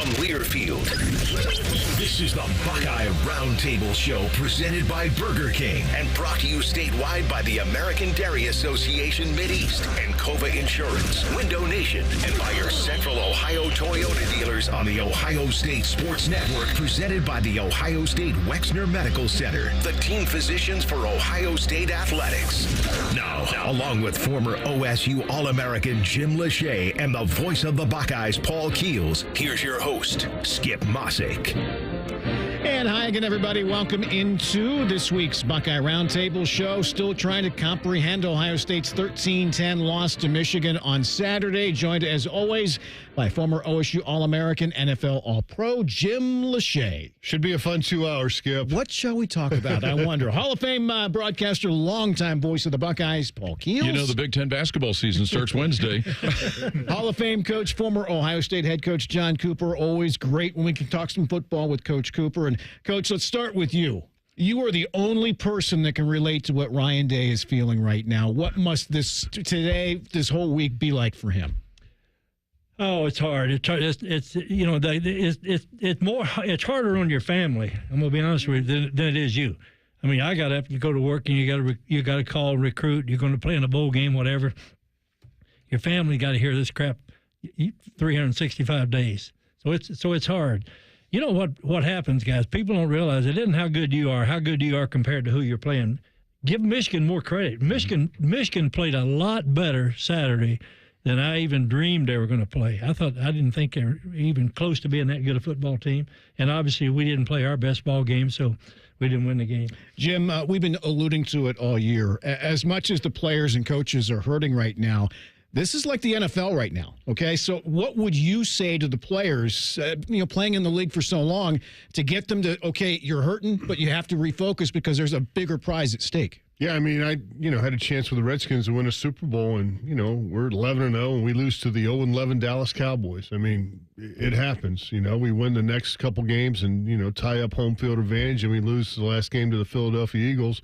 from Learfield. This is the Buckeye Roundtable Show presented by Burger King and brought to you statewide by the American Dairy Association Mideast and Cova Insurance, Window Nation, and by your Central Ohio Toyota dealers on the Ohio State Sports Network presented by the Ohio State Wexner Medical Center, the team physicians for Ohio State Athletics. Now, along with former OSU All-American Jim Lachey and the voice of the Buckeyes, Paul Keels, here's your host, Skip Mosic. And hi again, everybody. Welcome into this week's Buckeye Roundtable Show. Still trying to comprehend Ohio State's 13-10 loss to Michigan on Saturday. Joined, as always, by former OSU All-American, NFL All-Pro, Jim Lachey. Should be a fun 2 hours, Skip. What shall we talk about, I wonder? Hall of Fame broadcaster, longtime voice of the Buckeyes, Paul Keels. You know the Big Ten basketball season starts Wednesday. Hall of Fame coach, former Ohio State head coach John Cooper. Always great when we can talk some football with Coach Cooper. And, Coach, let's start with you. You are the only person that can relate to what Ryan Day is feeling right now. What must this whole week be like for him? Oh, it's hard. It's harder on your family. I'm gonna be honest with you than it is you. I mean, I got up, you go to work, and you got to call, recruit. You're going to play in a bowl game, whatever. Your family got to hear this crap 365 days. So it's hard. You know what happens, guys? People don't realize it isn't how good you are compared to who you're playing. Give Michigan more credit. Michigan played a lot better Saturday than I even dreamed they were going to play. I didn't think they were even close to being that good a football team. And obviously we didn't play our best ball game, so we didn't win the game. Jim, we've been alluding to it all year. As much as the players and coaches are hurting right now, this is like the NFL right now, okay? So what would you say to the players, playing in the league for so long, to get them to, okay, you're hurting, but you have to refocus because there's a bigger prize at stake? Yeah, I mean, I had a chance with the Redskins to win a Super Bowl, and, we're 11-0, and we lose to the 0-11 Dallas Cowboys. I mean, it happens. We win the next couple games and, tie up home field advantage, and we lose the last game to the Philadelphia Eagles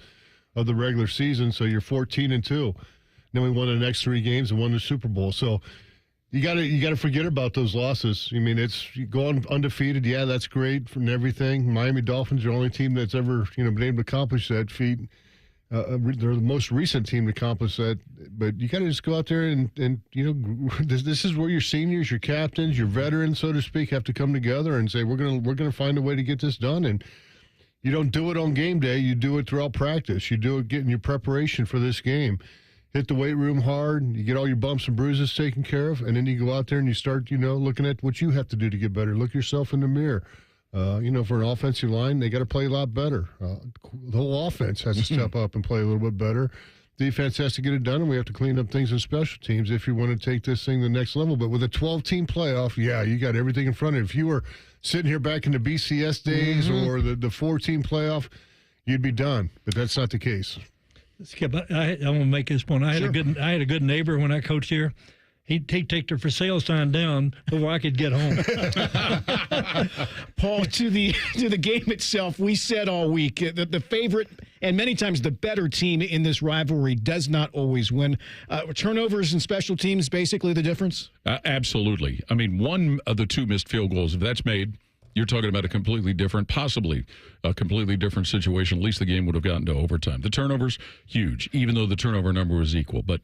of the regular season, so you're 14-2. Then we won the next 3 games and won the Super Bowl. So you gotta forget about those losses. I mean, it's going undefeated. Yeah, that's great from everything. Miami Dolphins are the only team that's ever been able to accomplish that feat. They're the most recent team to accomplish that. But you got to just go out there and this is where your seniors, your captains, your veterans, so to speak, have to come together and say we're gonna find a way to get this done. And you don't do it on game day. You do it throughout practice. You do it getting your preparation for this game. Hit the weight room hard, you get all your bumps and bruises taken care of, and then you go out there and you start, looking at what you have to do to get better. Look yourself in the mirror. For an offensive line, they got to play a lot better. The whole offense has to step up and play a little bit better. Defense has to get it done, and we have to clean up things in special teams if you want to take this thing to the next level. But with a 12-team playoff, yeah, you got everything in front of you. If you were sitting here back in the BCS days or the 4-team playoff, you'd be done. But that's not the case. Skip, I want to make this point. I had a good neighbor when I coached here. He'd take the for sale sign down before I could get home. Paul, to the game itself, we said all week the favorite and many times the better team in this rivalry does not always win. Turnovers and special teams basically the difference? Absolutely. I mean, one of the 2 missed field goals, if that's made, you're talking about possibly a completely different situation. At least the game would have gotten to overtime. The turnovers, huge, even though the turnover number was equal. But,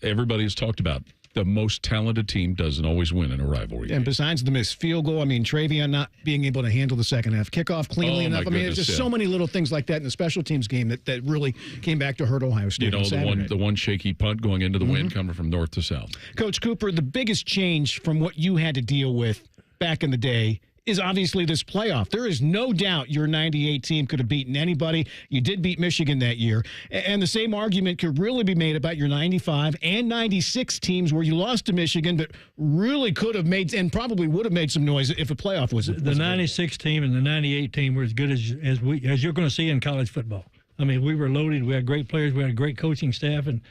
everybody's talked about the most talented team doesn't always win in a rivalry. And besides the missed field goal, I mean, Travion not being able to handle the second half kickoff cleanly enough. I mean, there's just so many little things like that in the special teams game that really came back to hurt Ohio State. The one shaky punt going into the wind coming from north to south. Coach Cooper, the biggest change from what you had to deal with back in the day is obviously this playoff. There is no doubt your 98 team could have beaten anybody. You did beat Michigan that year. And the same argument could really be made about your 95 and 96 teams where you lost to Michigan, but really could have made and probably would have made some noise if a playoff was the 96 team and the 98 team were as good as you're going to see in college football. I mean, we were loaded. We had great players. We had a great coaching staff and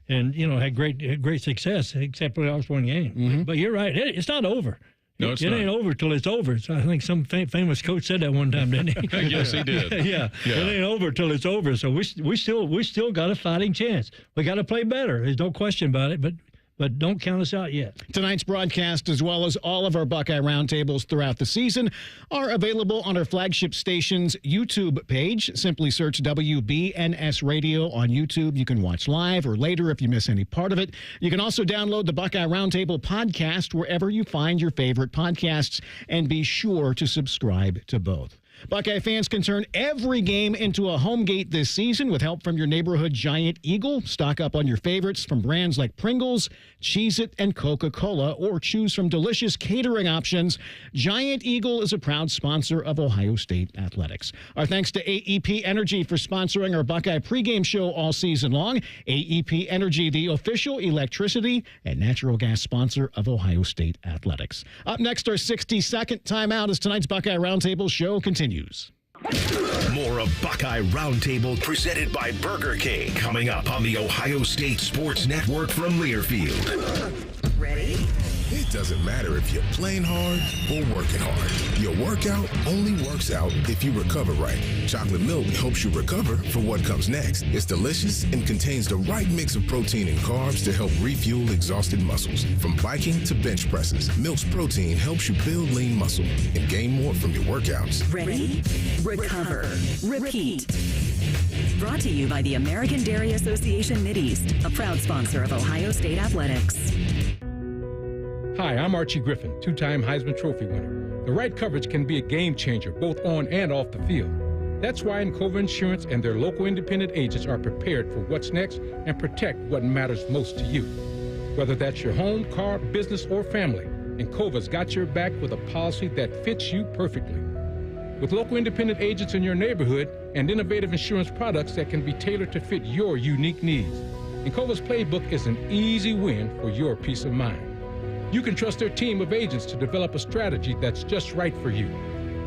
had great success, except we lost one game. But you're right. It's not over. No, it's it not. ain't over till it's over. So I think some famous coach said that one time, didn't he? Yes, he did. Yeah. It ain't over till it's over. So we still got a fighting chance. We got to play better. There's no question about it. But but don't count us out yet. Tonight's broadcast, as well as all of our Buckeye Roundtables throughout the season, are available on our flagship station's YouTube page. Simply search WBNS Radio on YouTube. You can watch live or later if you miss any part of it. You can also download the Buckeye Roundtable podcast wherever you find your favorite podcasts, and be sure to subscribe to both. Buckeye fans can turn every game into a home gate this season with help from your neighborhood Giant Eagle. Stock up on your favorites from brands like Pringles, Cheez-It, and Coca-Cola, or choose from delicious catering options. Giant Eagle is a proud sponsor of Ohio State Athletics. Our thanks to AEP Energy for sponsoring our Buckeye pregame show all season long. AEP Energy, the official electricity and natural gas sponsor of Ohio State Athletics. Up next, our 60-second timeout as tonight's Buckeye Roundtable show continues. More of Buckeye Roundtable presented by Burger King coming up on the Ohio State Sports Network from Learfield. Ready? It doesn't matter if you're playing hard or working hard. Your workout only works out if you recover right. Chocolate milk helps you recover for what comes next. It's delicious and contains the right mix of protein and carbs to help refuel exhausted muscles. From biking to bench presses, Milk's protein helps you build lean muscle and gain more from your workouts. Ready? Recover. Repeat. Brought to you by the American Dairy Association Mideast, a proud sponsor of Ohio State Athletics. Hi, I'm Archie Griffin, two-time Heisman Trophy winner. The right coverage can be a game changer, both on and off the field. That's why Encova Insurance and their local independent agents are prepared for what's next and protect what matters most to you. Whether that's your home, car, business, or family, Encova's got your back with a policy that fits you perfectly. With local independent agents in your neighborhood and innovative insurance products that can be tailored to fit your unique needs, Encova's playbook is an easy win for your peace of mind. You can trust their team of agents to develop a strategy that's just right for you.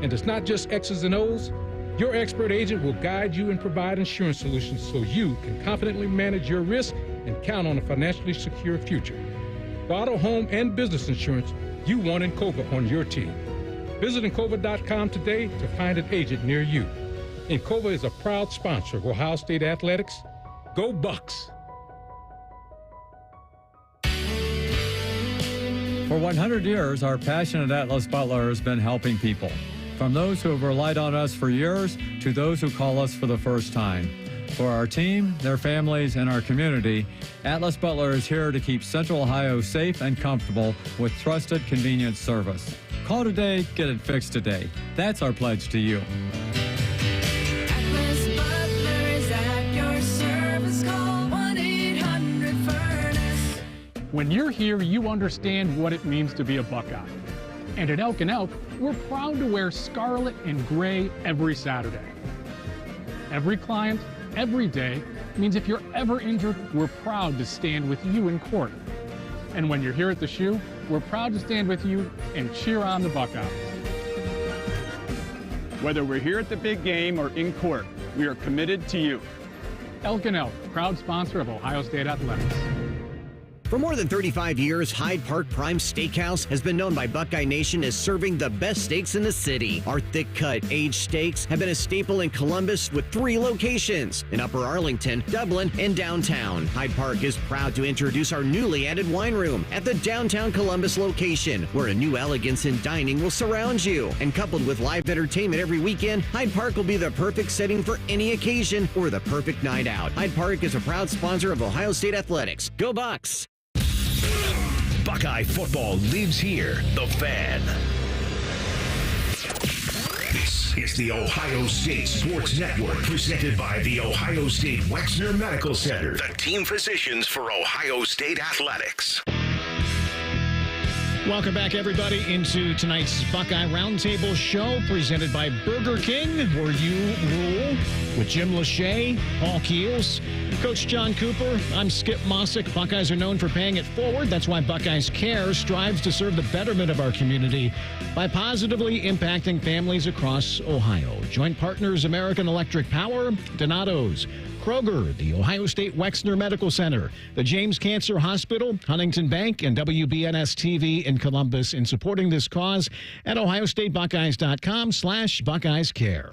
And it's not just X's and O's. Your expert agent will guide you and provide insurance solutions so you can confidently manage your risk and count on a financially secure future. For auto, home, and business insurance, you want Encova on your team. Visit Encova.com today to find an agent near you. Encova is a proud sponsor of Ohio State Athletics. Go Bucks! For 100 years, our passionate Atlas Butler has been helping people. From those who have relied on us for years to those who call us for the first time. For our team, their families, and our community, Atlas Butler is here to keep Central Ohio safe and comfortable with trusted, convenient service. Call today, get it fixed today. That's our pledge to you. Atlas Butler is at your service. Call 1-800-FURNACE. When you're here, you understand what it means to be a Buckeye. And at Elk & Elk, we're proud to wear scarlet and gray every Saturday. Every client, every day, means if you're ever injured, we're proud to stand with you in court. And when you're here at the shoe, we're proud to stand with you and cheer on the Buckeyes. Whether we're here at the big game or in court, we are committed to you. Elk & Elk, proud sponsor of Ohio State Athletics. For more than 35 years, Hyde Park Prime Steakhouse has been known by Buckeye Nation as serving the best steaks in the city. Our thick-cut, aged steaks have been a staple in Columbus with 3 locations, in Upper Arlington, Dublin, and downtown. Hyde Park is proud to introduce our newly added wine room at the downtown Columbus location, where a new elegance in dining will surround you. And coupled with live entertainment every weekend, Hyde Park will be the perfect setting for any occasion or the perfect night out. Hyde Park is a proud sponsor of Ohio State Athletics. Go Bucks! Buckeye football lives here. The Fan. This is the Ohio State Sports Network, presented by the Ohio State Wexner Medical Center, the team physicians for Ohio State Athletics. Welcome back, everybody, into tonight's Buckeye Roundtable show presented by Burger King, where you rule, with Jim Lachey, Paul Keels, Coach John Cooper. I'm Skip Mosic. Buckeyes are known for paying it forward. That's why Buckeyes Care strives to serve the betterment of our community by positively impacting families across Ohio. Joint partners American Electric Power, Donato's, Kroger, the Ohio State Wexner Medical Center, the James Cancer Hospital, Huntington Bank, and WBNS TV in Columbus in supporting this cause at ohiostatebuckeyes.com/BuckeyesCare.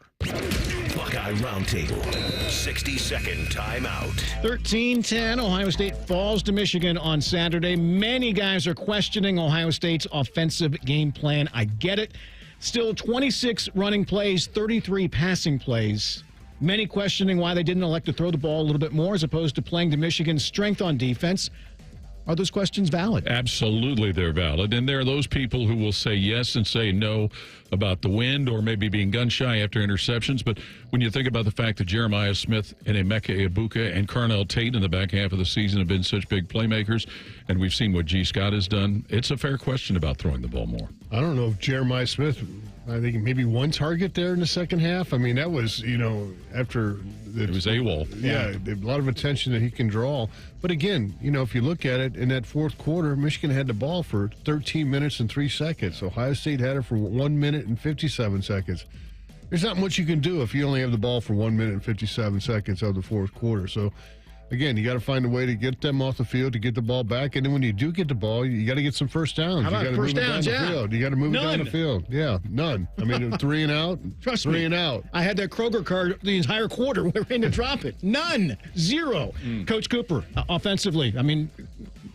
Buckeye Roundtable. 60-second timeout. 13-10, Ohio State falls to Michigan on Saturday. Many guys are questioning Ohio State's offensive game plan. I get it. Still 26 running plays, 33 passing plays. Many questioning why they didn't elect to throw the ball a little bit more as opposed to playing to Michigan's strength on defense. Are those questions valid? Absolutely, they're valid. And there are those people who will say yes and say no about the wind or maybe being gun-shy after interceptions. But when you think about the fact that Jeremiah Smith and Emeka Ibuka and Carnell Tate in the back half of the season have been such big playmakers, and we've seen what G. Scott has done, it's a fair question about throwing the ball more. I don't know if Jeremiah Smith, I think maybe one target there in the second half. I mean, that was, after... It was AWOL. Yeah, a lot of attention that he can draw. But again, if you look at it, in that fourth quarter, Michigan had the ball for 13 minutes and 3 seconds. Ohio State had it for 1 minute and 57 seconds. There's not much you can do if you only have the ball for 1 minute and 57 seconds of the fourth quarter. So, again, you got to find a way to get them off the field, to get the ball back. And then when you do get the ball, you got to get some first downs. How about you got to first move downs? it down the field. You got to move it down the field. Yeah, none. I mean, 3 and out. Trust three me. and out. I had that Kroger card the entire quarter. We were ready to drop it. None. Zero. Coach Cooper, offensively, I mean,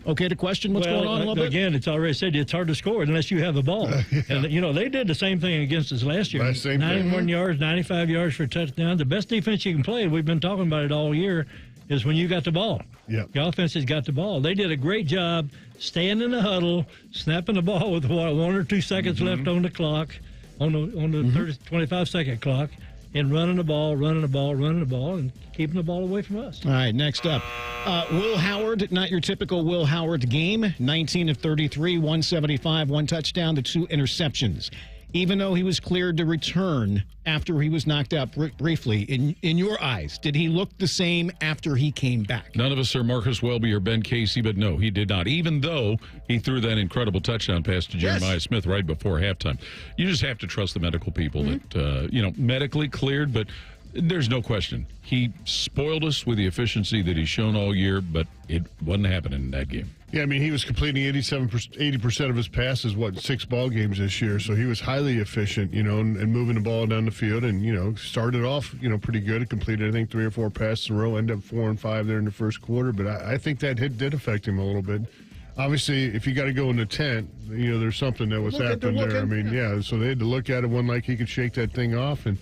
okay to question what's going on a little bit? Again, it's already said it's hard to score unless you have a ball. And, they did the same thing against us last year. 91 yards, 95 yards for a touchdown. The best defense you can play, we've been talking about it all year, is when you got the ball. Yeah. The offense has got the ball. They did a great job staying in the huddle, snapping the ball with 1 or 2 seconds left on the clock, on the 25-second clock, and running the ball, and keeping the ball away from us. All right, next up. Will Howard, not your typical Will Howard game. 19 of 33, 175, 1 touchdown to 2 interceptions. Even though he was cleared to return after he was knocked out briefly, in your eyes, did he look the same after he came back? None of us are Marcus Welby or Ben Casey, but no, he did not. Even though he threw that incredible touchdown pass to Jeremiah Smith right before halftime. You just have to trust the medical people that, medically cleared, but there's no question. He spoiled us with the efficiency that he's shown all year, but it wasn't happening in that game. Yeah, I mean, he was completing 80% of his passes, 6 ball games this year. So he was highly efficient, and moving the ball down the field and, started off, pretty good. It completed, I think, 3 or 4 passes in a row, ended up 4 and 5 there in the first quarter. But I think that hit did affect him a little bit. Obviously, if you got to go in the tent, there's something that was happening there. I mean, so they had to look at it, one like he could shake that thing off. And,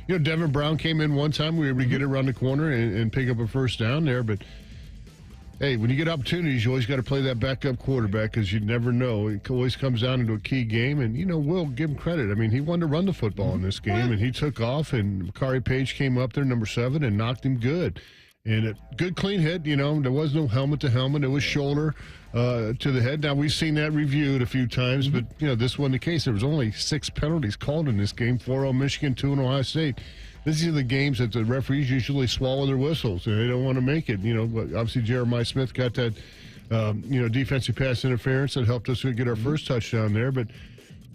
Devin Brown came in one time. We were able to get it around the corner and pick up a first down there. But, hey, when you get opportunities, you always got to play that backup quarterback because you never know. It always comes down into a key game. And, Will, give him credit. I mean, he wanted to run the football in this game, and he took off. And Makari Page came up there, number 7, and knocked him good. And a good, clean hit. There was no helmet to helmet. It was shoulder to the head. Now, we've seen that reviewed a few times, but, this wasn't the case. There was only 6 penalties called in this game, 4 on Michigan, 2 on Ohio State. These are the games that the referees usually swallow their whistles, and they don't want to make it. Obviously Jeremiah Smith got that, defensive pass interference that helped us get our first touchdown there. But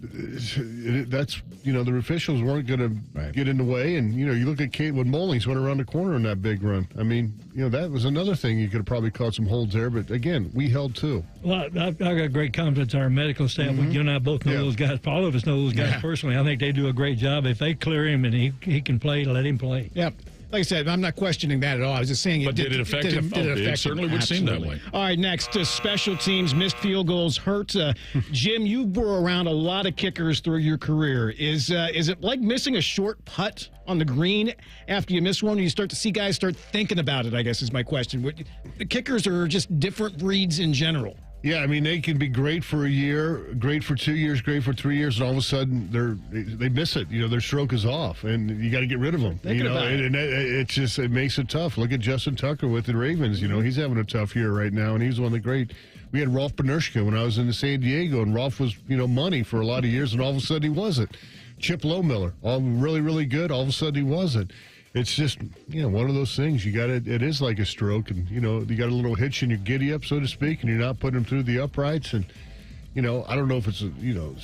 that's, the officials weren't going to get in the way. And, you look at Kate when Mullings went around the corner in that big run. I mean, that was another thing. You could have probably caught some holds there. But, again, we held too. Well, I've got great confidence in our medical staff. You and I both know those guys. All of us know those guys personally. I think they do a great job. If they clear him and he can play, let him play. Yep. Like I said, I'm not questioning that at all. I was just saying But did it affect him? It certainly would seem that way. All right, next, special teams, missed field goals hurt. Jim, you were around a lot of kickers through your career. Is it like missing a short putt on the green after you miss one? You start to see guys start thinking about it, I guess is my question. The kickers are just different breeds in general. Yeah, I mean, they can be great for a year, great for 2 years, great for 3 years, and all of a sudden they miss it. Their stroke is off, and you got to get rid of them. And it makes it tough. Look at Justin Tucker with the Ravens. He's having a tough year right now, and he's one of the great. We had Rolf Benershka when I was in San Diego, and Rolf was money for a lot of years, and all of a sudden he wasn't. Chip Lohmiller, all really, really good. All of a sudden he wasn't. It's just, one of those things. It is like a stroke, and, you got a little hitch in your giddy up, so to speak, and you're not putting them through the uprights. And, I don't know if it's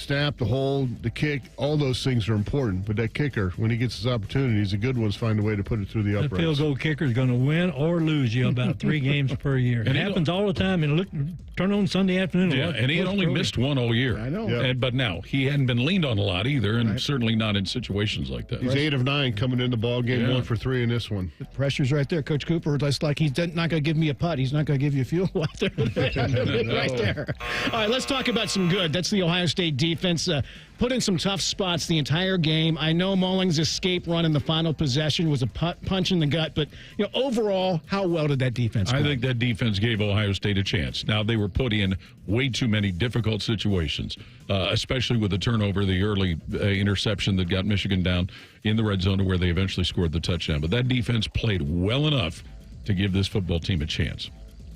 snap, the hold, the kick. All those things are important. But that kicker, when he gets his opportunities, the good ones find a way to put it through the uprights. The field goal kicker is going to win or lose you about 3 games per year. It happens all the time. And turn on Sunday afternoon. Yeah, and he had only missed one all year. I know. Yeah. But now he hadn't been leaned on a lot either, and certainly not in situations like that. He's 8 of 9 coming in the ball game, 1 for 3 in this one. The pressure's right there, Coach Cooper. It's like he's not going to give me a putt. He's not going to give you a field goal out there. Right there. All right, let's talk about some good. That's the Ohio State defense. Put in some tough spots the entire game. I know Mullings' escape run in the final possession was a punch in the gut, but overall, how well did that defense play? I think that defense gave Ohio State a chance. Now, they were put in way too many difficult situations, especially with the turnover, the early interception that got Michigan down in the red zone to where they eventually scored the touchdown. But that defense played well enough to give this football team a chance.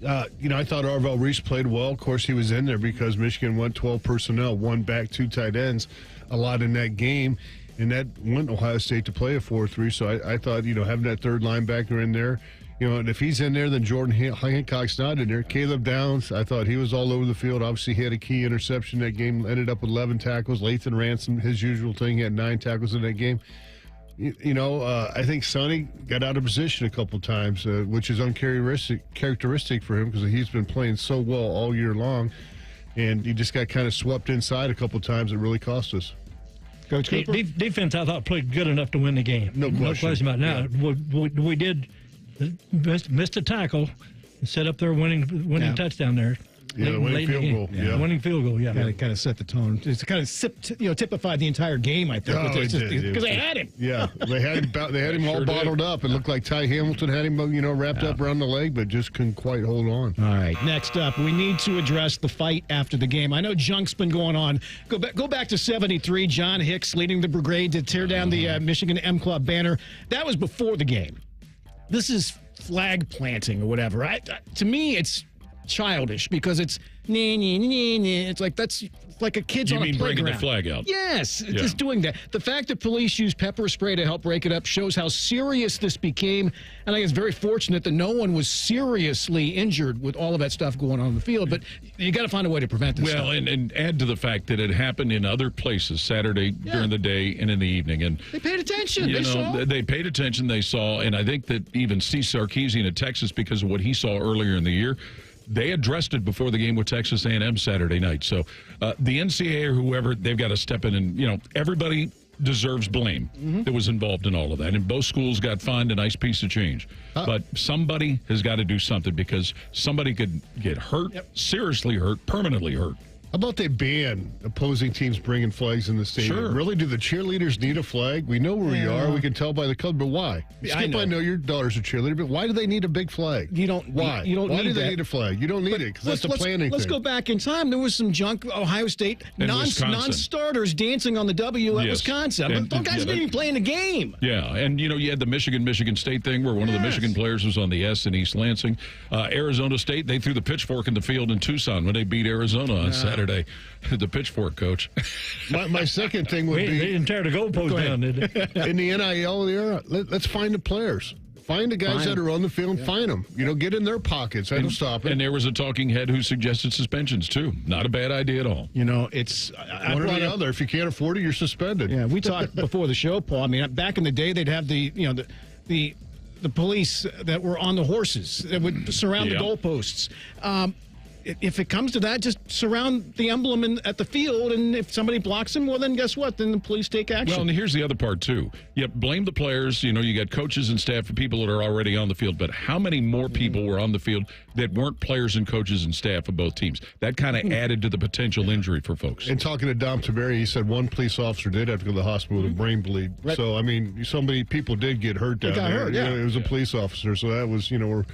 I thought Arvell Reese played well. Of course, he was in there because Michigan went 12 personnel, 1 back, 2 tight ends, a lot in that game. And that went Ohio State to play a 4-3. So I thought, having that third linebacker in there, and if he's in there, then Jordan Hancock's not in there. Caleb Downs, I thought he was all over the field. Obviously, he had a key interception that game, ended up with 11 tackles. Lathan Ransom, his usual thing, he had 9 tackles in that game. I think Sonny got out of position a couple times, which is uncharacteristic for him because he's been playing so well all year long, and he just got kind of swept inside a couple times. It really cost us. Coach Cooper? Defense, I thought, played good enough to win the game. No question about it. Now, we did missed a tackle and set up their winning touchdown there. Yeah, winning field goal. Yeah. Winning field goal, yeah. Kind of set the tone. It's kind of typified the entire game, I think. Because they had him. Yeah, they had him all bottled up. It looked like Ty Hamilton had him, wrapped up around the leg, but just couldn't quite hold on. All right, next up, we need to address the fight after the game. I know junk's been going on. Go back to 73. John Hicks leading the brigade to tear down the Michigan M Club banner. That was before the game. This is flag planting or whatever. To me, it's childish because it's it's like that's like a kid's on a playground. You mean bringing the flag out? Yes, just doing that. The fact that police used pepper spray to help break it up shows how serious this became, and I think it's very fortunate that no one was seriously injured with all of that stuff going on in the field, but you got to find a way to prevent this stuff. And add to the fact that it happened in other places Saturday during the day and in the evening, and they paid attention. They paid attention, they saw, and I think that even Steve Sarkisian at Texas, because of what he saw earlier in the year, they addressed it before the game with Texas A&M Saturday night. So the NCAA or whoever, they've got to step in and, everybody deserves blame that was involved in all of that. And both schools got fined a nice piece of change. But somebody has got to do something because somebody could get hurt, seriously hurt, permanently hurt. How about they ban opposing teams bringing flags in the stadium? Sure. Really, do the cheerleaders need a flag? We know where we are. We can tell by the color, but why? Skip, I know your daughter's a cheerleader, but why do they need a big flag? Why? Why do they need a flag? You don't need it because that's a planning thing. Let's go back in time. There was some junk Ohio State non-starters dancing on the W at Wisconsin. But those guys didn't even play in the game. Yeah, and you had the Michigan State thing where one of the Michigan players was on the S in East Lansing. Arizona State, they threw the pitchfork in the field in Tucson when they beat Arizona on Saturday. The pitchfork coach. My second thing would be they didn't tear the goalpost down, did they? In the NIL era, let's find the players. Find the guys that are on the field and find them. Get in their pockets. That'll stop it. And there was a talking head who suggested suspensions, too. Not a bad idea at all. It's one or the other. If you can't afford it, you're suspended. Yeah, we talked before the show, Paul. I mean, back in the day, they'd have the police that were on the horses that would surround the goalposts. If it comes to that, just surround the emblem at the field, and if somebody blocks him, well, then guess what? Then the police take action. Well, and here's the other part, too. You blame the players. You got coaches and staff and people that are already on the field, but how many more people were on the field that weren't players and coaches and staff of both teams? That kind of added to the potential injury for folks. And talking to Dom Taveri, he said one police officer did have to go to the hospital with a brain bleed. Right. So, I mean, people did get hurt down there. It was a police officer, so that was, we're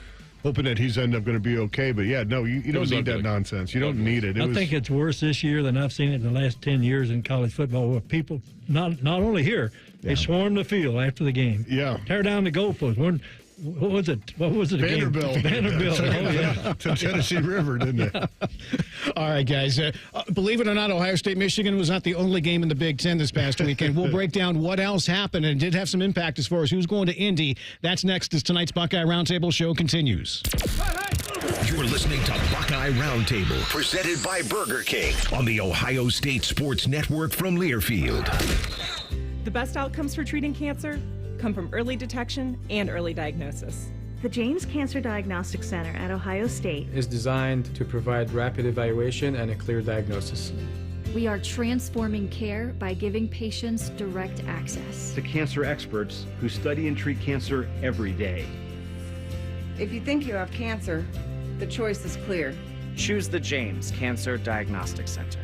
hoping that he's ended up going to be okay. But, you don't need that nonsense. You don't need it. I think it's worse this year than I've seen it in the last 10 years in college football where people, not only here, they swarm the field after the game. Yeah. Tear down the goalpost. What was it? Vanderbilt. Vanderbilt. Oh, yeah. To Tennessee River, didn't they? All right, guys. Believe it or not, Ohio State-Michigan was not the only game in the Big Ten this past weekend. We'll break down what else happened, and it did have some impact as far as who's going to Indy. That's next as tonight's Buckeye Roundtable show continues. You're listening to Buckeye Roundtable, presented by Burger King on the Ohio State Sports Network from Learfield. The best outcomes for treating cancer come from early detection and early diagnosis. The James Cancer Diagnostic Center at Ohio State is designed to provide rapid evaluation and a clear diagnosis. We are transforming care by giving patients direct access. To cancer experts who study and treat cancer every day. If you think you have cancer, the choice is clear. Choose the James Cancer Diagnostic Center.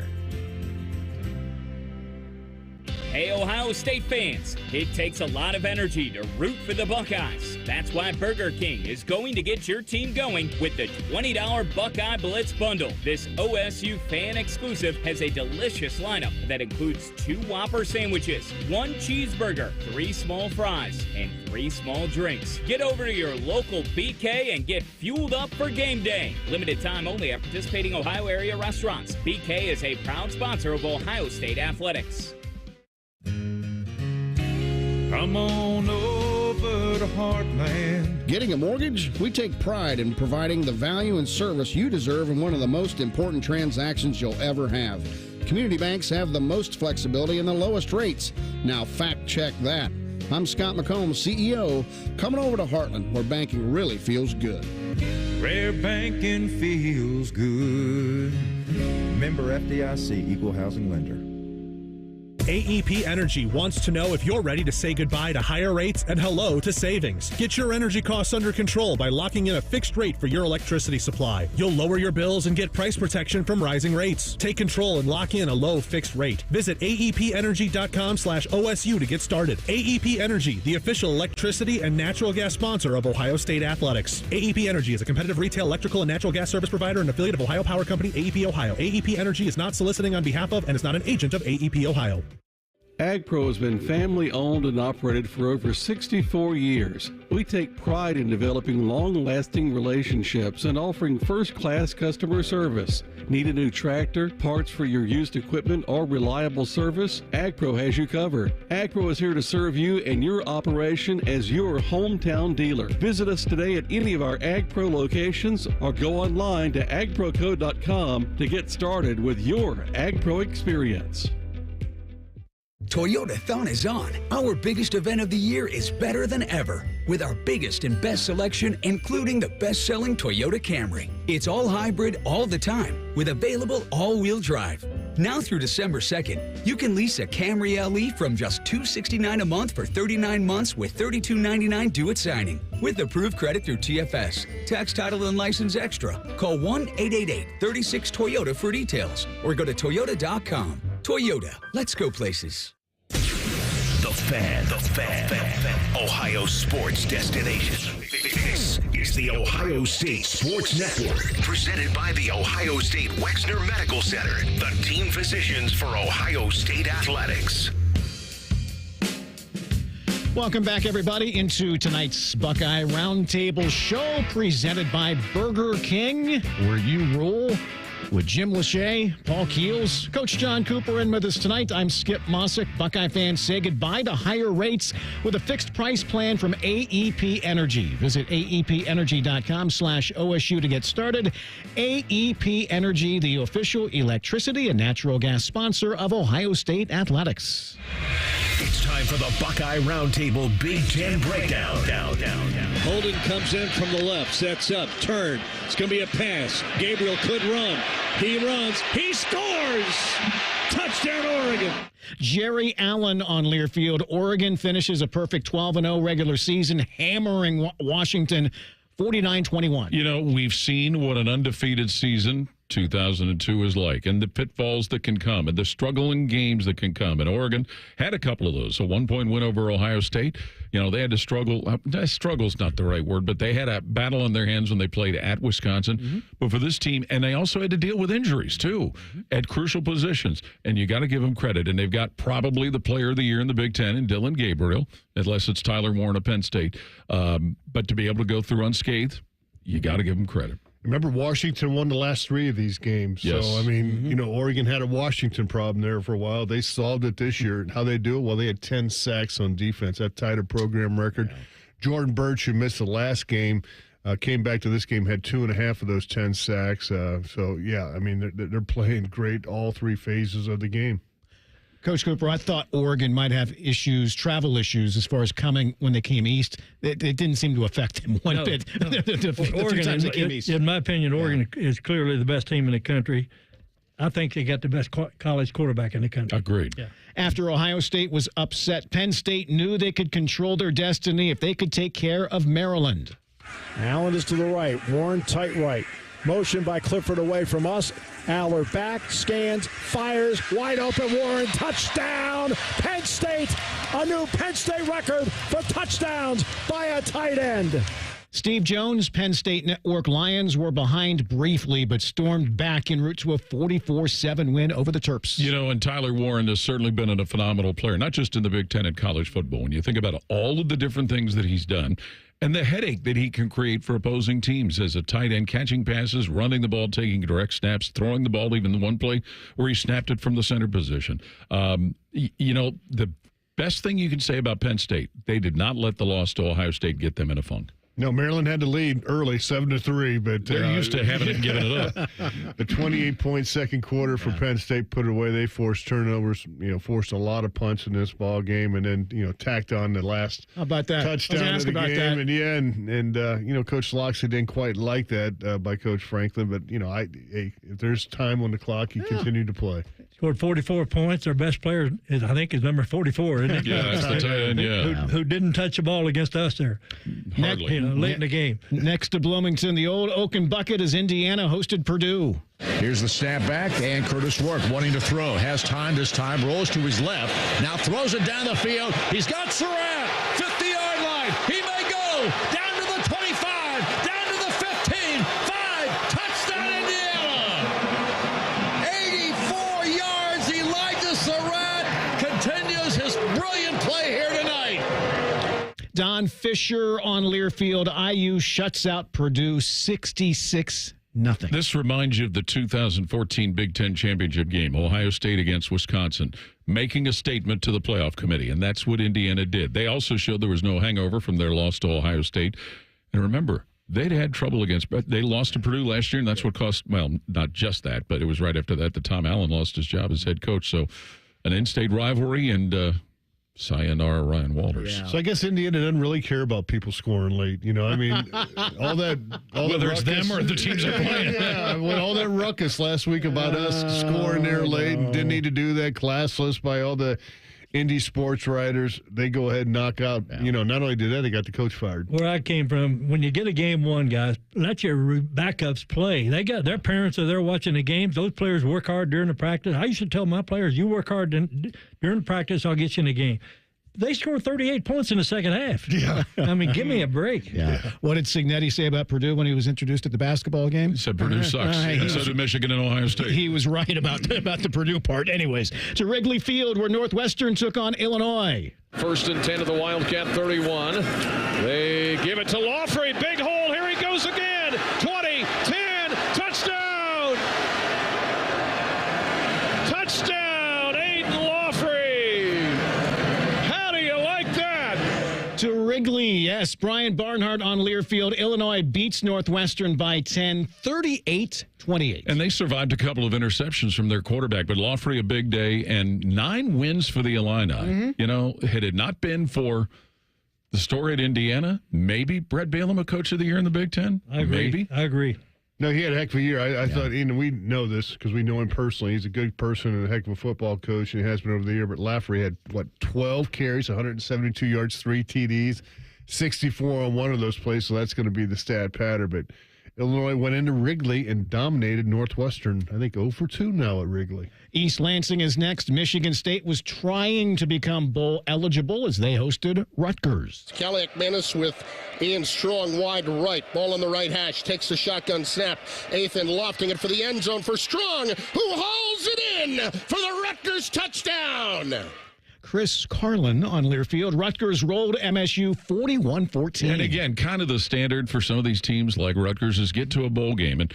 Hey, Ohio State fans, it takes a lot of energy to root for the Buckeyes. That's why Burger King is going to get your team going with the $20 Buckeye Blitz Bundle. This OSU fan exclusive has a delicious lineup that includes 2 Whopper sandwiches, 1 cheeseburger, 3 small fries, and 3 small drinks. Get over to your local BK and get fueled up for game day. Limited time only at participating Ohio area restaurants. BK is a proud sponsor of Ohio State Athletics. Come on over to Heartland. Getting a mortgage? We take pride in providing the value and service you deserve in one of the most important transactions you'll ever have. Community banks have the most flexibility and the lowest rates. Now fact check that. I'm Scott McComb, CEO. Coming over to Heartland, where banking really feels good. Where banking feels good. Member FDIC, Equal Housing Lender. AEP Energy wants to know if you're ready to say goodbye to higher rates and hello to savings. Get your energy costs under control by locking in a fixed rate for your electricity supply. You'll lower your bills and get price protection from rising rates. Take control and lock in a low fixed rate. Visit aepenergy.com/OSU to get started. AEP Energy, the official electricity and natural gas sponsor of Ohio State Athletics. AEP Energy is a competitive retail electrical and natural gas service provider and affiliate of Ohio Power Company, AEP Ohio. AEP Energy is not soliciting on behalf of and is not an agent of AEP Ohio. AgPro has been family-owned and operated for over 64 years. We take pride in developing long-lasting relationships and offering first-class customer service. Need a new tractor, parts for your used equipment, or reliable service? AgPro has you covered. AgPro is here to serve you and your operation as your hometown dealer. Visit us today at any of our AgPro locations or go online to agproco.com to get started with your AgPro experience. Toyota-thon is on. Our biggest event of the year is better than ever, with our biggest and best selection, including the best-selling Toyota Camry. It's all hybrid all the time, with available all-wheel drive. Now through December 2nd, you can lease a Camry LE from just $269 a month for 39 months with $32.99 due at signing. With approved credit through TFS. Tax, title, and license extra. Call 1-888-36-TOYOTA for details or go to toyota.com. Toyota, let's go places. The Fan. Ohio sports destination. This is the Ohio State Sports Network, presented by the Ohio State Wexner Medical Center, the team physicians for Ohio State Athletics. Welcome back, everybody, into tonight's Buckeye Roundtable show, presented by Burger King, where you rule. With Jim Lachey, Paul Keels, Coach John Cooper in with us tonight. I'm Skip Mosic. Buckeye fans, say goodbye to higher rates with a fixed price plan from AEP Energy. Visit aepenergy.com/OSU to get started. AEP Energy, the official electricity and natural gas sponsor of Ohio State Athletics. It's time for the Buckeye Roundtable Big Ten Breakdown. Holden comes in from the left, sets up, turn. It's going to be a pass. Gabriel could run. He runs. He scores! Touchdown, Oregon. Jerry Allen on Learfield. Oregon finishes a perfect 12-0 regular season, hammering Washington 49-21. You know, we've seen what an undefeated season 2002 is like, and the pitfalls that can come, and the struggling games that can come. And Oregon had a couple of those. A 1-point win over Ohio State. You know, they had to struggle. Struggle's not the right word, but they had a battle on their hands when they played at Wisconsin. Mm-hmm. But for this team, and they also had to deal with injuries, too, at crucial positions. And you got to give them credit. And they've got probably the player of the year in the Big Ten in Dylan Gabriel, unless it's Tyler Warren of Penn State. But to be able to go through unscathed, you got to give them credit. Remember, Washington won the last 3 of these games. Yes. So, I mean, you know, Oregon had a Washington problem there for a while. They solved it this year. How they do it? Well, they had 10 sacks on defense. That tied a program record. Yeah. Jordan Birch, who missed the last game, Came back to this game, had 2.5 of those 10 sacks. So, yeah, I mean, they're playing great all three phases of the game. Coach Cooper, I thought Oregon might have travel issues as far as coming when they came east. It didn't seem to affect them one bit. Oregon, in my opinion, Oregon is clearly the best team in the country. I think they got the best college quarterback in the country. Agreed. Yeah. After Ohio State was upset, Penn State knew they could control their destiny if they could take care of Maryland. Allen is to the right. Warren tight right. Motion by Clifford away from us. Aller back, scans, fires, wide open. Warren, touchdown! Penn State, a new Penn State record for touchdowns by a tight end. Steve Jones, Penn State Network Lions were behind briefly, but stormed back en route to a 44-7 win over the Terps. You know, and Tyler Warren has certainly been a phenomenal player, not just in the Big Ten and college football. When you think about all of the different things that he's done, and the headache that he can create for opposing teams as a tight end, catching passes, running the ball, taking direct snaps, throwing the ball, even the one play where he snapped it from the center position. You know, the best thing you can say about Penn State, they did not let the loss to Ohio State get them in a funk. No, Maryland had to lead early, 7-3, but they're used to having it and giving it up. The 28-point second quarter for Penn State put it away. They forced turnovers, forced a lot of punts in this ball game, and then tacked on the last touchdown of the game. And Coach Lachey didn't quite like that by Coach Franklin, but if there's time on the clock, he continued to play. Scored 44 points. Our best player is number 44, isn't it? Yeah, that's the tight end, Who didn't touch the ball against us there. Hardly. Late in the game. Next to Bloomington, the old Oaken Bucket as Indiana hosted Purdue. Here's the snap back, and Curtis Rourke wanting to throw. Has time this time, rolls to his left. Now throws it down the field. He's got Surratt, 50-yard line. He may go down to the 25, down to the 15, 5, touchdown Indiana. 84 yards, Elijah Surratt continues his brilliant play here tonight. Don Fisher on Learfield. IU shuts out Purdue 66-0. This reminds you of the 2014 Big Ten championship game, Ohio State against Wisconsin, making a statement to the playoff committee, and that's what Indiana did. They also showed there was no hangover from their loss to Ohio State. And remember, they'd had trouble they lost to Purdue last year, and that's what cost, well, not just that, but it was right after that Tom Allen lost his job as head coach. So an in-state rivalry, and sayonara Ryan Walters. Yeah. So I guess Indiana doesn't really care about people scoring late. I mean, whether it's them or the teams are playing. Yeah, when all that ruckus last week about us scoring there late and didn't need to do that, classless by all the Indy sports writers, they go ahead and knock out. Not only did that, they got the coach fired. Where I came from, when you get a game won, guys, let your backups play. They got their parents are there watching the games. Those players work hard during the practice. I used to tell my players, you work hard during the practice, I'll get you in the game. They scored 38 points in the second half. Yeah. I mean, give me a break. Yeah. What did Signetti say about Purdue when he was introduced at the basketball game? He said Purdue sucks. So did Michigan and Ohio State. He was right about the Purdue part. Anyways, to Wrigley Field where Northwestern took on Illinois. 1st and 10 to the Wildcat 31. They give it to Lawfrey. Big hole. Here he goes again. 20, 10, touchdown. Touchdown. To Wrigley, yes. Brian Barnhart on Learfield. Illinois beats Northwestern by 10, 38-28. And they survived a couple of interceptions from their quarterback, but Lawfrey a big day and 9 wins for the Illini. Mm-hmm. Had it not been for the story at Indiana, maybe Brett Bielema coach of the year in the Big Ten. I agree. Maybe. I agree. No, he had a heck of a year. I thought, we know this because we know him personally. He's a good person and a heck of a football coach, and he has been over the year. But Lafferty had, 12 carries, 172 yards, 3 TDs, 64 on one of those plays, so that's going to be the stat pattern. But Illinois went into Wrigley and dominated Northwestern, I think 0-2 now at Wrigley. East Lansing is next. Michigan State was trying to become bowl eligible as they hosted Rutgers. Kelly McManus with Ian Strong wide right. Ball on the right hash. Takes the shotgun snap. Athan lofting it for the end zone for Strong, who hauls it in for the Rutgers touchdown. Chris Carlin on Learfield. Rutgers rolled MSU 41-14. And again, kind of the standard for some of these teams like Rutgers is get to a bowl game. And,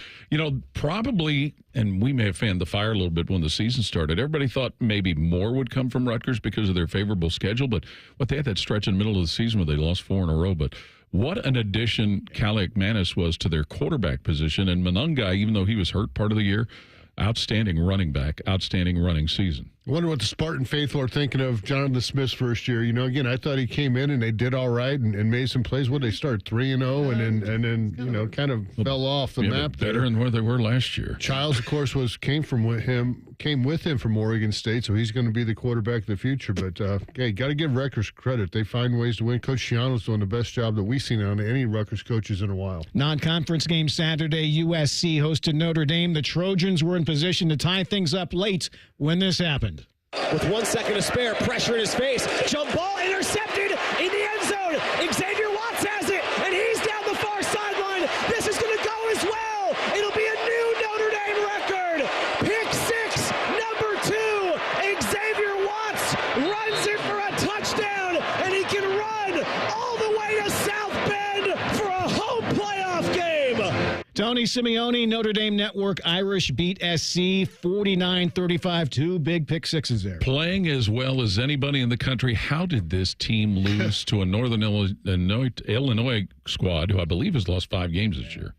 probably, and we may have fanned the fire a little bit when the season started, everybody thought maybe more would come from Rutgers because of their favorable schedule. But they had that stretch in the middle of the season where they lost 4 in a row. But what an addition Calic Manis was to their quarterback position. And Monungai, even though he was hurt part of the year, outstanding running back, outstanding running season. I wonder what the Spartan faithful are thinking of Jonathan Smith's first year. Again, I thought he came in and they did all right and made some plays. What did they start 3-0 and then kind of fell off the map. Better than where they were last year. Childs, of course, came with him from Oregon State, so he's going to be the quarterback of the future. But hey, got to give Rutgers credit. They find ways to win. Coach Schiano's doing the best job that we've seen on any Rutgers coaches in a while. Non-conference game Saturday. USC hosted Notre Dame. The Trojans were in position to tie things up late when this happened. With 1 second to spare, pressure in his face. Jump ball intercepted in the end zone. Xavier Watts has it, and he's down the far sideline. This is going to go as well. It'll be a new Notre Dame record. Pick six, number 2. Xavier Watts runs it for a touchdown, and he can run all the way to South Bend for a home playoff game. Tony Simeone, Notre Dame Network, Irish beat SC 49-35. 2 big pick sixes there. Playing as well as anybody in the country. How did this team lose to a Northern Illinois squad who I believe has lost 5 games this year?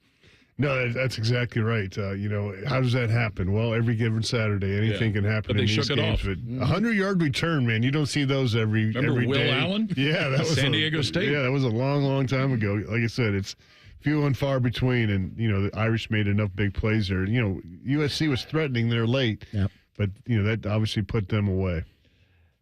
No, that's exactly right. How does that happen? Well, every given Saturday, anything can happen. But they in shook these it games. off. 100-yard return, man. You don't see those every Will day. Allen? Yeah, that was San Diego State. Yeah, that was a long, long time ago. Like I said, it's few and far between, and the Irish made enough big plays there. USC was threatening there late, but that obviously put them away.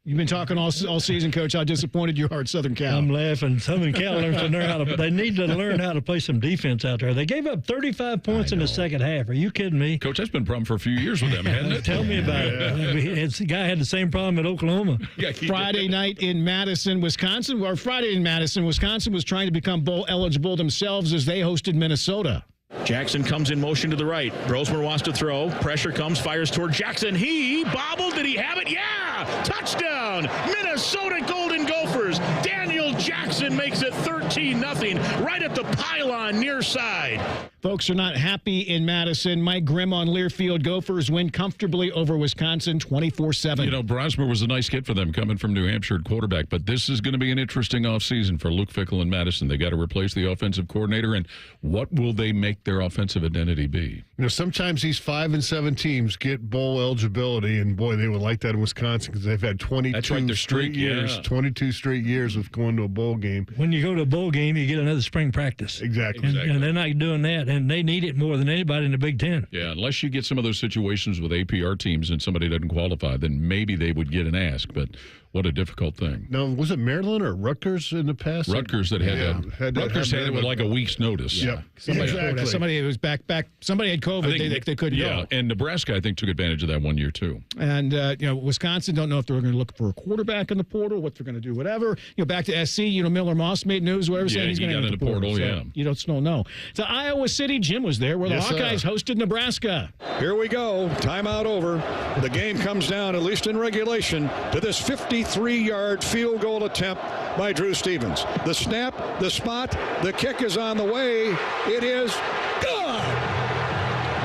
You've been talking all season, Coach, how disappointed you are at Southern Cal. I'm laughing. Southern Cal they need to learn how to play some defense out there. They gave up 35 points in the second half. Are you kidding me? Coach, that's been a problem for a few years with them, hasn't it? Tell me about it. The guy had the same problem at Oklahoma. Friday night in Madison, Wisconsin, was trying to become bowl eligible themselves as they hosted Minnesota. Jackson comes in motion to the right. Brosmer wants to throw. Pressure comes, fires toward Jackson. He bobbled. Did he have it? Yeah! Touchdown! Minnesota Golden Gophers. Daniel Jackson makes it 13-0 right at the pylon near side. Folks are not happy in Madison. Mike Grimm on Learfield. Gophers win comfortably over Wisconsin 24-7. Brosmer was a nice kid for them coming from New Hampshire at quarterback, but this is going to be an interesting offseason for Luke Fickell and Madison. They got to replace the offensive coordinator, and what will they make their offensive identity be? Sometimes these 5 and 7 teams get bowl eligibility, and boy, they would like that in Wisconsin because they've had 22 straight years, 22 straight years of going to a bowl game. When you go to a bowl game, you get another spring practice. Exactly. And they're not doing that, and they need it more than anybody in the Big Ten. Yeah, unless you get some of those situations with APR teams and somebody doesn't qualify, then maybe they would get an ask, but what a difficult thing. No, was it Maryland or Rutgers in the past? Rutgers that Rutgers had it with like a week's notice. Yeah. Somebody was back. Somebody had COVID. They couldn't go. Yeah, and Nebraska, I think, took advantage of that one year, too. And, Wisconsin don't know if they're going to look for a quarterback in the portal, what they're going to do, whatever. Back to SC, Miller Moss made news, whatever, saying he's going to enter the portal. So you don't know. To Iowa City, Jim was there, where the Hawkeyes hosted Nebraska. Here we go. Timeout over. The game comes down, at least in regulation, to this 53-yard field goal attempt by Drew Stevens. The snap, the spot, the kick is on the way. It is good.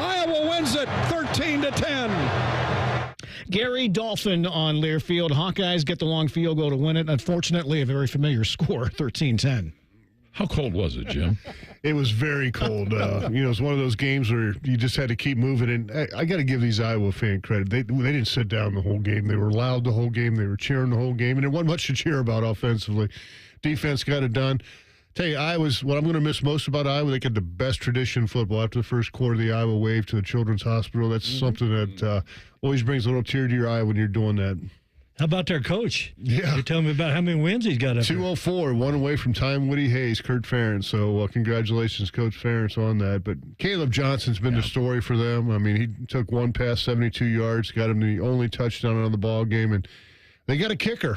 Iowa wins it 13-10. Gary Dolphin on Learfield. Hawkeyes get the long field goal to win it. Unfortunately, a very familiar score, 13-10. How cold was it, Jim? It was very cold. It was one of those games where you just had to keep moving. And I got to give these Iowa fan credit. They didn't sit down the whole game. They were loud the whole game. They were cheering the whole game. And there wasn't much to cheer about offensively. Defense got it done. Tell you, what I'm going to miss most about Iowa, they got the best tradition in football. After the first quarter, the Iowa wave to the Children's Hospital. That's something that always brings a little tear to your eye when you're doing that. How about their coach? Yeah. You tell me about how many wins he's got up 204, one away from Time Woody Hayes, Kurt Ferentz. So congratulations, Coach Ferentz, on that. But Caleb Johnson's been the story for them. I mean, he took one pass, 72 yards, got him the only touchdown on the ball game, and they got a kicker.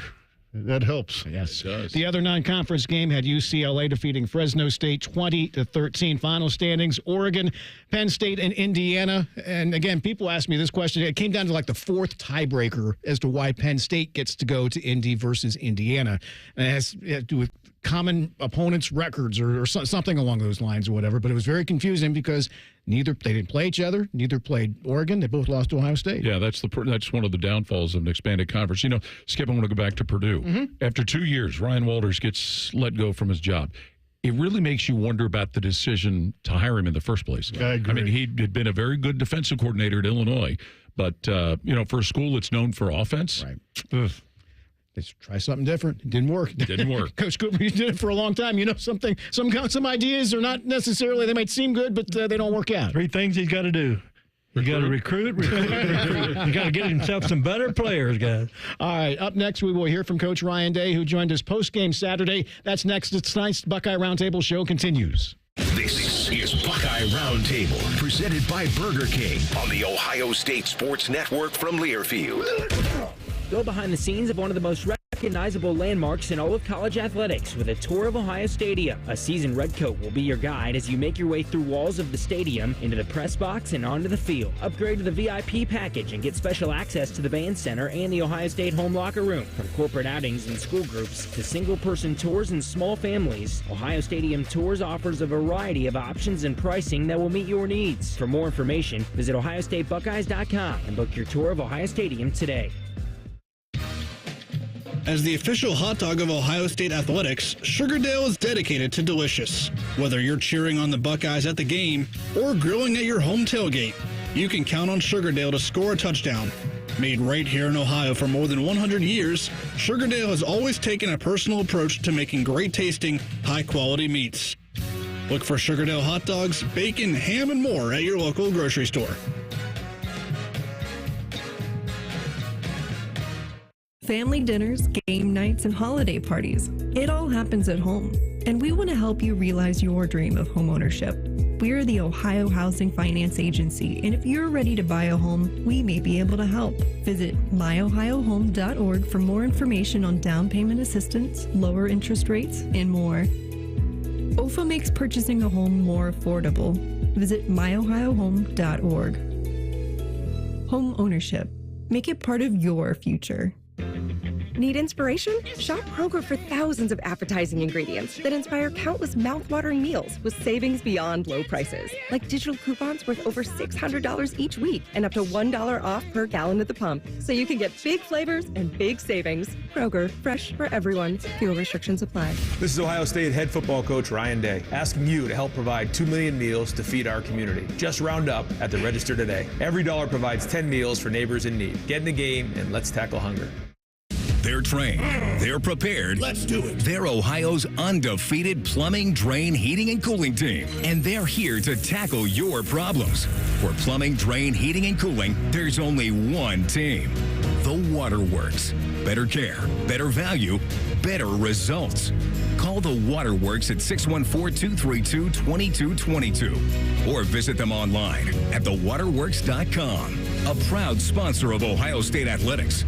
That helps. Yes, it does. The other non-conference game had UCLA defeating Fresno State 20-13. Final standings: Oregon, Penn State, and Indiana. And again, people ask me this question. It came down to like the fourth tiebreaker as to why Penn State gets to go to Indy versus Indiana. And it has to do with common opponents' records or something along those lines or whatever. But it was very confusing because they didn't play each other. Neither played Oregon. They both lost to Ohio State. Yeah, that's one of the downfalls of an expanded conference. Skip, I want to go back to Purdue. After 2 years, Ryan Walters gets let go from his job. it really makes you wonder about the decision to hire him in the first place. I agree. I mean, he had been a very good defensive coordinator at Illinois, but, for a school that's known for offense. Right. Let's try something different. It didn't work. Didn't work. Coach Cooper, you did it for a long time. You know something. Some ideas are not necessarily, they might seem good, but they don't work out. 3 things he's got to do. You got to recruit. You got to get himself some better players, guys. All right, up next, we will hear from Coach Ryan Day, who joined us post-game Saturday. That's next. Tonight's Buckeye Roundtable show continues. This is Buckeye Roundtable, presented by Burger King on the Ohio State Sports Network from Learfield. Go behind the scenes of one of the most recognizable landmarks in all of college athletics with a tour of Ohio Stadium. A seasoned redcoat will be your guide as you make your way through walls of the stadium, into the press box, and onto the field. Upgrade to the VIP package and get special access to the band center and the Ohio State home locker room. From corporate outings and school groups to single-person tours and small families, Ohio Stadium Tours offers a variety of options and pricing that will meet your needs. For more information, visit ohiostatebuckeyes.com and book your tour of Ohio Stadium today. As the official hot dog of Ohio State athletics, Sugardale is dedicated to delicious. Whether you're cheering on the Buckeyes at the game or grilling at your home tailgate, you can count on Sugardale to score a touchdown. Made right here in Ohio for more than 100 years, Sugardale has always taken a personal approach to making great-tasting, high-quality meats. Look for Sugardale hot dogs, bacon, ham, and more at your local grocery store. Family dinners, game nights, and holiday parties. It all happens at home, and we want to help you realize your dream of homeownership. We're the Ohio Housing Finance Agency, and if you're ready to buy a home, we may be able to help. Visit myohiohome.org for more information on down payment assistance, lower interest rates, and more. OFA makes purchasing a home more affordable. Visit myohiohome.org. Home ownership. Make it part of your future. Need inspiration? Shop Kroger for thousands of appetizing ingredients that inspire countless mouth-watering meals with savings beyond low prices. Like digital coupons worth over $600 each week and up to $1 off per gallon at the pump. So you can get big flavors and big savings. Kroger, fresh for everyone. Fuel restrictions apply. This is Ohio State head football coach Ryan Day, asking you to help provide 2 million meals to feed our community. Just round up at the register today. Every dollar provides 10 meals for neighbors in need. Get in the game and let's tackle hunger. They're trained. They're prepared. Let's do it. They're Ohio's undefeated plumbing, drain, heating, and cooling team. And they're here to tackle your problems. For plumbing, drain, heating, and cooling, there's only one team. The Waterworks. Better care, better value, better results. Call the Waterworks at 614-232-2222 or visit them online at thewaterworks.com. A proud sponsor of Ohio State Athletics.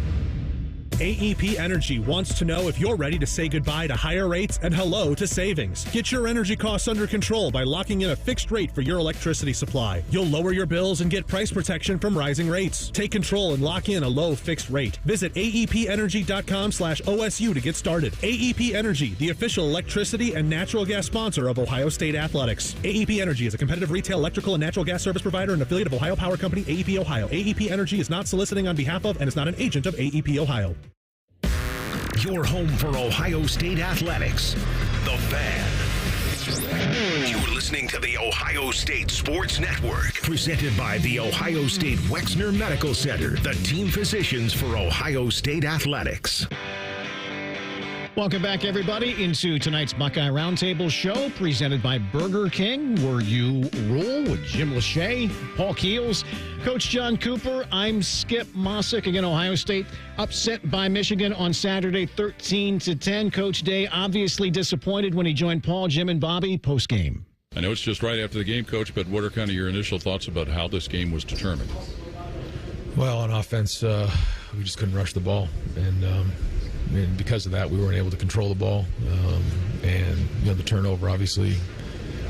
AEP Energy wants to know if you're ready to say goodbye to higher rates and hello to savings. Get your energy costs under control by locking in a fixed rate for your electricity supply. You'll lower your bills and get price protection from rising rates. Take control and lock in a low fixed rate. Visit aepenergy.com/OSU to get started. AEP Energy, the official electricity and natural gas sponsor of Ohio State Athletics. AEP Energy is a competitive retail electrical and natural gas service provider and affiliate of Ohio Power Company, AEP Ohio. AEP Energy is not soliciting on behalf of and is not an agent of AEP Ohio. Your home for Ohio State Athletics. The Fan. You're listening to the Ohio State Sports Network, presented by the Ohio State Wexner Medical Center, the team physicians for Ohio State Athletics. Welcome back, everybody, into tonight's Buckeye Roundtable show presented by Burger King, where you rule with Jim Lachey, Paul Keels, Coach John Cooper. I'm Skip Mosic. Again, Ohio State upset by Michigan on Saturday, 13-10. Coach Day obviously disappointed when he joined Paul, Jim, and Bobby post-game. I know it's just right after the game, Coach, but what are kind of your initial thoughts about how this game was determined? Well, on offense, we just couldn't rush the ball, and because of that, we weren't able to control the ball. And the turnover, obviously,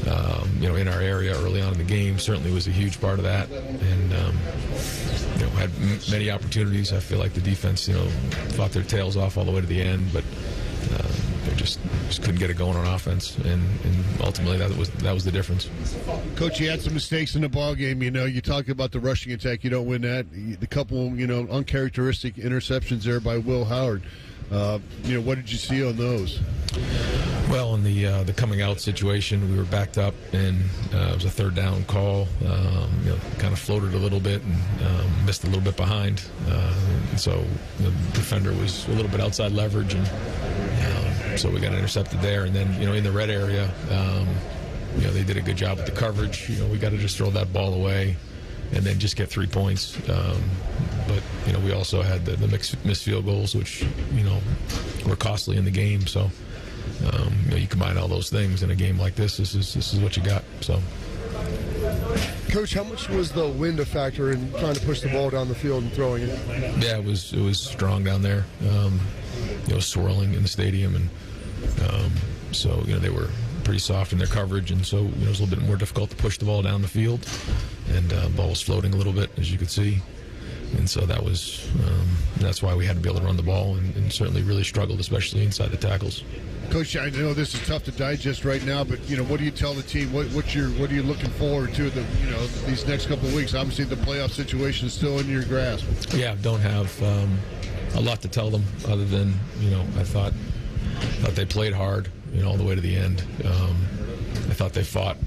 in our area early on in the game certainly was a huge part of that. And had many opportunities. I feel like the defense, fought their tails off all the way to the end, but they just couldn't get it going on offense, and ultimately that was the difference. Coach, you had some mistakes in the ball game. You talk about the rushing attack. You don't win that. The couple, uncharacteristic interceptions there by Will Howard. What did you see on those? Well, in the coming out situation, we were backed up, and it was a third down call. Kind of floated a little bit and missed a little bit behind. And so the defender was a little bit outside leverage, and so we got intercepted there. And then, in the red area, they did a good job with the coverage. We got to just throw that ball away and then just get 3 points. But we also had the missed field goals, which, were costly in the game. So, you combine all those things in a game like this. This is what you got. So, Coach, how much was the wind a factor in trying to push the ball down the field and throwing it? Yeah, it was strong down there. Swirling in the stadium, and so they were pretty soft in their coverage, and so it was a little bit more difficult to push the ball down the field, and the ball was floating a little bit, as you could see, and so that's why we had to be able to run the ball, and certainly really struggled, especially inside the tackles. Coach, I know this is tough to digest right now, but what do you tell the team? What are you looking forward to? These next couple of weeks. Obviously, the playoff situation is still in your grasp. Yeah, don't have a lot to tell them other than I thought they played hard, all the way to the end. I thought they fought.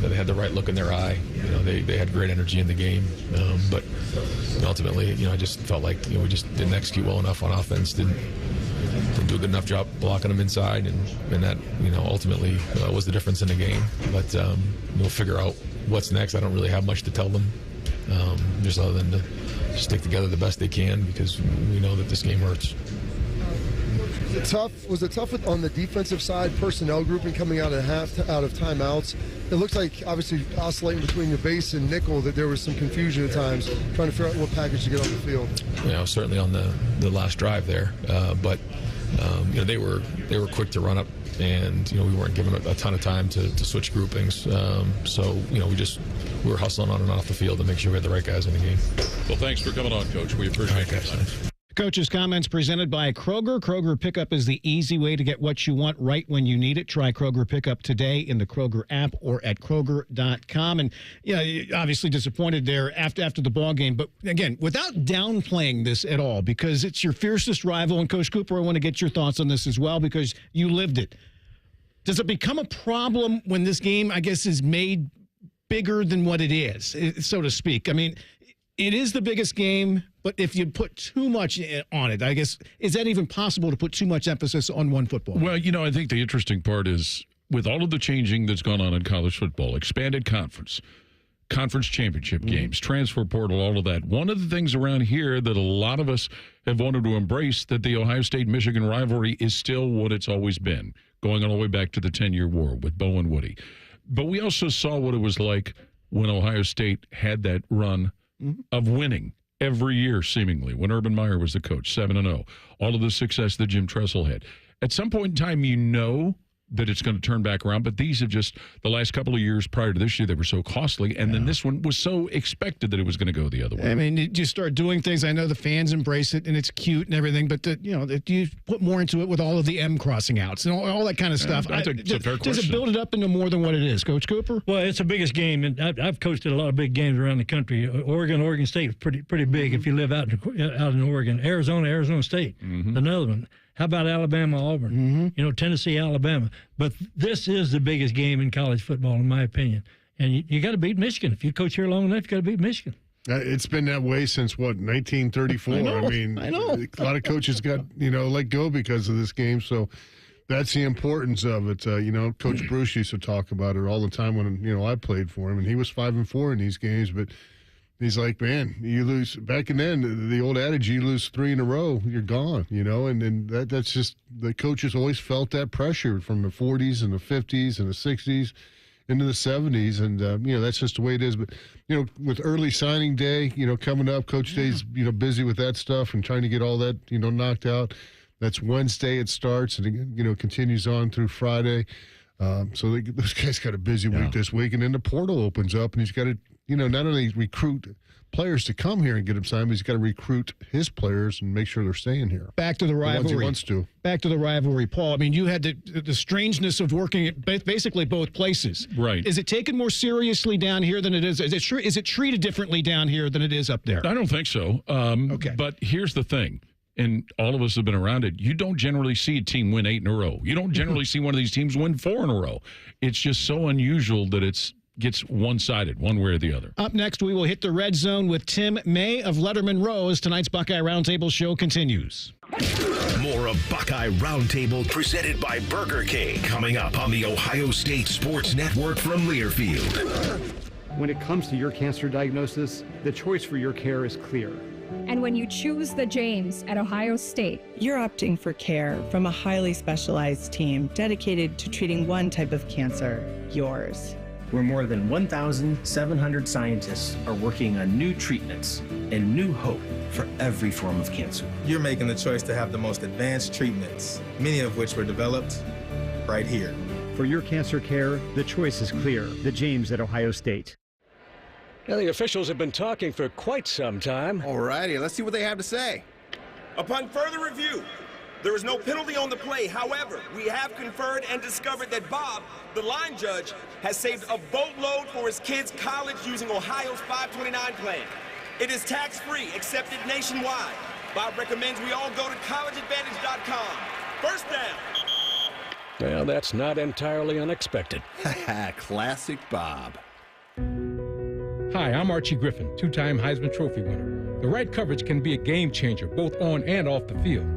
That they had the right look in their eye. They had great energy in the game, but ultimately, I just felt like we just didn't execute well enough on offense. Didn't do a good enough job blocking them inside, and that ultimately was the difference in the game. But we'll figure out what's next. I don't really have much to tell them, just other than to stick together the best they can, because we know that this game hurts. Was it tough on the defensive side, personnel grouping coming out of timeouts? It looks like, obviously, oscillating between your base and nickel, that there was some confusion at times, trying to figure out what package to get on the field. Certainly on the last drive there, but they were quick to run up, and we weren't given a ton of time to switch groupings. So we were hustling on and off the field to make sure we had the right guys in the game. Well, thanks for coming on, Coach. We appreciate it. Coach's comments presented by Kroger. Kroger Pickup is the easy way to get what you want right when you need it. Try Kroger Pickup today in the Kroger app or at Kroger.com. And, obviously disappointed there after the ball game. But, again, without downplaying this at all, because it's your fiercest rival. And, Coach Cooper, I want to get your thoughts on this as well, because you lived it. Does it become a problem when this game, I guess, is made bigger than what it is, so to speak? I mean, it is the biggest game, but if you put too much on it, I guess, is that even possible to put too much emphasis on one football? Well, I think the interesting part is, with all of the changing that's gone on in college football, expanded conference championship games, transfer portal, all of that, one of the things around here that a lot of us have wanted to embrace, that the Ohio State-Michigan rivalry is still what it's always been, going all the way back to the 10-year war with Bo and Woody. But we also saw what it was like when Ohio State had that run of winning every year, seemingly, when Urban Meyer was the coach, 7-0. All of the success that Jim Tressel had. At some point in time, that it's going to turn back around, but these have just, the last couple of years prior to this year, they were so costly, and then this one was so expected that it was going to go the other way. I mean, you just start doing things. I know the fans embrace it, and it's cute and everything, but you put more into it with all of the M crossing outs and all that kind of stuff. I think it's a fair question. Does it build it up into more than what it is, Coach Cooper? Well, it's the biggest game, and I've coached at a lot of big games around the country. Oregon State is pretty big if you live out in Oregon. Arizona State, another one. How about Alabama, Auburn? Tennessee, Alabama. But this is the biggest game in college football, in my opinion. And you got to beat Michigan. If you coach here long enough, you got to beat Michigan. It's been that way since, 1934? I know. A lot of coaches got, let go because of this game. So that's the importance of it. Coach Bruce used to talk about it all the time when, I played for him. And he was 5-4 in these games. But he's like, man, you lose. Back in then, the old adage, you lose 3 in a row, you're gone, and that's just, the coaches always felt that pressure from the 40s and the 50s and the 60s into the 70s. And, that's just the way it is. But, with early signing day, coming up, Coach Day's, busy with that stuff and trying to get all that, knocked out. That's Wednesday it starts, and, continues on through Friday. So those guys got a busy week this week. And then the portal opens up, and he's got to, not only recruit players to come here and get them signed, but he's got to recruit his players and make sure they're staying here. Back to the rivalry. The ones he wants to. Back to the rivalry, Paul. I mean, you had the strangeness of working at basically both places. Right. Is it taken more seriously down here than it is? Is it treated differently down here than it is up there? I don't think so. Okay. But here's the thing. and all of us have been around it, you don't generally see a team win 8 in a row. You don't generally see one of these teams win 4 in a row. It's just so unusual that it gets one-sided, one way or the other. Up next, we will hit the red zone with Tim May of Letterman Row as tonight's Buckeye Roundtable show continues. More of Buckeye Roundtable presented by Burger King coming up on the Ohio State Sports Network from Learfield. When it comes to your cancer diagnosis, the choice for your care is clear. And when you choose the James at Ohio State, you're opting for care from a highly specialized team dedicated to treating one type of cancer, yours. Where more than 1,700 scientists are working on new treatments and new hope for every form of cancer. You're making the choice to have the most advanced treatments, many of which were developed right here. For your cancer care, the choice is clear. The James at Ohio State. Now, the officials have been talking for quite some time. All righty, let's see what they have to say. Upon further review, there is no penalty on the play. However, we have conferred and discovered that Bob, the line judge, has saved a boatload for his kids' college using Ohio's 529 plan. It is tax-free, accepted nationwide. Bob recommends we all go to collegeadvantage.com. First down. Well, that's not entirely unexpected. Classic Bob. Hi, I'm Archie Griffin, 2-time Heisman Trophy winner. The right coverage can be a game changer, both on and off the field.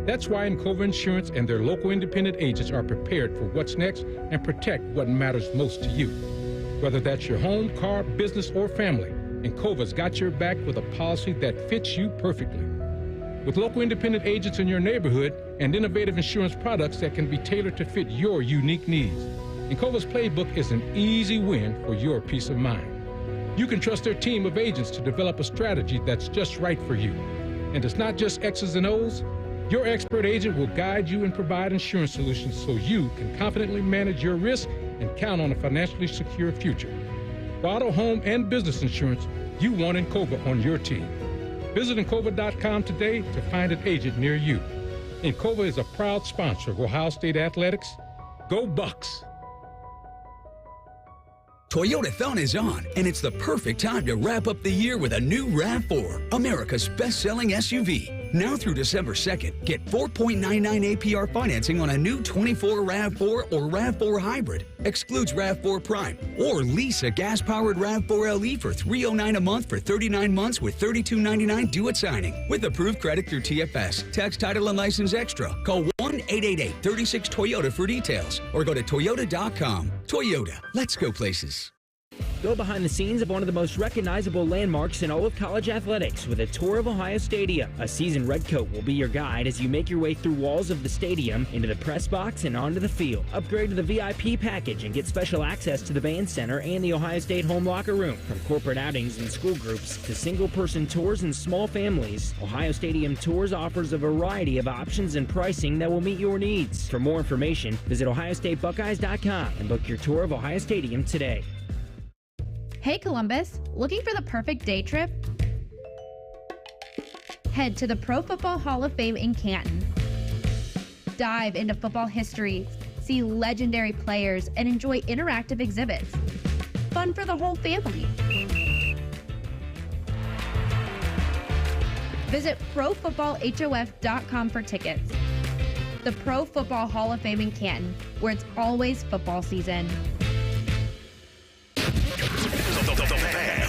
That's why Encova Insurance and their local independent agents are prepared for what's next and protect what matters most to you. Whether that's your home, car, business, or family, Encova's got your back with a policy that fits you perfectly. With local independent agents in your neighborhood and innovative insurance products that can be tailored to fit your unique needs, Encova's playbook is an easy win for your peace of mind. You can trust their team of agents to develop a strategy that's just right for you. And it's not just X's and O's. Your expert agent will guide you and provide insurance solutions so you can confidently manage your risk and count on a financially secure future. For auto, home, and business insurance, you want Encova on your team. Visit Encova.com today to find an agent near you. Encova is a proud sponsor of Ohio State Athletics. Go Bucks! Toyotathon is on, and it's the perfect time to wrap up the year with a new RAV4, America's best-selling SUV. Now through December 2nd, get 4.99 APR financing on a new 24 RAV4 or RAV4 Hybrid. Excludes RAV4 Prime. Or lease a gas-powered RAV4 LE for $309 a month for 39 months with $32.99 due at signing. With approved credit through TFS. Tax, title, and license extra. Call 1-888-36-TOYOTA for details. Or go to Toyota.com. Toyota. Let's go places. Go behind the scenes of one of the most recognizable landmarks in all of college athletics with a tour of Ohio Stadium. A seasoned redcoat will be your guide as you make your way through walls of the stadium, into the press box, and onto the field. Upgrade to the VIP package and get special access to the band center and the Ohio State home locker room. From corporate outings and school groups to single-person tours and small families, Ohio Stadium Tours offers a variety of options and pricing that will meet your needs. For more information, visit OhioStateBuckeyes.com and book your tour of Ohio Stadium today. Hey Columbus, looking for the perfect day trip? Head to the Pro Football Hall of Fame in Canton. Dive into football history, see legendary players, and enjoy interactive exhibits. Fun for the whole family. Visit ProFootballHOF.com for tickets. The Pro Football Hall of Fame in Canton, where it's always football season.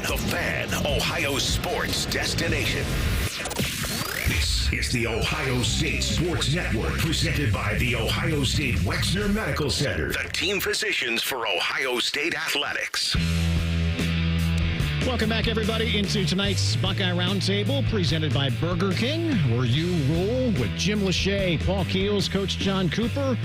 The Fan, Ohio sports destination. This is the Ohio State Sports Network, presented by the Ohio State Wexner Medical Center, the team physicians for Ohio State athletics. Welcome back, everybody, into tonight's Buckeye Roundtable, presented by Burger King, where you roll with Jim Lachey, Paul Keels, Coach John Cooper.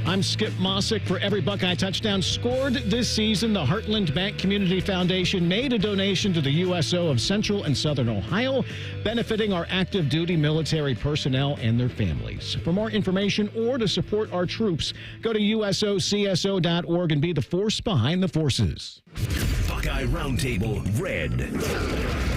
I'm Skip Mosic. For every Buckeye touchdown scored this season, the Heartland Bank Community Foundation made a donation to the USO of Central and Southern Ohio, benefiting our active duty military personnel and their families. For more information or to support our troops, go to usocso.org and be the force behind the forces. Buckeye Roundtable Red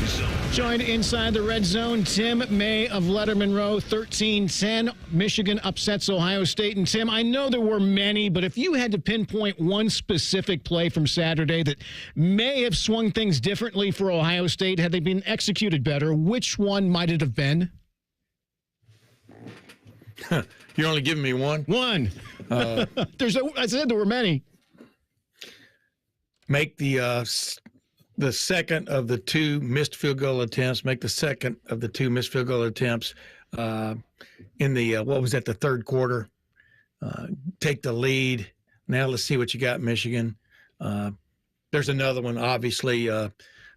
Zone. Joined inside the red zone, Tim May of Letterman Row, 13-10. Michigan upsets Ohio State. And Tim, I know there were many, but if you had to pinpoint one specific play from Saturday that may have swung things differently for Ohio State had they been executed better, which one might it have been? You're only giving me one? One. I said there were many. Make the second of the two missed field goal attempts. Make the second of the two missed field goal attempts in the the third quarter. Take the lead. Now let's see what you got, Michigan. There's another one, obviously.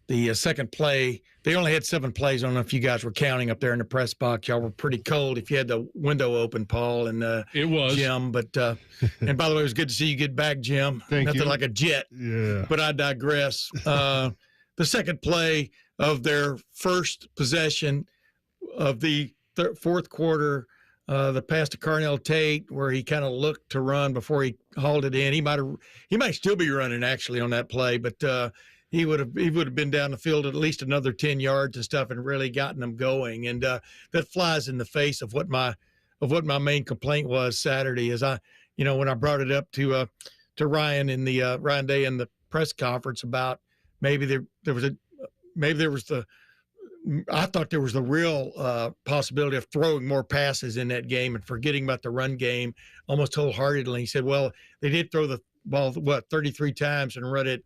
The second play, they only had 7 plays. I don't know if you guys were counting up there in the press box. Y'all were pretty cold if you had the window open, Paul and it was Jim. But and by the way, it was good to see you get back, Jim. Thank you. Nothing like a jet. Yeah. But I digress. The second play of their first possession of the fourth quarter, the pass to Carnell Tate, where he kind of looked to run before he hauled it in. He might still be running actually on that play, but he would have been down the field at least another 10 yards and stuff, and really gotten them going. And that flies in the face of what my main complaint was Saturday. Is when I brought it up to Ryan in the Ryan Day in the press conference about maybe there was the real possibility of throwing more passes in that game and forgetting about the run game almost wholeheartedly. He said, well, they did throw the ball, 33 times and run it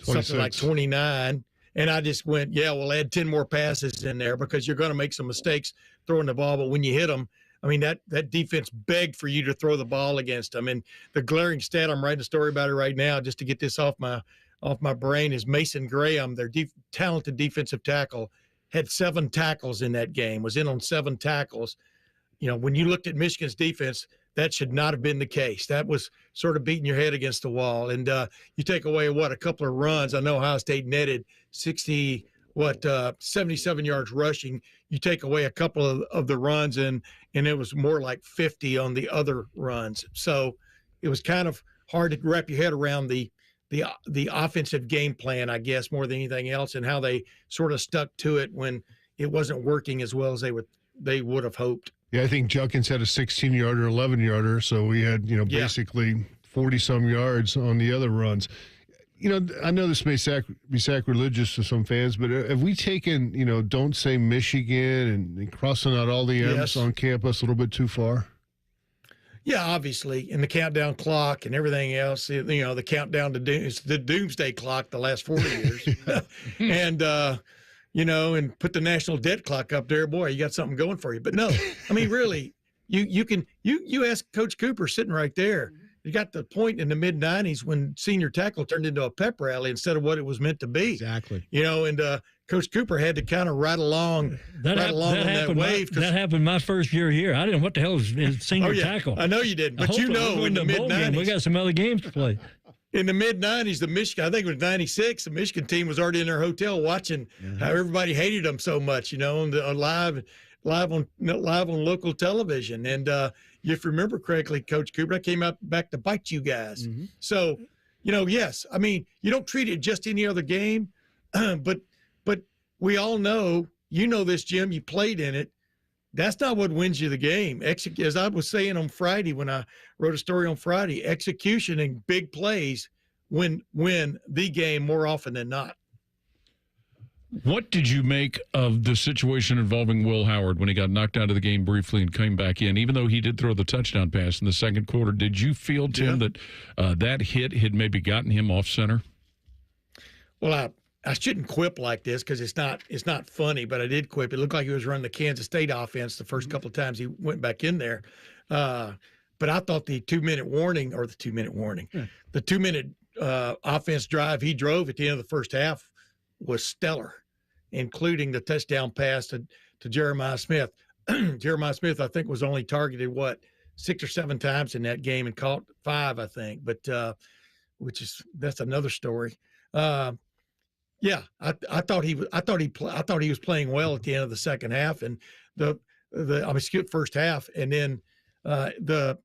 something like 29. And I just went, yeah, we'll add 10 more passes in there because you're going to make some mistakes throwing the ball. But when you hit them, I mean, that defense begged for you to throw the ball against them. And the glaring stat, I'm writing a story about it right now just to get this off my brain, is Mason Graham, their talented defensive tackle, had 7 tackles in that game, was in on 7 tackles. When you looked at Michigan's defense, that should not have been the case. That was sort of beating your head against the wall. And you take away, a couple of runs. I know Ohio State netted 77 yards rushing. You take away a couple of the runs, and it was more like 50 on the other runs. So it was kind of hard to wrap your head around the offensive game plan, I guess, more than anything else, and how they sort of stuck to it when it wasn't working as well as they would have hoped. Yeah, I think Junkins had a 16-yarder, 11-yarder, so we had, basically 40-some yards on the other runs. I know this may be sacrilegious to some fans, but have we taken, don't say Michigan and crossing out all the M's on campus a little bit too far? Yeah, obviously, and the countdown clock and everything else, the countdown to the doomsday clock the last 40 years. And, and put the national debt clock up there, boy, you got something going for you. But no, I mean, really, you ask Coach Cooper sitting right there. You got the point in the mid-'90s when senior tackle turned into a pep rally instead of what it was meant to be. Exactly. And Coach Cooper had to kind of ride along on that wave. That happened my first year here. I didn't know what the hell is senior tackle. I know you didn't, but in the mid-'90s. We got some other games to play. In the mid-'90s, I think it was 96, the Michigan team was already in their hotel watching how everybody hated them so much, on live on local television. And if you remember correctly, Coach Cooper, I came back to bite you guys. Mm-hmm. So, yes, I mean, you don't treat it just any other game, but we all know, this, Jim, you played in it. That's not what wins you the game. As I was saying on Friday when I wrote a story on Friday, execution and big plays win the game more often than not. What did you make of the situation involving Will Howard when he got knocked out of the game briefly and came back in? Even though he did throw the touchdown pass in the second quarter, did you feel, Tim, that that hit had maybe gotten him off center? Well, I shouldn't quip like this because it's not funny, but I did quip. It looked like he was running the Kansas State offense the first couple of times he went back in there. But I thought the 2-minute warning, the 2-minute offense drive he drove at the end of the first half was stellar, including the touchdown pass to Jeremiah Smith. Jeremiah Smith, I think, was only targeted, 6 or 7 times in that game and caught 5, I think. But that's another story. Yeah, I thought he was playing well at the end of the second half, and first half, and then the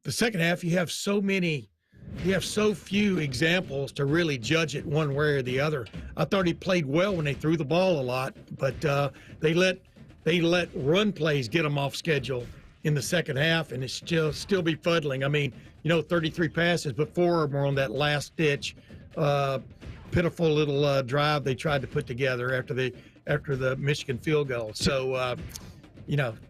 second half you have so few examples to really judge it one way or the other. I thought he played well when they threw the ball a lot, but they let run plays get them off schedule in the second half, and it's still befuddling. I mean, 33 passes, but 4 of them were on that last ditch. Pitiful little drive they tried to put together after the Michigan field goal. So,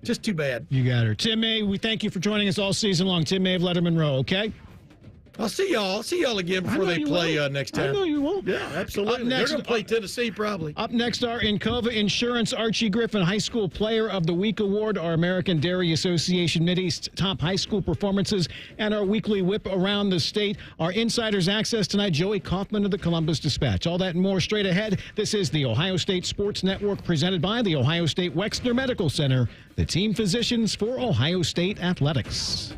just too bad. You got her. Tim May, we thank you for joining us all season long. Tim May of Letterman Row, okay? I'll see y'all again before they play next time. I know you will. Yeah, absolutely. They're going to play Tennessee probably. Up next, our Encova Insurance Archie Griffin High School Player of the Week Award, our American Dairy Association Mideast top high school performances, and our weekly whip around the state. Our Insider's Access tonight, Joey Kaufman of the Columbus Dispatch. All that and more straight ahead. This is the Ohio State Sports Network presented by the Ohio State Wexner Medical Center, the team physicians for Ohio State Athletics.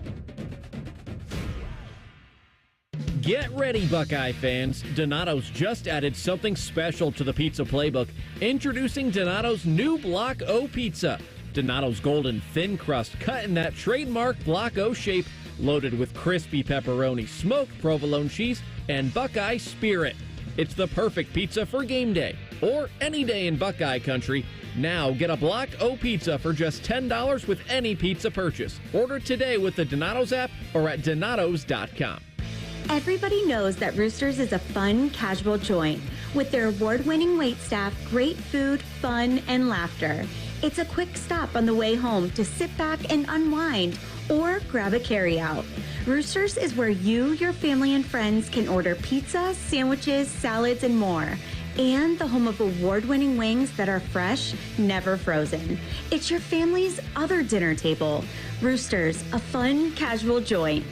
Get ready, Buckeye fans. Donato's just added something special to the pizza playbook. Introducing Donato's new Block O pizza. Donato's golden thin crust cut in that trademark Block O shape, loaded with crispy pepperoni, smoked provolone cheese, and Buckeye Spirit. It's the perfect pizza for game day or any day in Buckeye country. Now get a Block O pizza for just $10 with any pizza purchase. Order today with the Donato's app or at donatos.com. Everybody knows that Roosters is a fun, casual joint. With their award-winning waitstaff, great food, fun, and laughter. It's a quick stop on the way home to sit back and unwind or grab a carryout. Roosters is where you, your family, and friends can order pizza, sandwiches, salads, and more. And the home of award-winning wings that are fresh, never frozen. It's your family's other dinner table. Roosters, a fun, casual joint.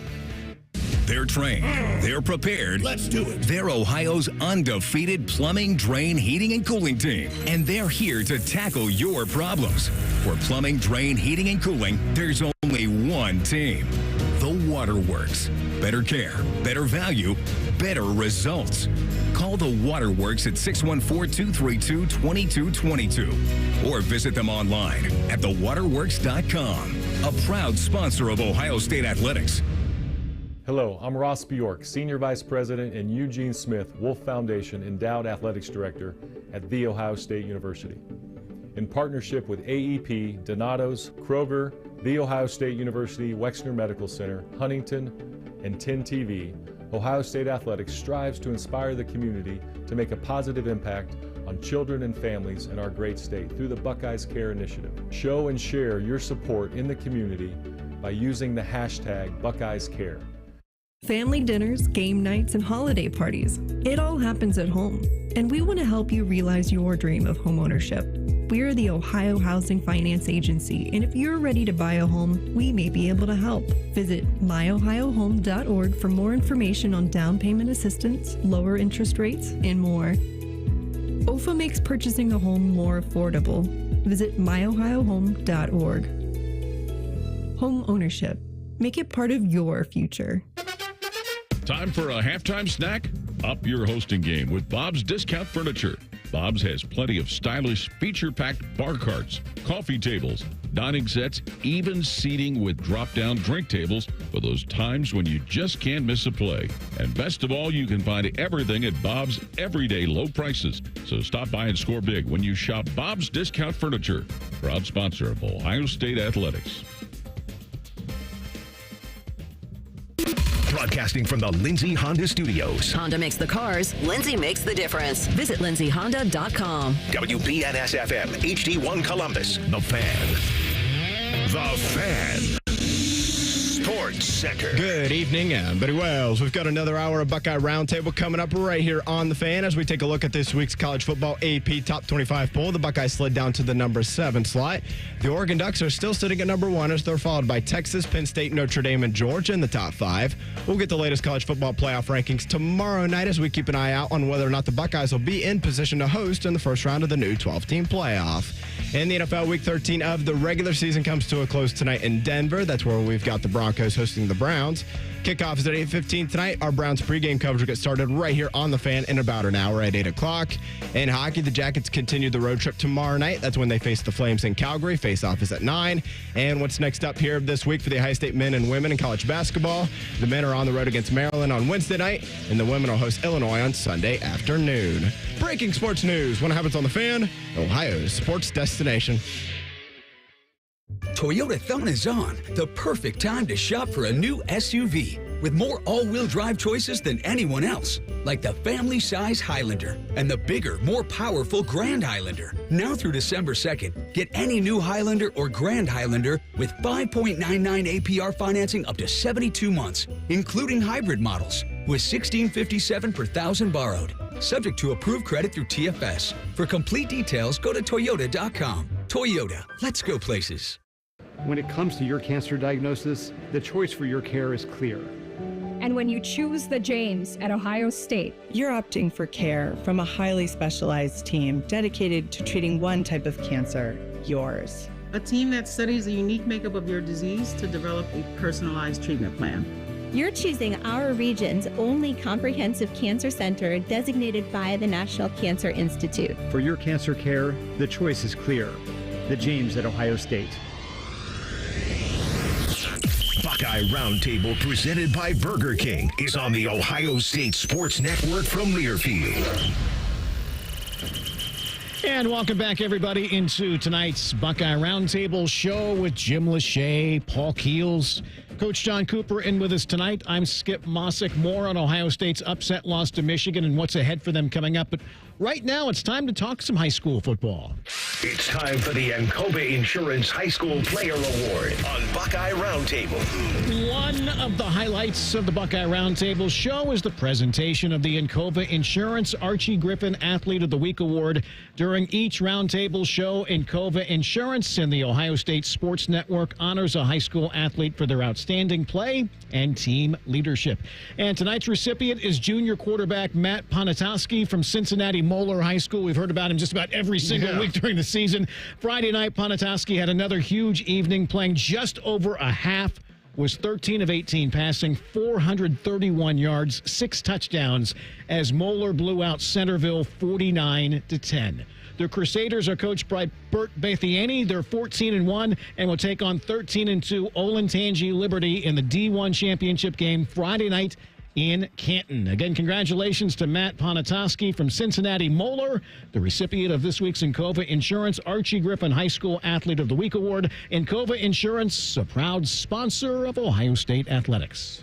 They're trained. They're prepared. Let's do it. They're Ohio's undefeated plumbing, drain, heating, and cooling team. And they're here to tackle your problems. For plumbing, drain, heating, and cooling, there's only one team. The Waterworks. Better care, better value, better results. Call the Waterworks at 614-232-2222 or visit them online at thewaterworks.com. A proud sponsor of Ohio State Athletics. Hello, I'm Ross Bjork, Senior Vice President and Eugene Smith Wolf Foundation Endowed Athletics Director at The Ohio State University. In partnership with AEP, Donato's, Kroger, The Ohio State University Wexner Medical Center, Huntington, and 10 TV, Ohio State Athletics strives to inspire the community to make a positive impact on children and families in our great state through the Buckeyes Care Initiative. Show and share your support in the community by using the hashtag BuckeyesCare. Family dinners, game nights, and holiday parties. It all happens at home, and we want to help you realize your dream of homeownership. We are the Ohio Housing Finance Agency, and if you're ready to buy a home, we may be able to help. Visit myohiohome.org for more information on down payment assistance, lower interest rates, and more. OFA makes purchasing a home more affordable. Visit myohiohome.org. Home ownership. Make it part of your future. Time for a halftime snack? Up your hosting game with Bob's Discount Furniture. Bob's has plenty of stylish, feature-packed bar carts, coffee tables, dining sets, even seating with drop-down drink tables for those times when you just can't miss a play. And best of all, you can find everything at Bob's everyday low prices. So stop by and score big when you shop Bob's Discount Furniture, proud sponsor of Ohio State Athletics. Broadcasting from the Lindsay Honda Studios. Honda makes the cars. Lindsay makes the difference. Visit lindsayhonda.com. WBNS-FM, HD1 Columbus. The Fan. The Fan. Sports Center. Good evening, I'm Betty Wells. We've got another hour of Buckeye Roundtable coming up right here on The Fan as we take a look at this week's college football AP Top 25 poll. The Buckeyes slid down to the number 7 slot. The Oregon Ducks are still sitting at number 1 as they're followed by Texas, Penn State, Notre Dame, and Georgia in the top 5. We'll get the latest college football playoff rankings tomorrow night as we keep an eye out on whether or not the Buckeyes will be in position to host in the first round of the new 12-team playoff. In the NFL, Week 13 of the regular season comes to a close tonight in Denver. That's where we've got the Broncos hosting the Browns. Kickoff is at 8:15 tonight. Our Browns pregame coverage will get started right here on The Fan in about an hour at 8 o'clock. In hockey, the Jackets continue the road trip tomorrow night. That's when they face the Flames in Calgary. Face-off is at 9. And what's next up here this week for the Ohio State men and women in college basketball? The men are on the road against Maryland on Wednesday night, and the women will host Illinois on Sunday afternoon. Breaking sports news. What happens on The Fan? Ohio's sports destination. Toyota-thon is on. The perfect time to shop for a new SUV. with more all-wheel drive choices than anyone else, like the family-size Highlander and the bigger, more powerful Grand Highlander. Now through December 2nd, get any new Highlander or Grand Highlander with 5.99 APR financing up to 72 months, including hybrid models, with $1,657 per thousand borrowed. Subject to approved credit through TFS. For complete details, go to Toyota.com. Toyota, let's go places. When it comes to your cancer diagnosis, the choice for your care is clear. And when you choose the James at Ohio State, you're opting for care from a highly specialized team dedicated to treating one type of cancer, yours. A team that studies the unique makeup of your disease to develop a personalized treatment plan. You're choosing our region's only comprehensive cancer center designated by the National Cancer Institute. For your cancer care, the choice is clear. The James at Ohio State. Buckeye Roundtable, presented by Burger King, is on the Ohio State Sports Network from Learfield. And welcome back, everybody, into tonight's Buckeye Roundtable show with Jim Lachey, Paul Keels, Coach John Cooper in with us tonight. I'm Skip Mosic. More on Ohio State's upset loss to Michigan and what's ahead for them coming up. But right now, it's time to talk some high school football. It's time for the Encova Insurance High School Player Award on Buckeye Roundtable. One of the highlights of the Buckeye Roundtable show is the presentation of the Encova Insurance Archie Griffin Athlete of the Week Award. During each Roundtable show, Encova Insurance and the Ohio State Sports Network honors a high school athlete for their outstanding play and team leadership. And tonight's recipient is junior quarterback Matt Ponatowski from Cincinnati Moeller High School. We've heard about him just about every single week during the season. Friday night, Ponatowski had another huge evening, playing just over a half, was 13 of 18 passing, 431 yards, 6 touchdowns as Moeller blew out Centerville 49-10. The Crusaders are coached by Bert Bathiani. They're 14-1 and will take on 13-2 Olentangy Liberty in the D1 championship game Friday night in Canton. Again, congratulations to Matt Ponatowski from Cincinnati Moeller, the recipient of this week's Encova Insurance Archie Griffin High School Athlete of the Week Award. Encova Insurance, a proud sponsor of Ohio State Athletics.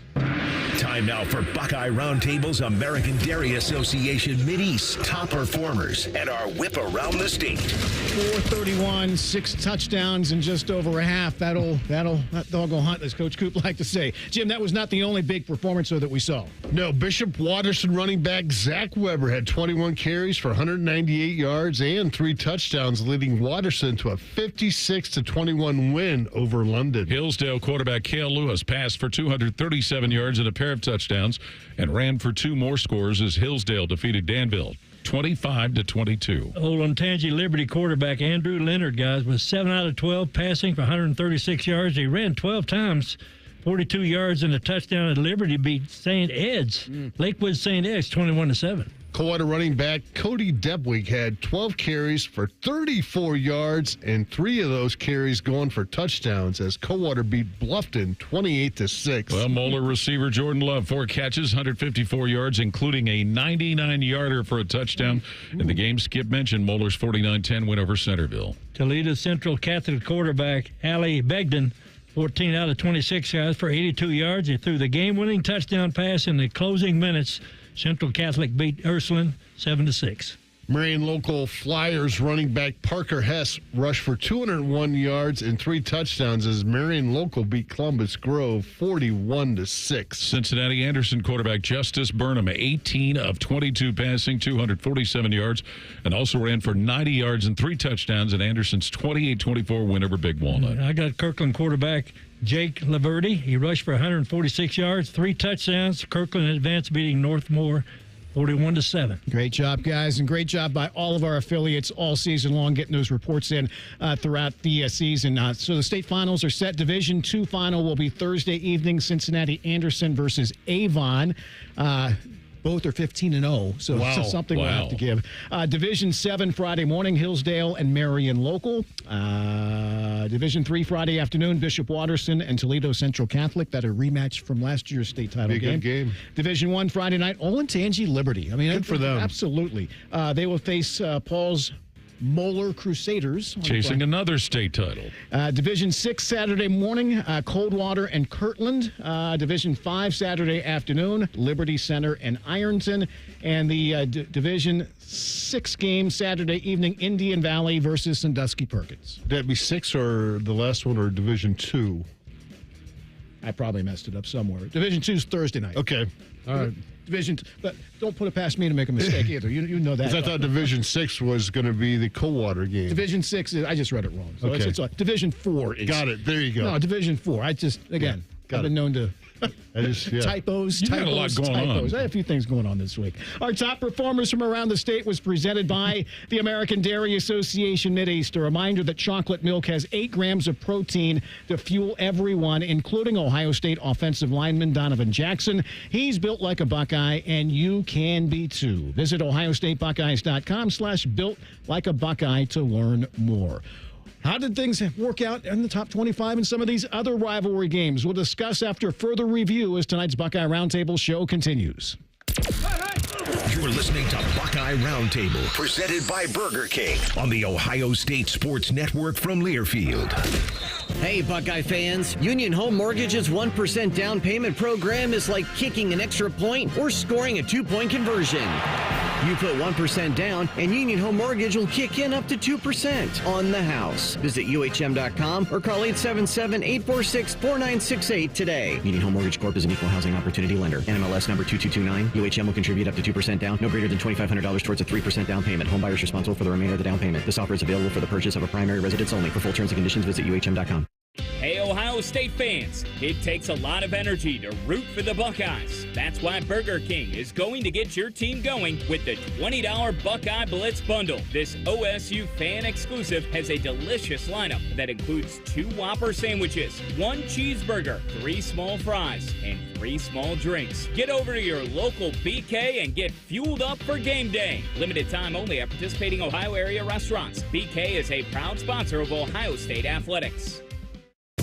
Time now for Buckeye Roundtable's American Dairy Association Mideast top performers and our whip around the state. 431, 6 touchdowns in just over a half. That'll go hunt, as Coach Coop liked to say. Jim, that was not the only big performance that we saw. No, Bishop Watterson running back Zach Weber had 21 carries for 198 yards and 3 touchdowns, leading Watterson to a 56-21 win over London. Hillsdale quarterback Cale Lewis passed for 237 yards and a pair of touchdowns and ran for 2 more scores as Hillsdale defeated Danville 25-22. Olentangy Liberty quarterback Andrew Leonard, guys, was 7 out of 12 passing for 136 yards. He ran 12 times, 42 yards and a touchdown, and Liberty beat St. Ed's. Lakewood St. Ed's 21-7. Coldwater running back Cody Depwig had 12 carries for 34 yards and 3 of those carries going for touchdowns as Coldwater beat Bluffton 28-6. Well, Moeller receiver Jordan Love, 4 catches, 154 yards, including a 99-yarder for a touchdown. In the game Skip mentioned, Moeller's 49-10 win over Centerville. Toledo Central Catholic quarterback Allie Begden, 14 out of 26 guys for 82 yards. He threw the game-winning touchdown pass in the closing minutes. Central Catholic beat Ursuline 7-6. Marion Local Flyers running back Parker Hess rushed for 201 yards and 3 touchdowns as Marion Local beat Columbus Grove 41-6. Cincinnati Anderson quarterback Justice Burnham, 18 of 22 passing, 247 yards, and also ran for 90 yards and 3 touchdowns in Anderson's 28-24 win over Big Walnut. I got Kirkland quarterback Jake Laverty. He rushed for 146 yards, 3 touchdowns. Kirkland advanced, beating Northmore 41-7. Great job, guys, and great job by all of our affiliates all season long getting those reports in throughout the season. So the state finals are set. Division II final will be Thursday evening, Cincinnati Anderson versus Avon. Both are 15-0, so wow. Something we'll have to give. Division 7 Friday morning, Hillsdale and Marion Local. Division 3 Friday afternoon, Bishop Watterson and Toledo Central Catholic. That a rematch from last year's state title game. Good game. Division 1 Friday night, Olentangy Liberty. I mean, good for them. Absolutely. They will face Paul's Moeller Crusaders. Chasing another state title. Division 6 Saturday morning, Coldwater and Kirtland. Division 5 Saturday afternoon, Liberty Center and Ironton. And the Division 6 game Saturday evening, Indian Valley versus Sandusky Perkins. Would that be 6 or the last one, or Division 2? I probably messed it up somewhere. Division 2 is Thursday night. Okay. All right. Division, but don't put it past me to make a mistake either. You know that. I thought Division 6 was going to be the Coldwater game. Division 6 is, I just read it wrong. So Okay. it's Division 4 is. Got it. There you go. No, Division 4. I just, again, I've been known to. Typos. You had a lot going on. I had a few things going on this week. Our top performers from around the state was presented by the American Dairy Association Mideast. A reminder that chocolate milk has 8 grams of protein to fuel everyone, including Ohio State offensive lineman Donovan Jackson. He's built like a Buckeye, and you can be too. Visit ohiostatebuckeyes.com/built like a Buckeye to learn more. How did things work out in the top 25 in some of these other rivalry games? We'll discuss after further review as tonight's Buckeye Roundtable show continues. You're listening to Buckeye Roundtable, presented by Burger King on the Ohio State Sports Network from Learfield. Hey, Buckeye fans. Union Home Mortgage's 1% down payment program is like kicking an extra point or scoring a 2-point conversion. You put 1% down, and Union Home Mortgage will kick in up to 2% on the house. Visit UHM.com or call 877-846-4968 today. Union Home Mortgage Corp is an equal housing opportunity lender. NMLS number 2229. UHM will contribute up to 2% down, no greater than $2,500 towards a 3% down payment. Home buyers responsible for the remainder of the down payment. This offer is available for the purchase of a primary residence only. For full terms and conditions, visit UHM.com. Hey, Ohio State fans, it takes a lot of energy to root for the Buckeyes. That's why Burger King is going to get your team going with the $20 Buckeye Blitz Bundle. This OSU fan exclusive has a delicious lineup that includes 2 Whopper sandwiches, 1 cheeseburger, 3 small fries, and 3 small drinks. Get over to your local BK and get fueled up for game day. Limited time only at participating Ohio area restaurants. BK is a proud sponsor of Ohio State Athletics.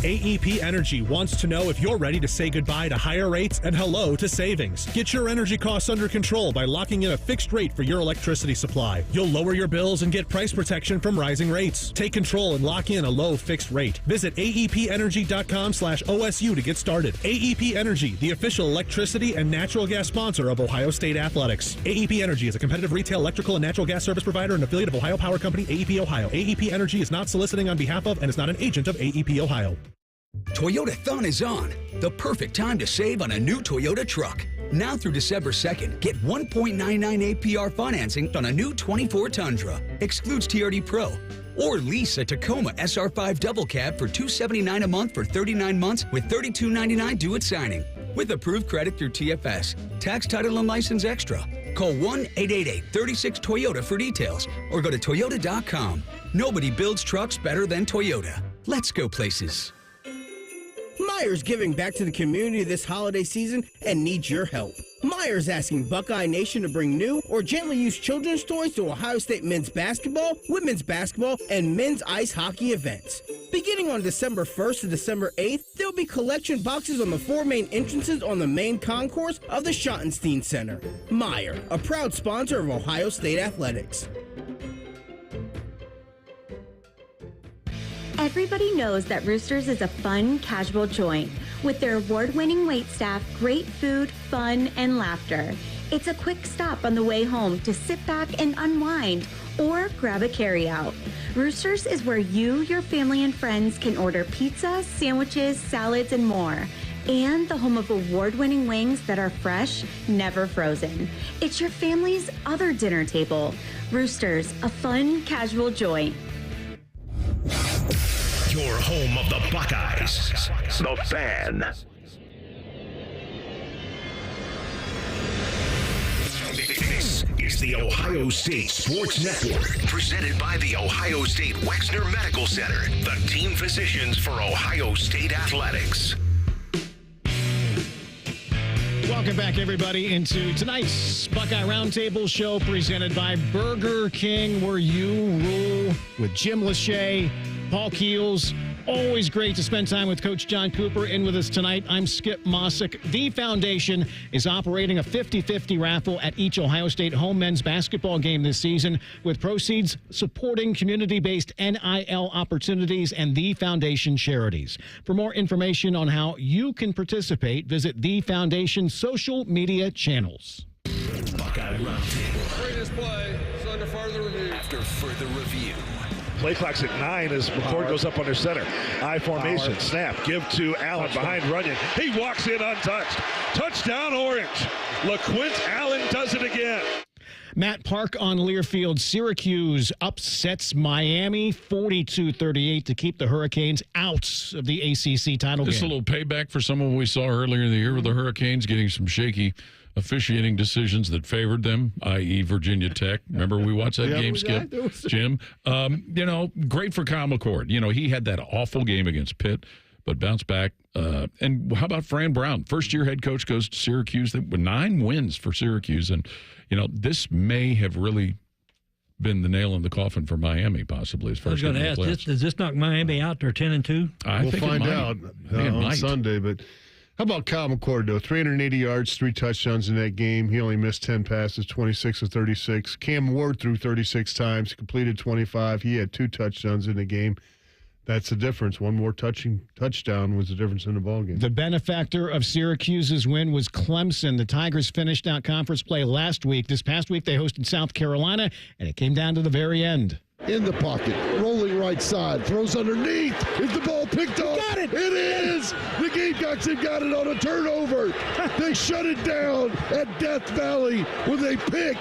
AEP Energy wants to know if you're ready to say goodbye to higher rates and hello to savings. Get your energy costs under control by locking in a fixed rate for your electricity supply. You'll lower your bills and get price protection from rising rates. Take control and lock in a low fixed rate. Visit aepenergy.com/OSU to get started. AEP Energy, the official electricity and natural gas sponsor of Ohio State Athletics. AEP Energy is a competitive retail electrical and natural gas service provider and affiliate of Ohio Power Company, AEP Ohio. AEP Energy is not soliciting on behalf of and is not an agent of AEP Ohio. Toyota-thon is on. The perfect time to save on a new Toyota truck. Now through December 2nd, get 1.99 APR financing on a new 24 Tundra. Excludes TRD Pro. Or lease a Tacoma SR5 double cab for $279 a month for 39 months with $32.99 due at signing. With approved credit through TFS. Tax, title, and license extra. Call 1-888-36-TOYOTA for details or go to Toyota.com. Nobody builds trucks better than Toyota. Let's go places. Meier's giving back to the community this holiday season and needs your help. Meier's asking Buckeye Nation to bring new or gently used children's toys to Ohio State men's basketball, women's basketball, and men's ice hockey events. Beginning on December 1st to December 8th, there will be collection boxes on the 4 main entrances on the main concourse of the Schottenstein Center. Meijer, a proud sponsor of Ohio State Athletics. Everybody knows that Roosters is a fun, casual joint. With their award-winning waitstaff, great food, fun, and laughter. It's a quick stop on the way home to sit back and unwind or grab a carryout. Roosters is where you, your family, and friends can order pizza, sandwiches, salads, and more. And the home of award-winning wings that are fresh, never frozen. It's your family's other dinner table. Roosters, a fun, casual joint. Your home of the Buckeyes. The Fan. This is the Ohio State Sports Network, presented by the Ohio State Wexner Medical Center, the team physicians for Ohio State Athletics. Welcome back, everybody, into tonight's Buckeye Roundtable show presented by Burger King, where you rule, with Jim Lachey, Paul Keels, Always great to spend time with Coach John Cooper. In with us tonight, I'm Skip Mosic. The Foundation is operating a 50-50 raffle at each Ohio State home men's basketball game this season, with proceeds supporting community-based NIL opportunities and the Foundation charities. For more information on how you can participate, visit the Foundation's social media channels. Buckeye Roundtable. Greatest play is under further review. After further review. Play clock's at 9 as McCord goes up under center. I formation, snap, give to Allen behind Runyon. He walks in untouched. Touchdown Orange. LaQuint Allen does it again. Matt Park on Learfield. Syracuse upsets Miami 42-38 to keep the Hurricanes out of the ACC title game. Just a little payback for someone we saw earlier in the year with the Hurricanes getting some shaky officiating decisions that favored them, i.e. Virginia Tech. Remember we watched that game, Skip? Jim? Great for Kyle McCord. He had that awful game against Pitt, but bounced back. And how about Fran Brown? First-year head coach goes to Syracuse. 9 wins for Syracuse. And, this may have really been the nail in the coffin for Miami, possibly. As far I was going to ask, does this knock Miami out? They're 10-2? We'll find out on Sunday, but... How about Kyle McCord, though? 380 yards, 3 touchdowns in that game. He only missed 10 passes, 26 of 36. Cam Ward threw 36 times, completed 25. He had 2 touchdowns in the game. That's the difference. One more touchdown was the difference in the ballgame. The benefactor of Syracuse's win was Clemson. The Tigers finished out conference play last week. This past week, they hosted South Carolina, and it came down to the very end. In the pocket, rolling right side, throws underneath. Is the ball picked up? Got it! It is! The Gamecocks have got it on a turnover. They shut it down at Death Valley with a pick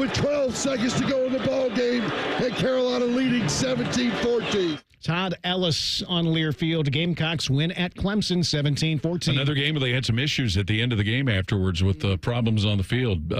with 12 seconds to go in the ball game, and Carolina leading 17-14. Todd Ellis on Learfield. Gamecocks win at Clemson 17-14. Another game where they had some issues at the end of the game afterwards with problems on the field,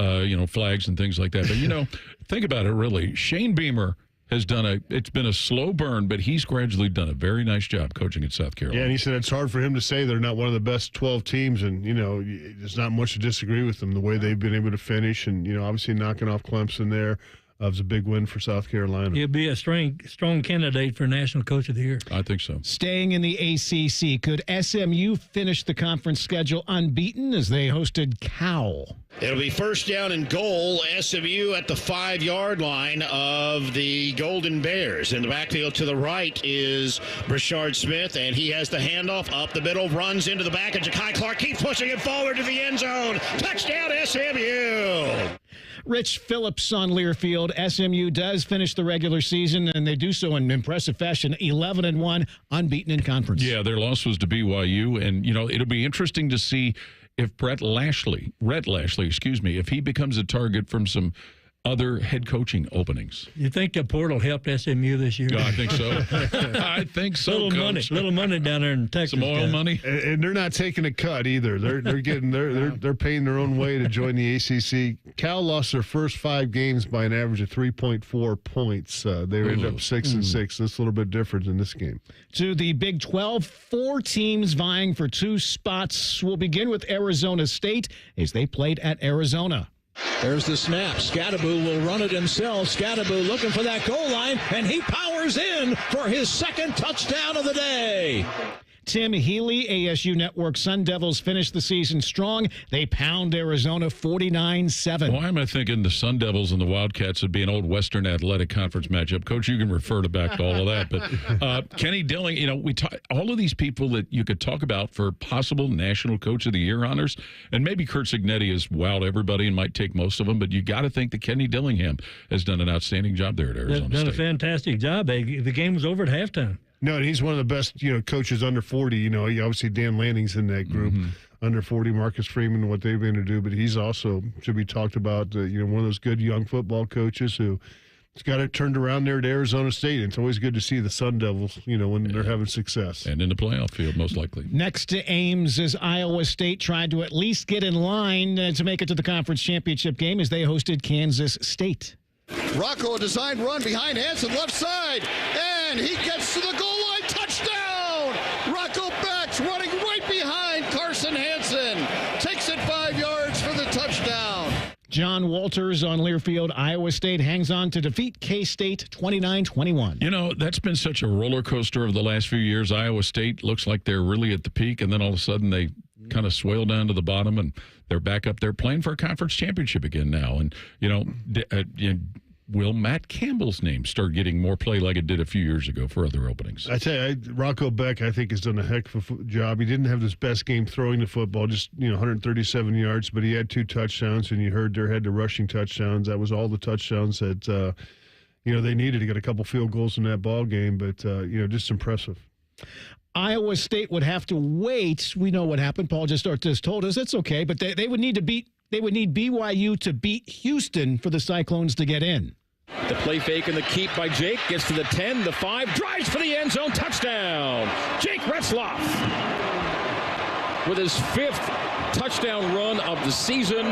flags and things like that. But, think about it, really. Shane Beamer has it's been a slow burn, but he's gradually done a very nice job coaching at South Carolina. Yeah, and he said it's hard for him to say they're not one of the best 12 teams, and, there's not much to disagree with them, the way they've been able to finish, and, obviously knocking off Clemson there. Was a big win for South Carolina. He'll be a strong candidate for National Coach of the Year. I think so. Staying in the ACC, could SMU finish the conference schedule unbeaten as they hosted Cal? It'll be first down and goal. SMU at the 5-yard line of the Golden Bears. In the backfield to the right is Brashard Smith, and he has the handoff up the middle, runs into the back, and Ja'Kai Clark keeps pushing it forward to the end zone. Touchdown, SMU! Rich Phillips on Learfield. SMU does finish the regular season, and they do so in impressive fashion, 11-1, unbeaten in conference. Yeah, their loss was to BYU, and, it'll be interesting to see if Rhett Lachey, if he becomes a target from some other head coaching openings. You think the portal helped SMU this year? I think so. I think so. Little money down there in Texas. Some oil money, and they're not taking a cut either. They're getting they're paying their own way to join the ACC. Cal lost their first 5 games by an average of 3.4 points. They ended up 6-6. That's a little bit different in this game. To the Big 12, 4 teams vying for 2 spots. We'll begin with Arizona State as they played at Arizona. There's the snap. Scattaboo will run it himself. Scattaboo looking for that goal line, and he powers in for his second touchdown of the day. Tim Healy, ASU Network. Sun Devils finished the season strong. They pound Arizona 49-7. Why am I thinking the Sun Devils and the Wildcats would be an old Western Athletic Conference matchup? Coach, you can refer back to all of that. But Kenny Dilling, all of these people that you could talk about for possible National Coach of the Year honors, and maybe Kurt Cignetti has wowed everybody and might take most of them, but you got to think that Kenny Dillingham has done an outstanding job there at Arizona State. Done a fantastic job. The game was over at halftime. No, and he's one of the best, coaches under 40. Obviously Dan Lanning's in that group. Under 40, Marcus Freeman, what they've been to do. But he's also, should be talked about, one of those good young football coaches who's got it turned around there at Arizona State. And it's always good to see the Sun Devils, when they're having success. And in the playoff field, most likely. Next to Ames is Iowa State tried to at least get in line to make it to the conference championship game as they hosted Kansas State. Rocco, a designed run behind Hansen, left side, and he gets to the goal line. Touchdown! Rocco Beck's running right behind Carson Hansen. Takes it 5 yards for the touchdown. John Walters on Learfield. Iowa State hangs on to defeat K-State 29-21. You know, that's been such a roller coaster over the last few years. Iowa State looks like they're really at the peak, and then all of a sudden they kind of swale down to the bottom, and they're back up there playing for a conference championship again now. And, will Matt Campbell's name start getting more play like it did a few years ago for other openings? I tell you, Rocco Beck, I think, has done a heck of a job. He didn't have his best game throwing the football, just 137 yards, but he had 2 touchdowns, and you heard there had the rushing touchdowns. That was all the touchdowns that they needed to get a couple field goals in that ball game, but just impressive. Iowa State would have to wait. We know what happened. Paul just told us it's okay, but they would need BYU to beat Houston for the Cyclones to get in. The play fake and the keep by Jake. Gets to the 10, the 5, drives for the end zone. Touchdown. Jake Retzloff with his 5th touchdown run of the season.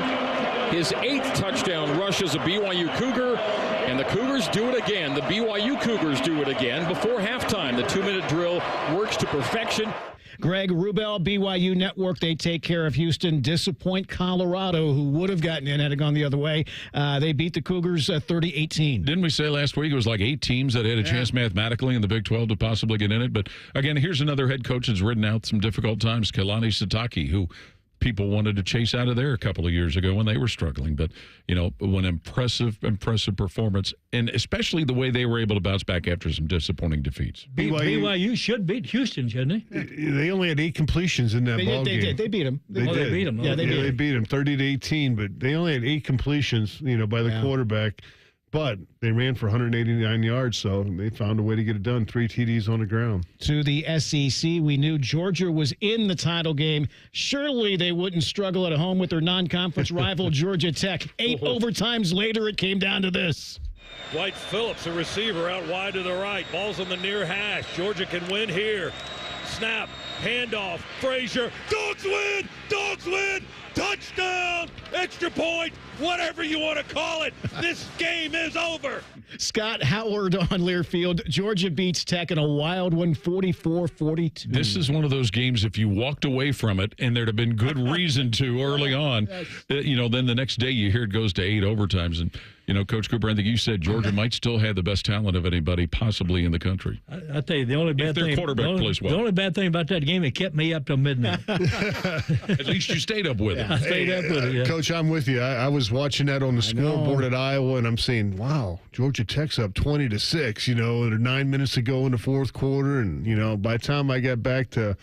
His 8th touchdown rush as a BYU Cougar. And the Cougars do it again. The BYU Cougars do it again. Before halftime, the 2-minute drill works to perfection. Greg Wrubell, BYU Network, they take care of Houston, disappoint Colorado, who would have gotten in had it gone the other way. They beat the Cougars 30-18. Didn't we say last week it was like 8 teams that had a chance mathematically in the Big 12 to possibly get in it? But, again, here's another head coach that's ridden out some difficult times, Kalani Sitake, who people wanted to chase out of there a couple of years ago when they were struggling. But, an impressive performance, and especially the way they were able to bounce back after some disappointing defeats. BYU should beat Houston, shouldn't they? They only had 8 completions in that ball game. They did. They beat them. They beat them. Yeah, they beat them 30-18, but they only had 8 completions, by the quarterback. But they ran for 189 yards, so they found a way to get it done. 3 TDs on the ground. To the SEC, we knew Georgia was in the title game. Surely they wouldn't struggle at home with their non-conference rival Georgia Tech. 8 overtimes later, it came down to this. Dwight Phillips, a receiver out wide to the right. Ball's on the near hash. Georgia can win here. Snap, handoff, Frazier. Dogs win! Dogs win! Touchdown! Extra point! Whatever you want to call it. This game is over. Scott Howard on Learfield. Georgia beats Tech in a wild one, 44-42. This is one of those games, if you walked away from it and there'd have been good reason to early on, then the next day you hear it goes to 8 overtimes. And, Coach Cooper, I think you said Georgia might still have the best talent of anybody possibly in the country. I tell you, the only bad thing about that game, it kept me up till midnight. At least you stayed up with it. I stayed up with it, yeah. Coach, I'm with you. I was watching that on the scoreboard at Iowa, and I'm saying, wow, Georgia Tech's up 20-6, there 9 minutes to go in the fourth quarter. And, by the time I got back to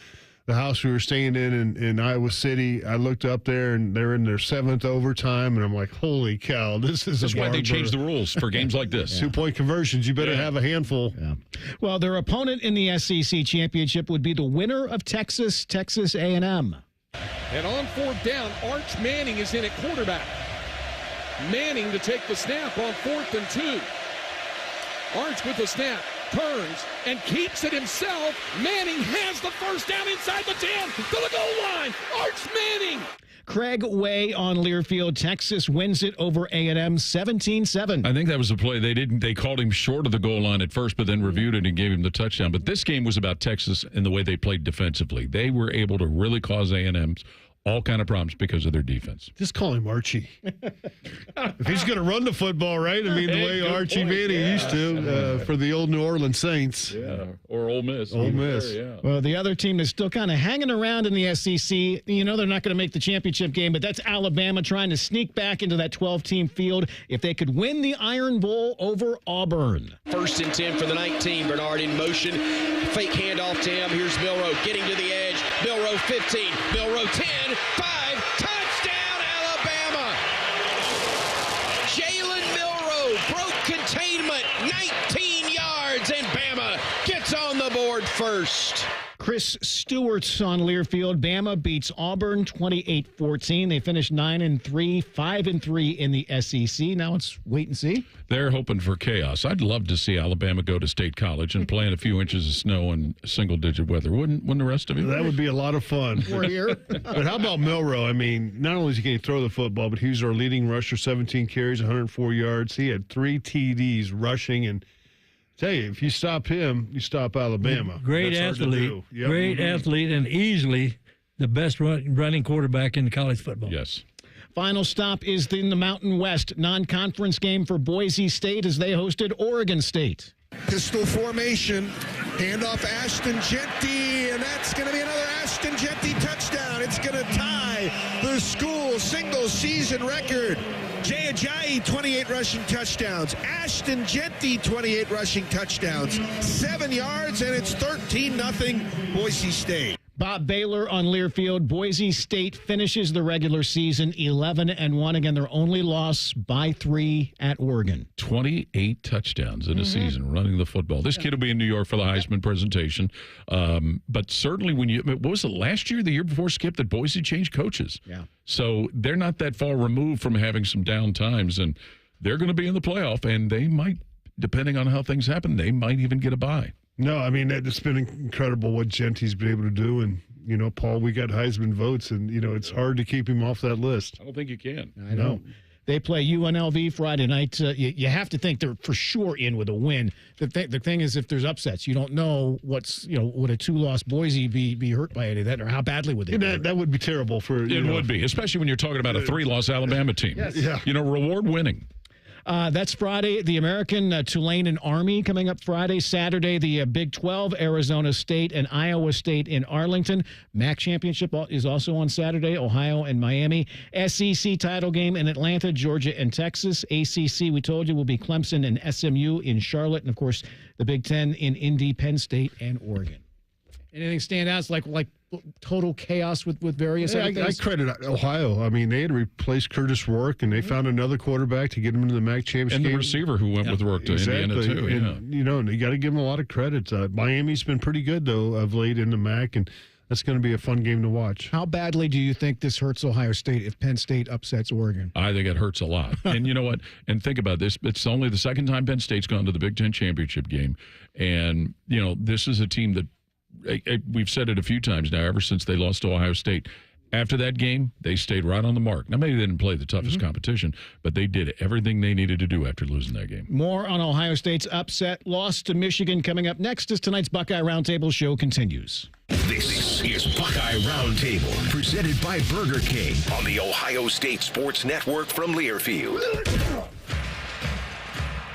the house we were staying in Iowa City, I looked up there, and they're in their 7th overtime, and I'm like, holy cow, this is That's why they changed the rules for games like this. 2-point conversions, you better have a handful. Yeah. Well, their opponent in the SEC championship would be the winner of Texas A&M. And on 4th down, Arch Manning is in at quarterback. Manning to take the snap on 4th and 2. Arch with the snap, turns, and keeps it himself. Manning has the first down inside the 10 to the goal line. Arch Manning. Craig Way on Learfield. Texas wins it over A&M 17-7. I think that was the play. They called him short of the goal line at first, but then reviewed it and gave him the touchdown. But this game was about Texas and the way they played defensively. They were able to really cause A&M's all kind of problems because of their defense. Just call him Archie. If he's going to run the football, right? I mean, the way Archie Manning used to for the old New Orleans Saints. Yeah, or Ole Miss. Ole Miss. Yeah. Well, the other team that's still kind of hanging around in the SEC, they're not going to make the championship game, but that's Alabama trying to sneak back into that 12-team field if they could win the Iron Bowl over Auburn. 1st and 10 for the 19. Bernard in motion. Fake handoff to him. Here's Milroe getting to the edge. Milroe 15. Milroe 10. 5. Touchdown, Alabama. Jalen Milroe broke containment. 19 yards, and Bama gets on the board first. Chris Stewart's on Learfield. Bama beats Auburn 28-14. They finished 9-3, 5-3 in the SEC. Now it's wait and see. They're hoping for chaos. I'd love to see Alabama go to State College and play in a few inches of snow and single-digit weather. Wouldn't the rest of you? That would be a lot of fun. We're here. But how about Milroe? I mean, not only is he going to throw the football, but he's our leading rusher, 17 carries, 104 yards. He had 3 TDs rushing, and tell you, if you stop him, you stop Alabama. Great athlete, great athlete, and easily the best running quarterback in college football. Yes. Final stop is in the Mountain West. Non-conference game for Boise State as they hosted Oregon State. Pistol formation. Handoff Ashton Genty, and that's going to be another Ashton Genty touchdown. It's going to tie the school single-season record. Jay Ajayi, 28 rushing touchdowns. Ashton Genty, 28 rushing touchdowns. 7 yards, and it's 13-0 Boise State. Bob Baylor on Learfield. Boise State finishes the regular season 11-1. Again, their only loss by 3 at Oregon. 28 touchdowns in a season running the football. This kid will be in New York for the Heisman presentation. But certainly what was it, last year, the year before, Skip, that Boise changed coaches? Yeah. So they're not that far removed from having some down times, and they're going to be in the playoff, and they might, depending on how things happen, they might even get a bye. No, I mean, it's been incredible what Genty's been able to do. And, you know, Paul, we got Heisman votes, and, you know, it's hard to keep him off that list. I don't think you can. I know. They play UNLV Friday night. You have to think they're for sure in with a win. The thing is, if there's upsets, you don't know would a 2-loss Boise be hurt by any of that, or how badly would they be hurt? That would be terrible for It would be, especially when you're talking about a 3-loss Alabama team. Yes. Yeah. You know, reward winning. That's Friday. The American, Tulane and Army coming up Friday. Saturday, the Big 12, Arizona State and Iowa State in Arlington. MAC Championship is also on Saturday, Ohio and Miami. SEC title game in Atlanta, Georgia and Texas. ACC, we told you, will be Clemson and SMU in Charlotte. And, of course, the Big 10 in Indy, Penn State, and Oregon. Anything stand out? It's like total chaos with various other things? I credit Ohio. I mean, they had to replace Curtis Rourke, and they found another quarterback to get him into the MAC championship. And the receiver who went with Rourke to Indiana, too. And, you know, you got to give them a lot of credit. Miami's been pretty good, though, of late in the MAC, and that's going to be a fun game to watch. How badly do you think this hurts Ohio State if Penn State upsets Oregon? I think it hurts a lot. And you know what? And think about this. It's only the second time Penn State's gone to the Big Ten championship game. And, you know, this is a team that we've said it a few times now, ever since they lost to Ohio State. After that game, they stayed right on the mark. Now, maybe they didn't play the toughest competition, but they did everything they needed to do after losing that game. More on Ohio State's upset loss to Michigan coming up next as tonight's Buckeye Roundtable show continues. This is Buckeye Roundtable, presented by Burger King on the Ohio State Sports Network from Learfield.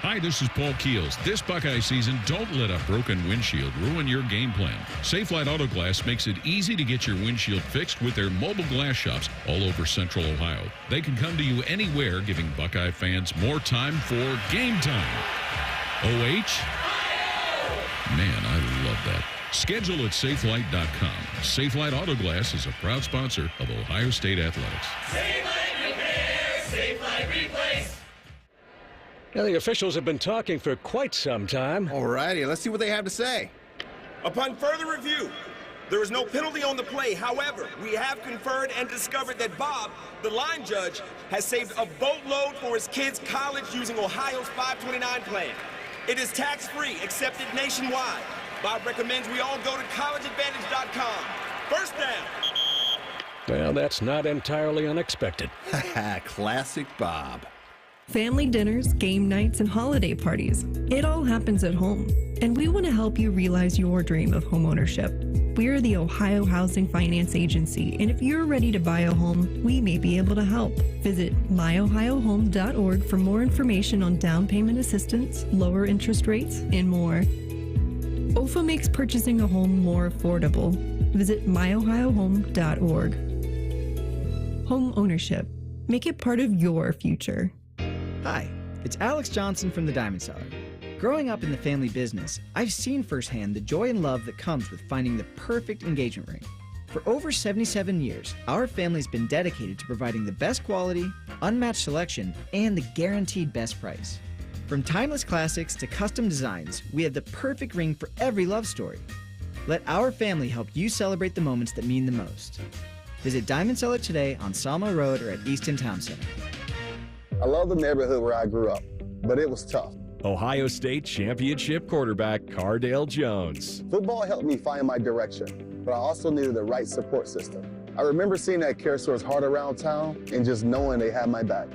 Hi, this is Paul Keels. This Buckeye season, don't let a broken windshield ruin your game plan. Safelite Auto Glass makes it easy to get your windshield fixed with their mobile glass shops all over Central Ohio. They can come to you anywhere, giving Buckeye fans more time for game time. OH? Man, I love that. Schedule at Safelite.com. Safelite Auto Glass is a proud sponsor of Ohio State Athletics. Safelite Repair, Safelite Replace. Now, the officials have been talking for quite some time. All righty, let's see what they have to say. Upon further review, there is no penalty on the play. However, we have conferred and discovered that Bob, the line judge, has saved a boatload for his kids' college using Ohio's 529 plan. It is tax-free, accepted nationwide. Bob recommends we all go to collegeadvantage.com. First down. Well, that's not entirely unexpected. Classic Bob. Family dinners, game nights, and holiday parties. It all happens at home. And we want to help you realize your dream of homeownership. We're the Ohio Housing Finance Agency, and if you're ready to buy a home, we may be able to help. Visit myohiohome.org for more information on down payment assistance, lower interest rates, and more. OFA makes purchasing a home more affordable. Visit myohiohome.org. Home ownership. Make it part of your future. Hi, it's Alex Johnson from the Diamond Seller. Growing up in the family business, I've seen firsthand the joy and love that comes with finding the perfect engagement ring. For over 77 years, our family's been dedicated to providing the best quality, unmatched selection, and the guaranteed best price. From timeless classics to custom designs, we have the perfect ring for every love story. Let our family help you celebrate the moments that mean the most. Visit Diamond Seller today on Salmo Road or at Easton Town Center. I love the neighborhood where I grew up, but it was tough. Ohio State championship quarterback Cardale Jones. Football helped me find my direction, but I also needed the right support system. I remember seeing that Care Store's heart around town and just knowing they had my back.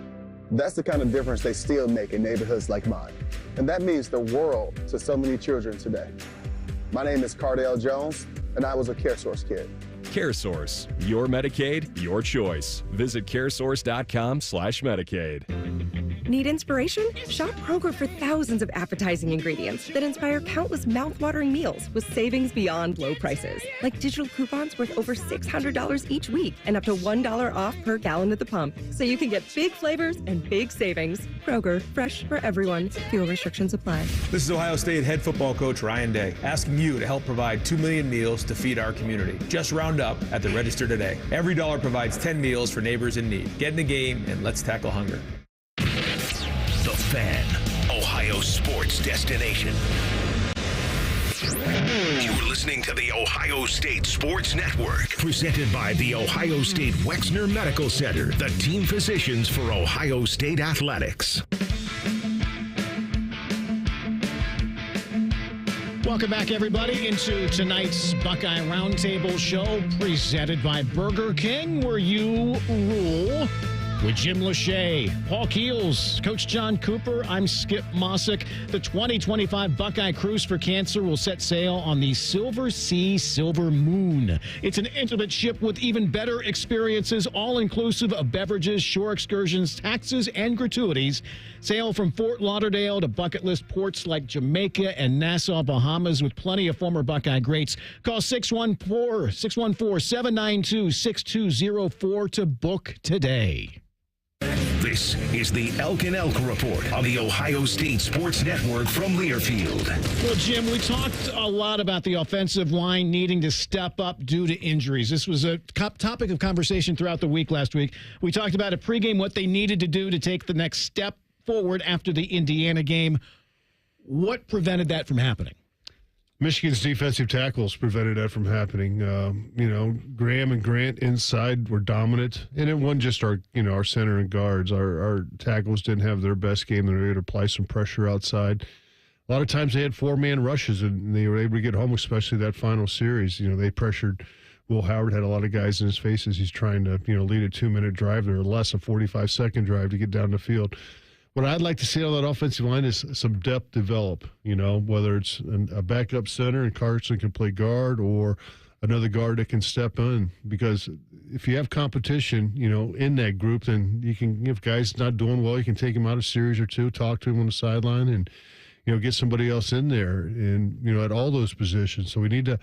That's the kind of difference they still make in neighborhoods like mine. And that means the world to so many children today. My name is Cardale Jones, and I was a CareSource kid. CareSource, your Medicaid, your choice. Visit caresource.com/Medicaid. Need inspiration? Shop Kroger for thousands of appetizing ingredients that inspire countless mouth-watering meals with savings beyond low prices. Like digital coupons worth over $600 each week and up to $1 off per gallon at the pump. So you can get big flavors and big savings. Kroger, fresh for everyone. Fuel restrictions apply. This is Ohio State head football coach Ryan Day, asking you to help provide 2 million meals to feed our community. Just round up at the register today. Every dollar provides 10 meals for neighbors in need. Get in the game and let's tackle hunger. The Fan, Ohio sports destination. You're listening to the Ohio State Sports Network, presented by the Ohio State Wexner Medical Center, the team physicians for Ohio State athletics. Welcome back, everybody, into tonight's Buckeye Roundtable show, presented by Burger King, where you rule. With Jim Lachey, Paul Keels, Coach John Cooper, I'm Skip Mosic. The 2025 Buckeye Cruise for Cancer will set sail on the Silver Sea Silver Moon. It's an intimate ship with even better experiences, all-inclusive of beverages, shore excursions, taxes, and gratuities. Sail from Fort Lauderdale to bucket list ports like Jamaica and Nassau, Bahamas, with plenty of former Buckeye greats. Call 614-792-6204 to book today. This is the Elk and Elk Report on the Ohio State Sports Network from Learfield. Well, Jim, we talked a lot about the offensive line needing to step up due to injuries. This was a topic of conversation throughout the week last week. We talked about at pregame what they needed to do to take the next step forward after the Indiana game. What prevented that from happening? Michigan's defensive tackles prevented that from happening. Graham and Grant inside were dominant, and it wasn't just our center and guards. Our tackles didn't have their best game. They were able to apply some pressure outside. A lot of times they had 4-man rushes, and they were able to get home, especially that final series. They pressured. Will Howard had a lot of guys in his face as he's trying to lead a 2-minute drive or less, a 45-second drive to get down the field. What I'd like to see on that offensive line is some depth develop, whether it's a backup center and Carson can play guard or another guard that can step in. Because if you have competition, in that group, then you can, if guys not doing well, you can take him out a series or two, talk to him on the sideline and, get somebody else in there and, at all those positions. So we need to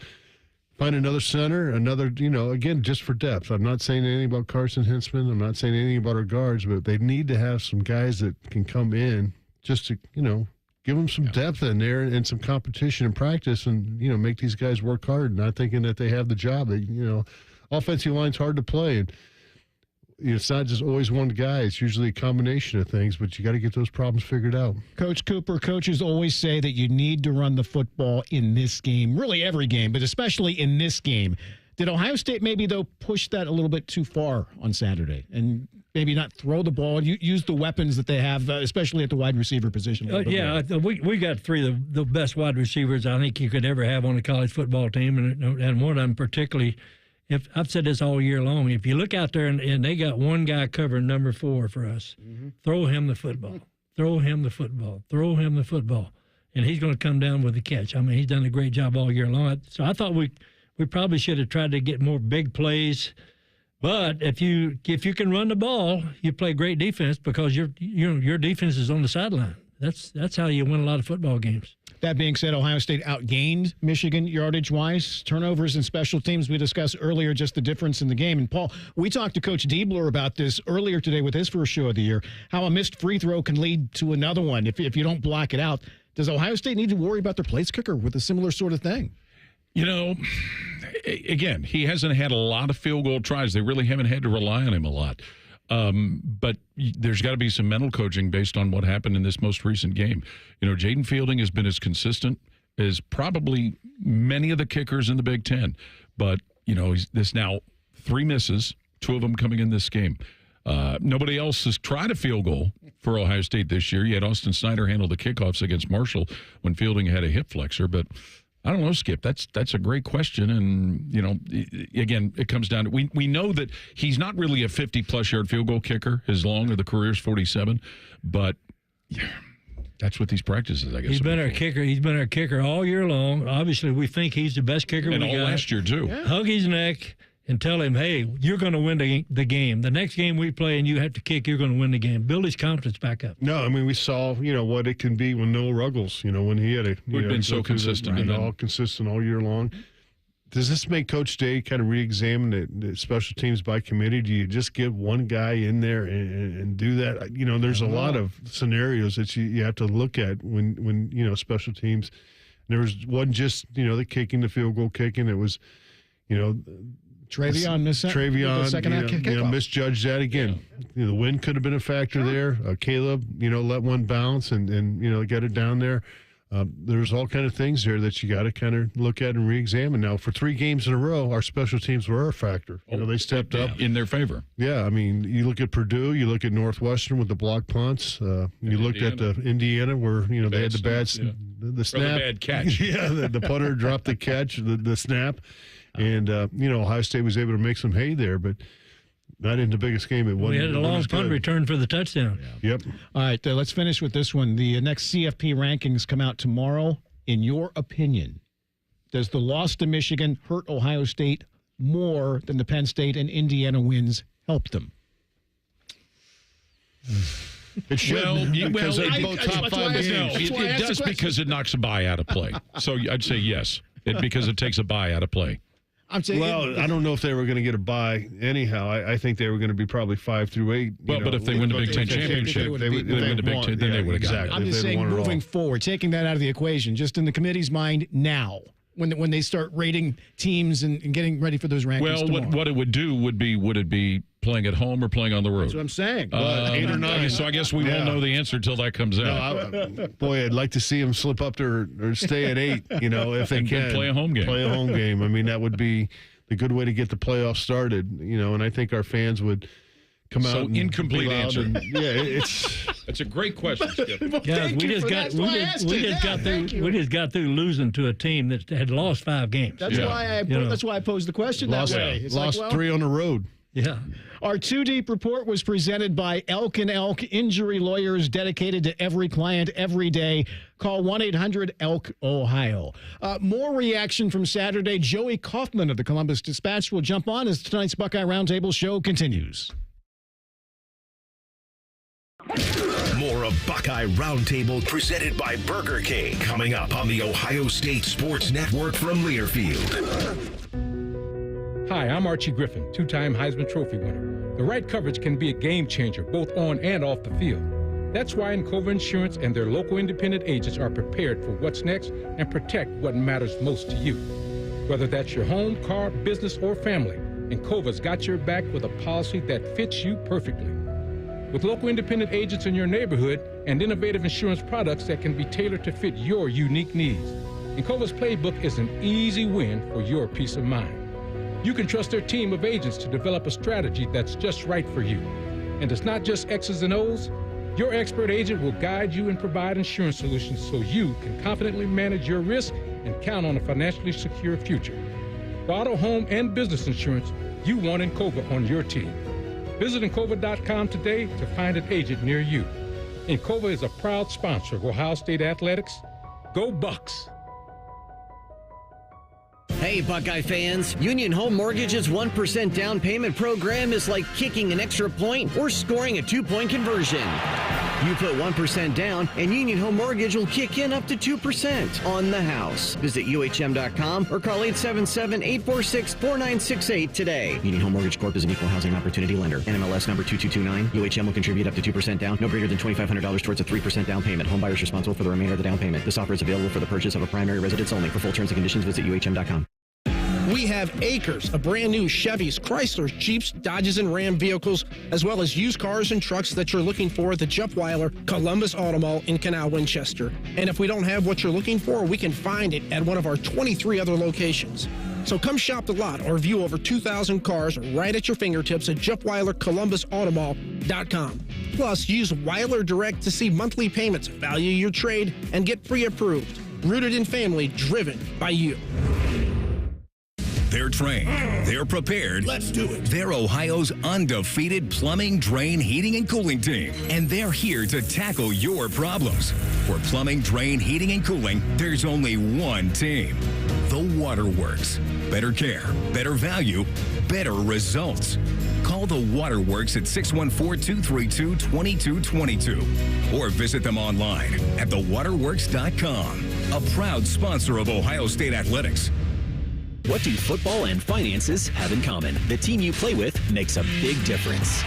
find another center, again, just for depth. I'm not saying anything about Carson Hintzman. I'm not saying anything about our guards, but they need to have some guys that can come in just to, give them some depth in there and some competition and practice and, make these guys work hard, not thinking that they have the job. Offensive line's hard to play. And it's not just always one guy. It's usually a combination of things, but you got to get those problems figured out. Coach Cooper, coaches always say that you need to run the football in this game, really every game, but especially in this game. Did Ohio State maybe, though, push that a little bit too far on Saturday and maybe not throw the ball, use the weapons that they have, especially at the wide receiver position? We got three of the best wide receivers I think you could ever have on a college football team, and one of them particularly – I've said this all year long, if you look out there and they got one guy covering number 4 for us, throw him the football, throw him the football, throw him the football, and he's going to come down with a catch. I mean, he's done a great job all year long. So I thought we probably should have tried to get more big plays. But if you can run the ball, you play great defense because your defense is on the sideline. That's how you win a lot of football games. That being said, Ohio State outgained Michigan yardage-wise. Turnovers and special teams, we discussed earlier just the difference in the game. And, Paul, we talked to Coach Diebler about this earlier today with his first show of the year, how a missed free throw can lead to another one if you don't block it out. Does Ohio State need to worry about their place kicker with a similar sort of thing? Again, he hasn't had a lot of field goal tries. They really haven't had to rely on him a lot. But there's got to be some mental coaching based on what happened in this most recent game. Jaden Fielding has been as consistent as probably many of the kickers in the Big Ten. But, there's now 3 misses, 2 of them coming in this game. Nobody else has tried a field goal for Ohio State this year. You had Austin Snyder handle the kickoffs against Marshall when Fielding had a hip flexor. But I don't know, Skip. That's a great question. And, again, it comes down to we know that he's not really a 50-plus yard field goal kicker. His long of the career is 47. But That's what these practices, I guess. He's been our kicker. He's been our kicker all year long. Obviously, we think he's the best kicker we got. And all last year, too. Yeah. Hug his neck and tell him, hey, you're going to win the game. The next game we play and you have to kick, you're going to win the game. Build his confidence back up. No, I mean, we saw, what it can be when Noah Ruggles, when he had We've been so consistent. All consistent all year long. Does this make Coach Day kind of re-examine the special teams by committee? Do you just get one guy in there and do that? There's a lot of scenarios that you have to look at when special teams. There wasn't just, the kicking, the field goal kicking. It was, Travion misjudged that again. The wind could have been a factor there. Caleb, let one bounce and got it down there. There's all kind of things there that you got to kind of look at and re-examine. Now, for 3 games in a row, our special teams were a factor. They stepped up in their favor. Yeah, I mean, you look at Purdue, you look at Northwestern with the block punts. You looked at Indiana where they had the the snap, the bad catch. Yeah, the punter dropped the catch, the snap, and Ohio State was able to make some hay there, but. Not in the biggest game. We had a long punt return for the touchdown. Yeah. Yep. All right, let's finish with this one. The next CFP rankings come out tomorrow. In your opinion, does the loss to Michigan hurt Ohio State more than the Penn State and Indiana wins help them? It should. Because they're both top 5 games. No, it does because it knocks a bye out of play. So I'd say yes, because it takes a bye out of play. I'm saying, I don't know if they were going to get a bye anyhow. I think they were going to be probably 5 through 8. Well, but if they win the Big Ten championship, then they would have gotten it. I'm just saying, moving forward, taking that out of the equation, just in the committee's mind now, when they start rating teams and getting ready for those rankings. Well, what it would do would it be playing at home or playing on the road? That's what I'm saying. 8 or 9. So I guess we won't know the answer until that comes out. Boy, I'd like to see them slip up there or stay at 8. If they can play a home game. Play a home game. I mean, that would be the good way to get the playoffs started. And I think our fans would come out. So incomplete answer. It's a great question, Skip. Yeah, we just got through losing to a team that had lost 5 games. That's why I posed the question that way. It's lost 3 on the road. Yeah. Our 2 Deep report was presented by Elk & Elk Injury Lawyers, dedicated to every client every day. Call 1-800-ELK-OHIO. More reaction from Saturday. Joey Kaufman of the Columbus Dispatch will jump on as tonight's Buckeye Roundtable show continues. More of Buckeye Roundtable presented by Burger King coming up on the Ohio State Sports Network from Learfield. Hi, I'm Archie Griffin, 2-time Heisman Trophy winner. The right coverage can be a game changer, both on and off the field. That's why Encova Insurance and their local independent agents are prepared for what's next and protect what matters most to you. Whether that's your home, car, business, or family, Encova's got your back with a policy that fits you perfectly. With local independent agents in your neighborhood and innovative insurance products that can be tailored to fit your unique needs, Encova's playbook is an easy win for your peace of mind. You can trust their team of agents to develop a strategy that's just right for you. And it's not just X's and O's. Your expert agent will guide you and provide insurance solutions so you can confidently manage your risk and count on a financially secure future. For auto, home, and business insurance, you want Encova on your team. Visit Encova.com today to find an agent near you. Encova is a proud sponsor of Ohio State Athletics. Go Bucks! Hey, Buckeye fans, Union Home Mortgage's 1% down payment program is like kicking an extra point or scoring a 2-point conversion. You put 1% down, and Union Home Mortgage will kick in up to 2% on the house. Visit UHM.com or call 877-846-4968 today. Union Home Mortgage Corp is an equal housing opportunity lender. NMLS number 2229. UHM will contribute up to 2% down, no greater than $2,500 towards a 3% down payment. Home buyers responsible for the remainder of the down payment. This offer is available for the purchase of a primary residence only. For full terms and conditions, visit UHM.com. We have acres of brand new Chevys, Chryslers, Jeeps, Dodges, and Ram vehicles, as well as used cars and trucks that you're looking for at the Jeff Weiler Columbus Auto Mall in Canal Winchester. And if we don't have what you're looking for, we can find it at one of our 23 other locations. So come shop the lot or view over 2,000 cars right at your fingertips at JeffWeilerColumbusAutomall.com. Plus, use Weiler Direct to see monthly payments, value your trade, and get pre-approved. Rooted in family, driven by you. They're trained. They're prepared. Let's do it. They're Ohio's undefeated plumbing, drain, heating, and cooling team. And they're here to tackle your problems. For plumbing, drain, heating, and cooling, there's only one team. The Waterworks. Better care, better value, better results. Call the Waterworks at 614-232-2222 or visit them online at thewaterworks.com. A proud sponsor of Ohio State Athletics. What do football and finances have in common? The team you play with makes a big difference.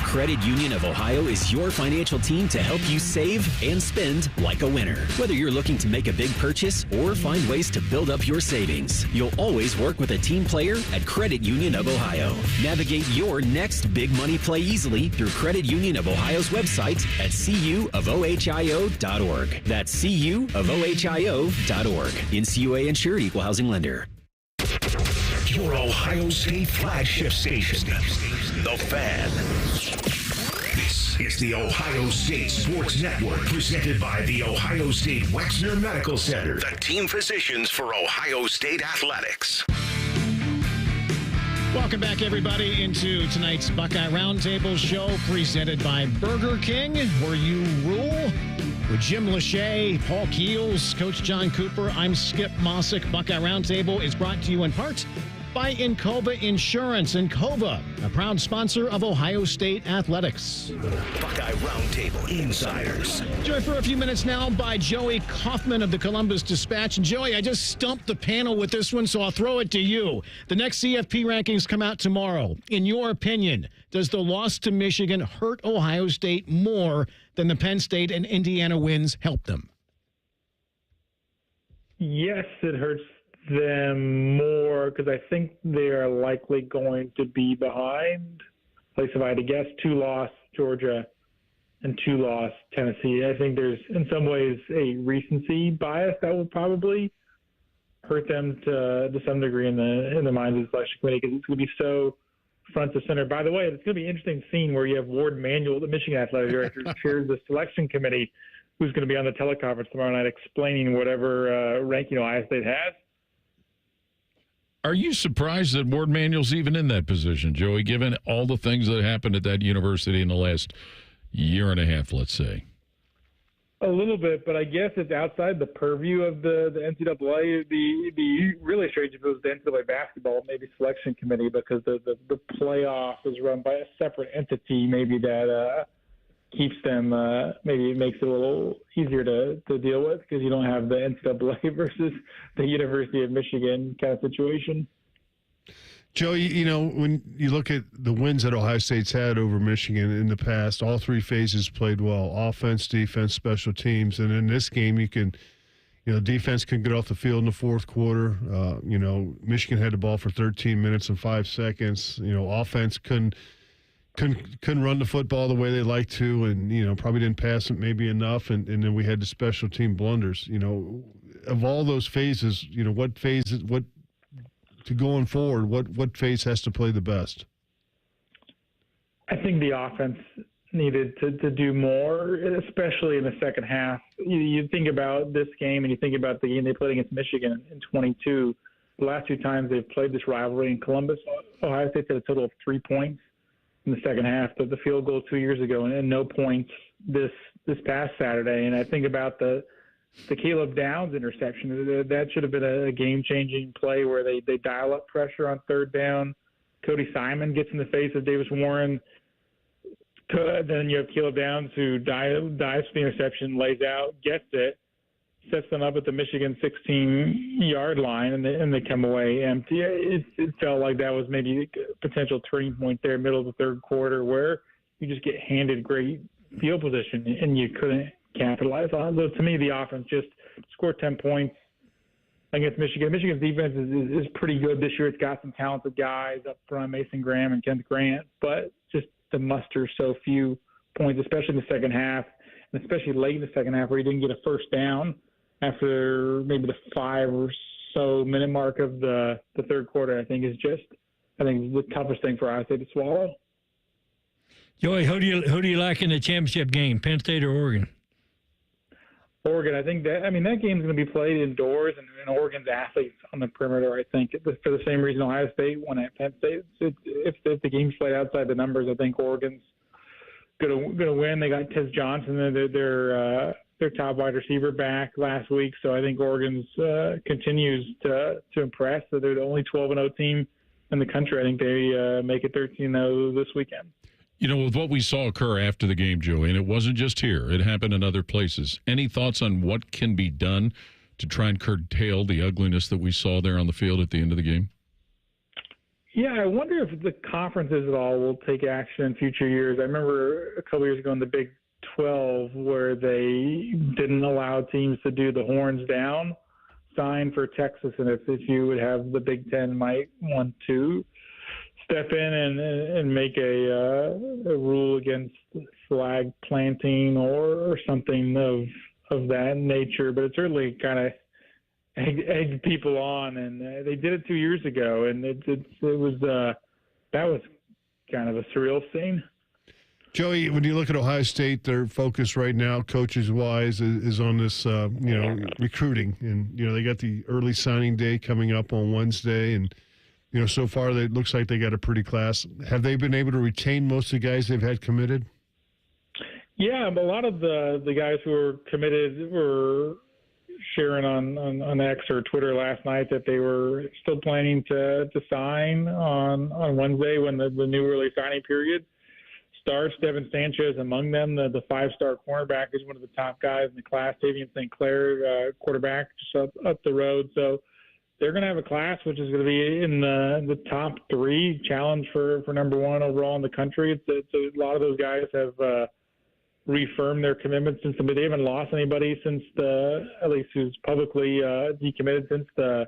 Credit Union of Ohio is your financial team to help you save and spend like a winner. Whether you're looking to make a big purchase or find ways to build up your savings, you'll always work with a team player at Credit Union of Ohio. Navigate your next big money play easily through Credit Union of Ohio's website at cuofohio.org. That's cuofohio.org. NCUA insured, equal housing lender. Your Ohio State flagship station, The Fan. This is the Ohio State Sports Network, presented by the Ohio State Wexner Medical Center, the team physicians for Ohio State Athletics. Welcome back, everybody, into tonight's Buckeye Roundtable show, presented by Burger King, where you rule. With Jim Lachey, Paul Keels, Coach John Cooper, I'm Skip Mosic. Buckeye Roundtable is brought to you in part by Encova Insurance. Encova, a proud sponsor of Ohio State Athletics. Buckeye Roundtable Insiders. Joined for a few minutes now by Joey Kaufman of the Columbus Dispatch. And Joey, I just stumped the panel with this one, so I'll throw it to you. The next CFP rankings come out tomorrow. In your opinion, does the loss to Michigan hurt Ohio State more than the Penn State and Indiana wins help them? Yes, it hurts them more because I think they are likely going to be behind. At least if I had to guess, 2-loss Georgia and 2-loss Tennessee. I think there's in some ways a recency bias that will probably hurt them to some degree in the minds of the selection committee because it's going to be so front to center. By the way, it's going to be an interesting scene where you have Ward Manuel, the Michigan athletic director, who chairs the selection committee, who's going to be on the teleconference tomorrow night explaining whatever ranking Ohio State has. Are you surprised that Ward Manuel's even in that position, Joey, given all the things that happened at that university in the last year and a half, let's say? A little bit, but I guess it's outside the purview of the NCAA. It'd be really strange if it was the NCAA basketball, maybe selection committee, because the playoff is run by a separate entity, maybe that keeps them, maybe it makes it a little easier to deal with because you don't have the NCAA versus the University of Michigan kind of situation. Joe, you know, when you look at the wins that Ohio State's had over Michigan in the past, all three phases played well: offense, defense, special teams. And in this game, defense can get off the field in the fourth quarter. Michigan had the ball for 13 minutes and 5 seconds. Offense couldn't run the football the way they like to, and probably didn't pass it maybe enough. And then we had the special team blunders. Of all those phases, to going forward, what phase has to play the best? I think the offense needed to do more, especially in the second half. You think about this game and you think about the game they played against Michigan in 22. The last two times they've played this rivalry in Columbus, Ohio State had a total of 3 points in the second half, but the field goal 2 years ago and no points this past Saturday. And I think about the Caleb Downs interception. That should have been a game-changing play where they dial up pressure on third down. Cody Simon gets in the face of Davis Warren. Then you have Caleb Downs who dives for the interception, lays out, gets it, sets them up at the Michigan 16-yard line, and they come away empty. It felt like that was maybe a potential turning point there, middle of the third quarter, where you just get handed great field position and you couldn't capitalize on. So to me, the offense just scored 10 points against Michigan. Michigan's defense is pretty good this year. It's got some talented guys up front, Mason Graham and Kent Grant, but just to muster so few points, especially in the second half, and especially late in the second half where he didn't get a first down after maybe the 5 or so minute mark of the third quarter, I think is the toughest thing for Ohio State to swallow. Joey, who do you like in the championship game, Penn State or Oregon? Oregon, I think that game's going to be played indoors, and Oregon's athletes on the perimeter. I think for the same reason Ohio State won at Penn State. If the game's played outside the numbers, I think Oregon's going to win. They got Tez Johnson, their top wide receiver, back last week, so I think Oregon's continues to impress. So they're the only 12-0 team in the country. I think they make it 13-0 this weekend. You know, with what we saw occur after the game, Joey, and it wasn't just here, it happened in other places. Any thoughts on what can be done to try and curtail the ugliness that we saw there on the field at the end of the game? Yeah, I wonder if the conferences at all will take action in future years. I remember a couple years ago in the Big 12 where they didn't allow teams to do the horns down sign for Texas, and if you would have the Big Ten might want to step in and make a rule against flag planting or something of that nature. But it certainly kind of egged people on, and they did it 2 years ago, and it was that was kind of a surreal scene. Joey, when you look at Ohio State, their focus right now, coaches-wise, is on this, recruiting. And, they got the early signing day coming up on Wednesday, and so far, it looks like they got a pretty class. Have they been able to retain most of the guys they've had committed? Yeah, but a lot of the guys who were committed were sharing on X or Twitter last night that they were still planning to sign on Wednesday when the new early signing period starts. Devin Sanchez among them, the five-star cornerback, is one of the top guys in the class. Tavian St. Clair, quarterback, just up the road. So they're going to have a class which is going to be in the top three, challenge for number one overall in the country. It's a lot of those guys have reaffirmed their commitments since they haven't lost anybody since at least who's publicly decommitted since the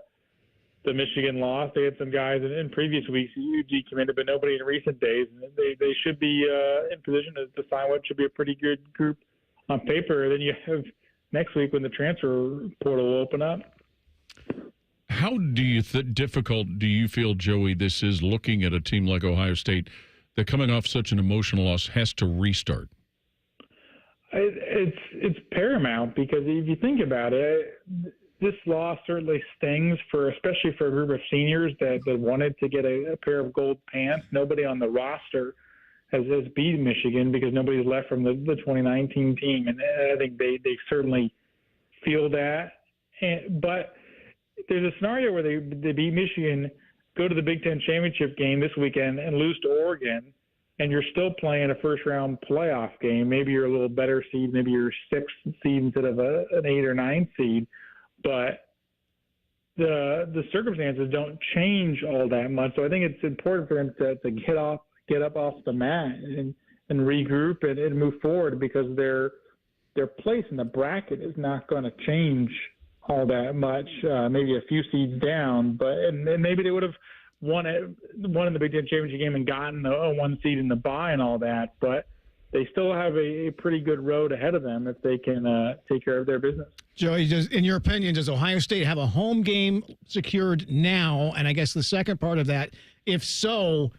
Michigan loss. They had some guys in previous weeks who decommitted, but nobody in recent days. And they should be in position to sign what should be a pretty good group on paper. Then you have next week when the transfer portal will open up. How difficult do you feel, Joey, this is looking at a team like Ohio State that coming off such an emotional loss has to restart? It's paramount because if you think about it, this loss certainly stings especially for a group of seniors that wanted to get a pair of gold pants. Nobody on the roster has beat Michigan because nobody's left from the 2019 team, and I think they certainly feel that. But there's a scenario where they beat Michigan, go to the Big Ten championship game this weekend, and lose to Oregon, and you're still playing a first-round playoff game. Maybe you're a little better seed. Maybe you're 6th seed instead of an 8 or 9 seed. But the circumstances don't change all that much. So I think it's important for them to get up off the mat and regroup and move forward because their place in the bracket is not going to change all that much, maybe a few seeds down, and maybe they would have won in the Big Ten championship game and gotten a 1 seed in the bye and all that, but they still have a pretty good road ahead of them if they can take care of their business. Joey, in your opinion, does Ohio State have a home game secured now? And I guess the second part of that, if so,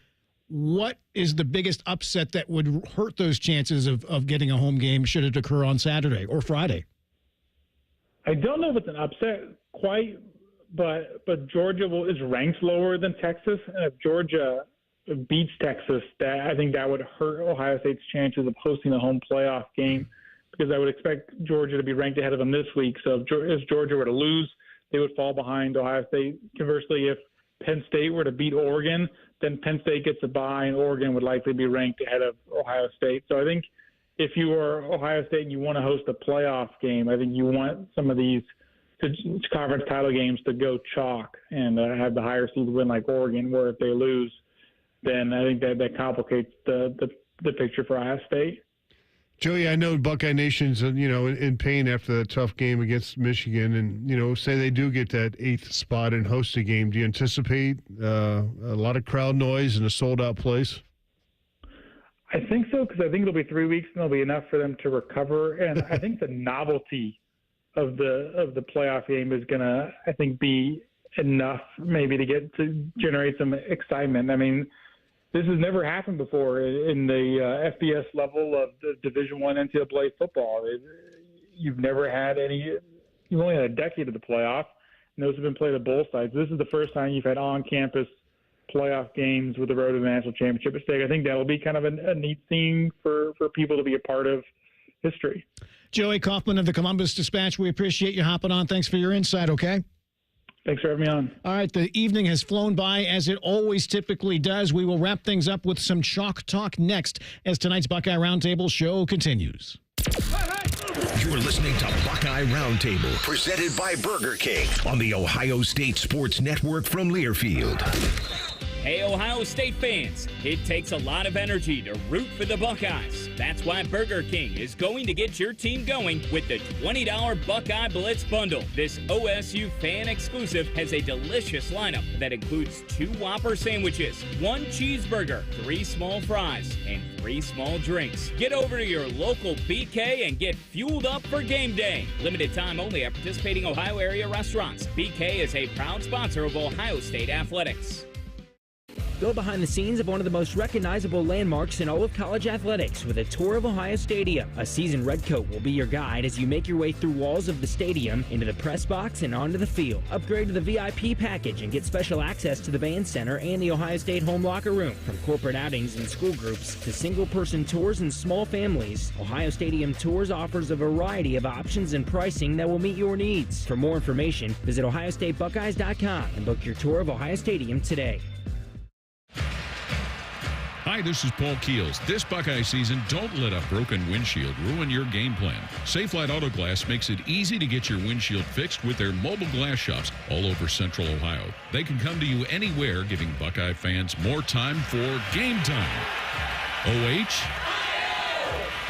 what is the biggest upset that would hurt those chances of getting a home game should it occur on Saturday or Friday? I don't know if it's an upset quite, but Georgia is ranked lower than Texas, and if Georgia beats Texas, I think that would hurt Ohio State's chances of hosting a home playoff game because I would expect Georgia to be ranked ahead of them this week. So if Georgia were to lose, they would fall behind Ohio State. Conversely, if Penn State were to beat Oregon, then Penn State gets a bye, and Oregon would likely be ranked ahead of Ohio State. So I think if you are Ohio State and you want to host a playoff game, I think you want some of these conference title games to go chalk and have the higher seed win like Oregon, where if they lose, then I think that complicates the picture for Ohio State. Joey, I know Buckeye Nation's in pain after that tough game against Michigan, and say they do get that 8th spot and host a game. Do you anticipate a lot of crowd noise and a sold-out place? I think so, because I think it'll be 3 weeks and it'll be enough for them to recover. And I think the novelty of the playoff game is going to, I think, be enough maybe to generate some excitement. I mean, this has never happened before in the FBS level of the Division I NCAA football. you've never had any. You've only had a decade of the playoff, and those have been played at both sides. This is the first time you've had on-campus playoff games with the road to the national championship at stake. I think that'll be kind of a neat thing for people to be a part of history. Joey Kaufman of the Columbus Dispatch, we appreciate you hopping on. Thanks for your insight, okay? Thanks for having me on. All right, the evening has flown by as it always typically does. We will wrap things up with some chalk talk next as tonight's Buckeye Roundtable show continues. You're listening to Buckeye Roundtable, presented by Burger King on the Ohio State Sports Network from Learfield. Hey, Ohio State fans, it takes a lot of energy to root for the Buckeyes. That's why Burger King is going to get your team going with the $20 Buckeye Blitz Bundle. This OSU fan exclusive has a delicious lineup that includes 2 Whopper sandwiches, 1 cheeseburger, 3 small fries, and 3 small drinks. Get over to your local BK and get fueled up for game day. Limited time only at participating Ohio area restaurants. BK is a proud sponsor of Ohio State Athletics. Go behind the scenes of one of the most recognizable landmarks in all of college athletics with a tour of Ohio Stadium. A seasoned redcoat will be your guide as you make your way through walls of the stadium, into the press box, and onto the field. Upgrade to the VIP package and get special access to the band center and the Ohio State home locker room. From corporate outings and school groups to single-person tours and small families, Ohio Stadium Tours offers a variety of options and pricing that will meet your needs. For more information, visit ohiostatebuckeyes.com and book your tour of Ohio Stadium today. Hi, this is Paul Keels. This Buckeye season, don't let a broken windshield ruin your game plan. Safelite Auto Glass makes it easy to get your windshield fixed with their mobile glass shops all over Central Ohio. They can come to you anywhere, giving Buckeye fans more time for game time. OH?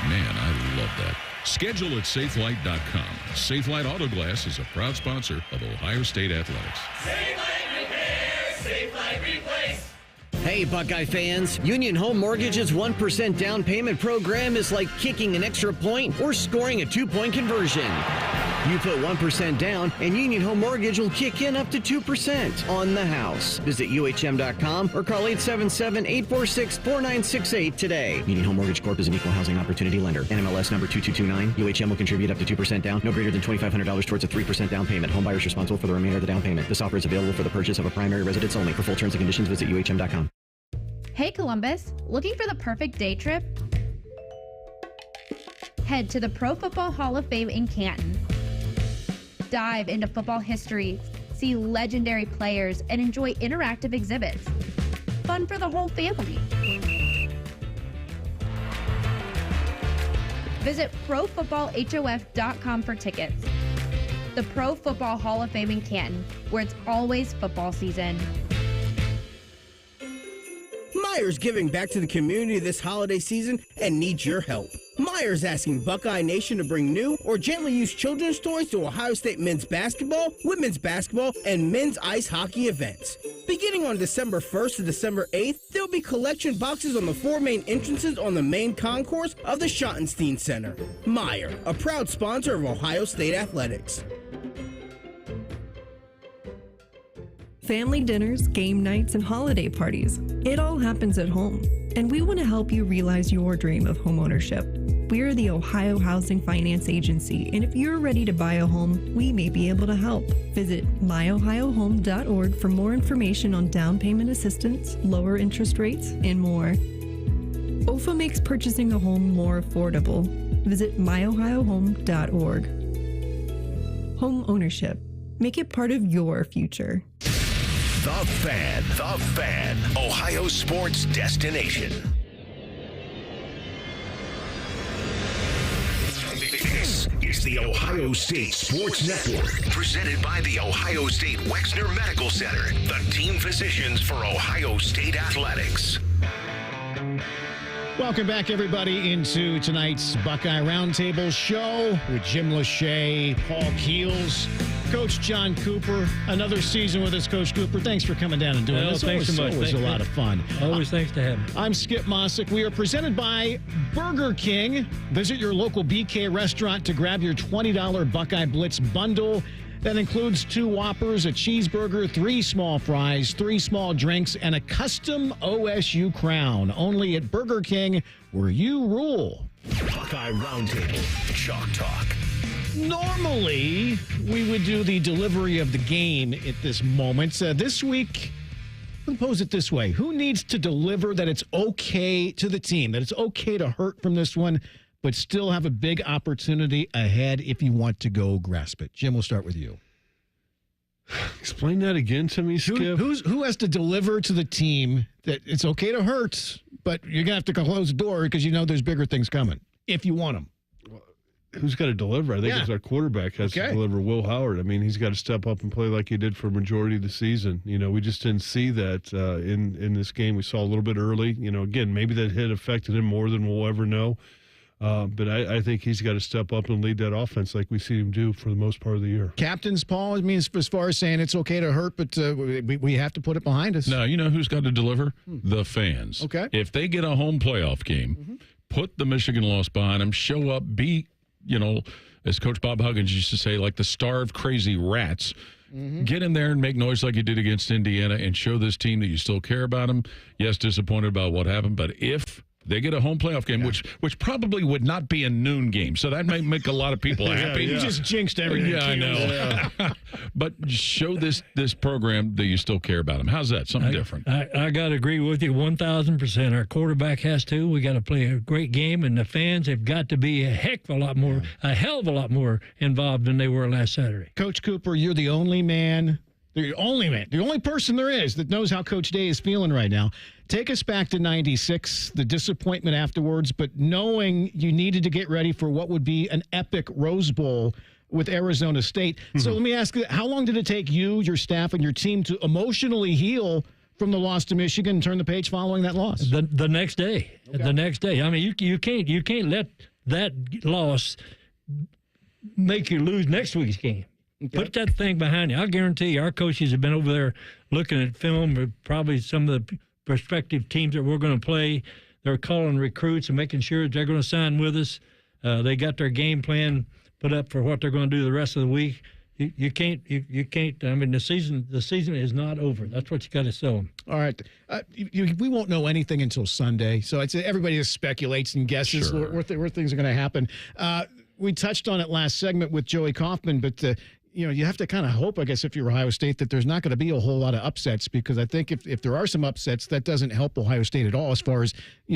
Man, I love that. Schedule at safelite.com. Safelite Auto Glass is a proud sponsor of Ohio State Athletics. Safelite Repair, Safelite Replace. Hey, Buckeye fans, Union Home Mortgage's 1% down payment program is like kicking an extra point or scoring a 2-point conversion. You put 1% down, and Union Home Mortgage will kick in up to 2% on the house. Visit UHM.com or call 877-846-4968 today. Union Home Mortgage Corp is an equal housing opportunity lender. NMLS number 2229. UHM will contribute up to 2% down, no greater than $2,500 towards a 3% down payment. Home buyers responsible for the remainder of the down payment. This offer is available for the purchase of a primary residence only. For full terms and conditions, visit UHM.com. Hey Columbus, looking for the perfect day trip? Head to the Pro Football Hall of Fame in Canton. Dive into football history, see legendary players, and enjoy interactive exhibits. Fun for the whole family. Visit ProFootballHOF.com for tickets. The Pro Football Hall of Fame in Canton, where it's always football season. Meier's giving back to the community this holiday season and needs your help. Meier's asking Buckeye Nation to bring new or gently used children's toys to Ohio State men's basketball, women's basketball, and men's ice hockey events. Beginning on December 1st to December 8th, there'll be collection boxes on the 4 main entrances on the main concourse of the Schottenstein Center. Meier, a proud sponsor of Ohio State Athletics. Family dinners, game nights, and holiday parties. It all happens at home, and we want to help you realize your dream of homeownership. We're the Ohio Housing Finance Agency, and if you're ready to buy a home, we may be able to help. Visit myohiohome.org for more information on down payment assistance, lower interest rates, and more. OFA makes purchasing a home more affordable. Visit myohiohome.org. Home ownership. Make it part of your future. The Fan, Ohio sports destination. This is the Ohio State Sports Network, presented by the Ohio State Wexner Medical Center, the team physicians for Ohio State Athletics. Welcome back, everybody, into tonight's Buckeye Roundtable show with Jim Lachey, Paul Keels, Coach John Cooper. Another season with us, Coach Cooper. Thanks for coming down and doing this. Thanks so much. It was a lot of fun. Always thanks to have me. I'm Skip Mosic. We are presented by Burger King. Visit your local BK restaurant to grab your $20 Buckeye Blitz bundle. That includes 2 Whoppers, a cheeseburger, 3 small fries, 3 small drinks, and a custom OSU crown. Only at Burger King, where you rule. Buckeye Roundtable Chalk Talk. Normally, we would do the delivery of the game at this moment. This week, I'll pose it this way. Who needs to deliver that it's okay to the team, that it's okay to hurt from this one, but still have a big opportunity ahead if you want to go grasp it? Jim, we'll start with you. Explain that again to me, Skip. Who has to deliver to the team that it's okay to hurt, but you're going to have to close the door because you know there's bigger things coming if you want them? Who's got to deliver? I think it's our quarterback has to deliver. Will Howard. I mean, he's got to step up and play like he did for a majority of the season. You know, we just didn't see that in this game. We saw a little bit early. You know, again, maybe that hit affected him more than we'll ever know. But I think he's got to step up and lead that offense like we see him do for the most part of the year. Captains, Paul, I mean, as far as saying it's okay to hurt, but we have to put it behind us. No, you know who's got to deliver? The fans. Okay. If they get a home playoff game, put the Michigan loss behind them, show up, be, you know, as Coach Bob Huggins used to say, like the starved, crazy rats. Get in there and make noise like you did against Indiana and show this team that you still care about them. Yes, disappointed about what happened, but if they get a home playoff game, which probably would not be a noon game, so that might make a lot of people happy. You just jinxed everything. Yeah, I know. But show this program that you still care about them. How's that? Something different. I got to agree with you 1,000%. Our quarterback has to. We got to play a great game, and the fans have got to be a hell of a lot more involved than they were last Saturday. Coach Cooper, you're the only man. The only person there is that knows how Coach Day is feeling right now. Take us back to 96, the disappointment afterwards, but knowing you needed to get ready for what would be an epic Rose Bowl with Arizona State. So let me ask you, how long did it take you, your staff, and your team to emotionally heal from the loss to Michigan and turn the page following that loss? The next day. Okay. The next day. I mean, you can't let that loss make you lose next week's game. Okay. Put that thing behind you. I guarantee you, our coaches have been over there looking at film, or probably some of the prospective teams that we're going to play. They're calling recruits and making sure they're going to sign with us. They got their game plan put up for what they're going to do the rest of the week. You can't. I mean, the season is not over. That's what you got to show them. All right. We won't know anything until Sunday, so I'd say everybody just speculates and guesses where things are going to happen. We touched on it last segment with Joey Kaufman, but you have to kind of hope, I guess, if you're Ohio State, that there's not going to be a whole lot of upsets, because I think if there are some upsets, that doesn't help Ohio State at all as far as,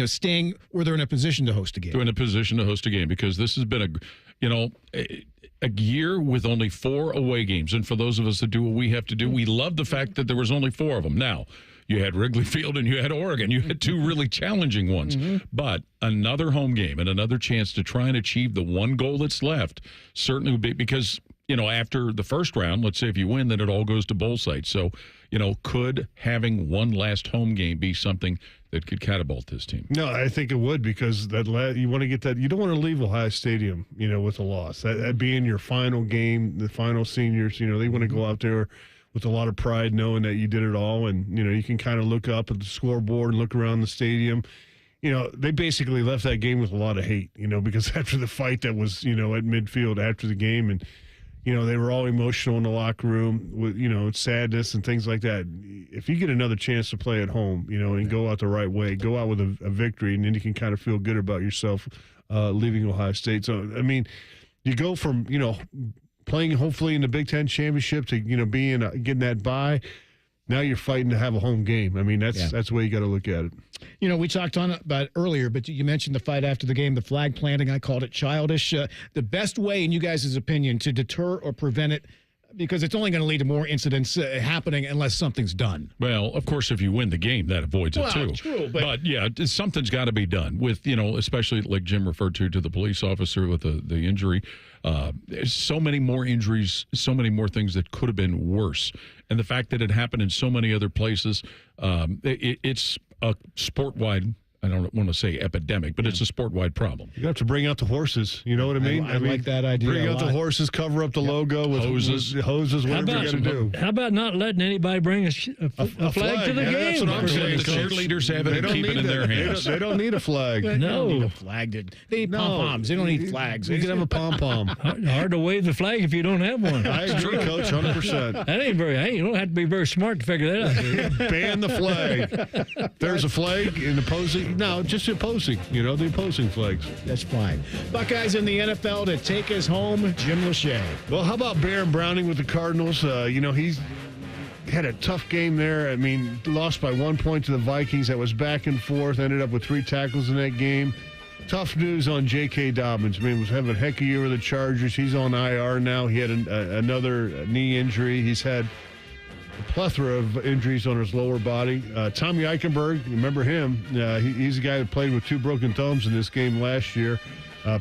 staying where they're in a position to host a game. They're in a position to host a game, because this has been a year with only 4 away games. And for those of us that do what we have to do, we love the fact that there was only 4 of them. Now, you had Wrigley Field and you had Oregon. You had 2 really challenging ones. But another home game and another chance to try and achieve the one goal that's left certainly would be, because after the first round, let's say if you win, then it all goes to bowl sites. So, could having one last home game be something that could catapult this team? No, I think it would, because you want to get that. You don't want to leave Ohio Stadium, with a loss. That being your final game, the final seniors, they want to go out there with a lot of pride, knowing that you did it all. And, you can kind of look up at the scoreboard and look around the stadium. They basically left that game with a lot of hate, because after the fight that was, at midfield after the game, and, they were all emotional in the locker room with, sadness and things like that. If you get another chance to play at home, and go out the right way, go out with a victory, and then you can kind of feel good about yourself leaving Ohio State. So, I mean, you go from, playing hopefully in the Big Ten championship to, getting that bye. Now you're fighting to have a home game. I mean, that's the way you got to look at it. We talked about it earlier, but you mentioned the fight after the game, the flag planting. I called it childish. The best way, in you guys' opinion, to deter or prevent it, because it's only going to lead to more incidents happening unless something's done. Well, of course, if you win the game, that avoids it too. True, but yeah, something's got to be done with, especially like Jim referred to the police officer with the injury. There's so many more injuries, so many more things that could have been worse. And the fact that it happened in so many other places, it's a sport-wide, I don't want to say epidemic, but it's a sport-wide problem. You have to bring out the horses. You know what I mean? I like that idea. Bring out the horses, cover up the logo with hoses, whatever you got to do. How about not letting anybody bring a flag to the game? That's what I'm saying. The cheerleaders have it and keep it in their hands. They don't need a flag. They don't need a flag. They need pom-poms. They don't need flags. You can have a pom-pom. Hard to wave the flag if you don't have one. I agree, Coach, 100%. That ain't you don't have to be very smart to figure that out. Ban the flag. There's a flag in opposing now just opposing, the opposing flags. That's fine. Buckeyes in the NFL to take us home, Jim Lachey. Well, how about Baron Browning with the Cardinals? He's had a tough game there. I mean, lost by 1 point to the Vikings. That was back and forth. Ended up with 3 tackles in that game. Tough news on J.K. Dobbins. I mean, was having a heck of a year with the Chargers. He's on IR now. He had another knee injury. He's had a plethora of injuries on his lower body. Tommy Eichenberg, remember him? He's a guy that played with 2 broken thumbs in this game last year.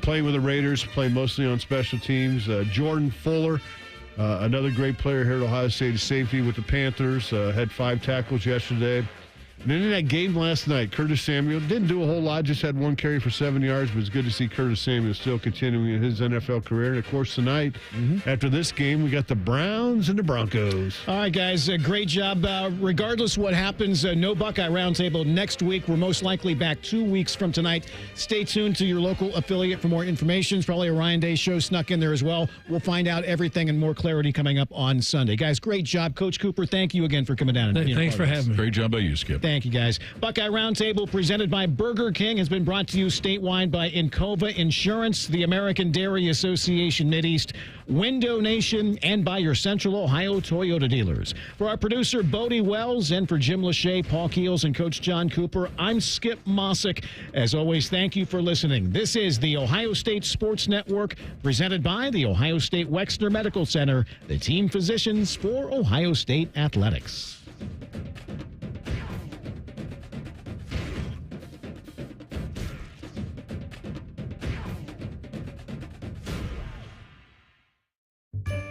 Playing with the Raiders, playing mostly on special teams. Jordan Fuller, another great player here at Ohio State, safety with the Panthers, had 5 tackles yesterday. And then in that game last night, Curtis Samuel didn't do a whole lot, just had 1 carry for 7 yards, but it's good to see Curtis Samuel still continuing his NFL career. And, of course, tonight, after this game, we got the Browns and the Broncos. All right, guys, great job. Regardless what happens, no Buckeye Roundtable next week. We're most likely back 2 weeks from tonight. Stay tuned to your local affiliate for more information. It's probably a Ryan Day show snuck in there as well. We'll find out everything and more clarity coming up on Sunday. Guys, great job. Coach Cooper, thank you again for coming down. Thanks for having me. Great job by you, Skip. Thank you, guys. Buckeye Roundtable presented by Burger King has been brought to you statewide by Encova Insurance, the American Dairy Association Mideast, Window Nation, and by your Central Ohio Toyota dealers. For our producer, Bodie Wells, and for Jim Lachey, Paul Keels, and Coach John Cooper, I'm Skip Mosic. As always, thank you for listening. This is the Ohio State Sports Network, presented by the Ohio State Wexner Medical Center, the team physicians for Ohio State Athletics.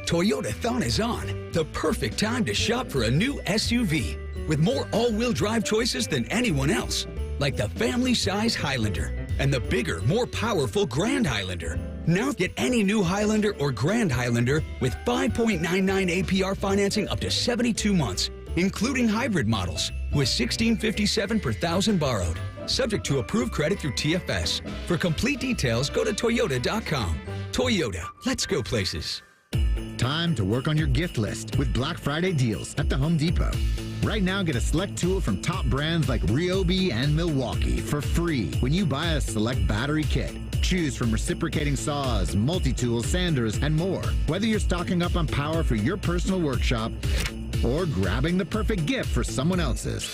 Toyotathon is on. The perfect time to shop for a new SUV with more all-wheel drive choices than anyone else, like the family-size Highlander and the bigger, more powerful Grand Highlander. Now get any new Highlander or Grand Highlander with 5.99 APR financing up to 72 months, including hybrid models with $1,657 per thousand borrowed, subject to approved credit through TFS. For complete details, go to Toyota.com. Toyota, let's go places. Time to work on your gift list with Black Friday deals at the Home Depot. Right now, get a select tool from top brands like Ryobi and Milwaukee for free when you buy a select battery kit. Choose from reciprocating saws, multi-tools, sanders, and more. Whether you're stocking up on power for your personal workshop or grabbing the perfect gift for someone else's.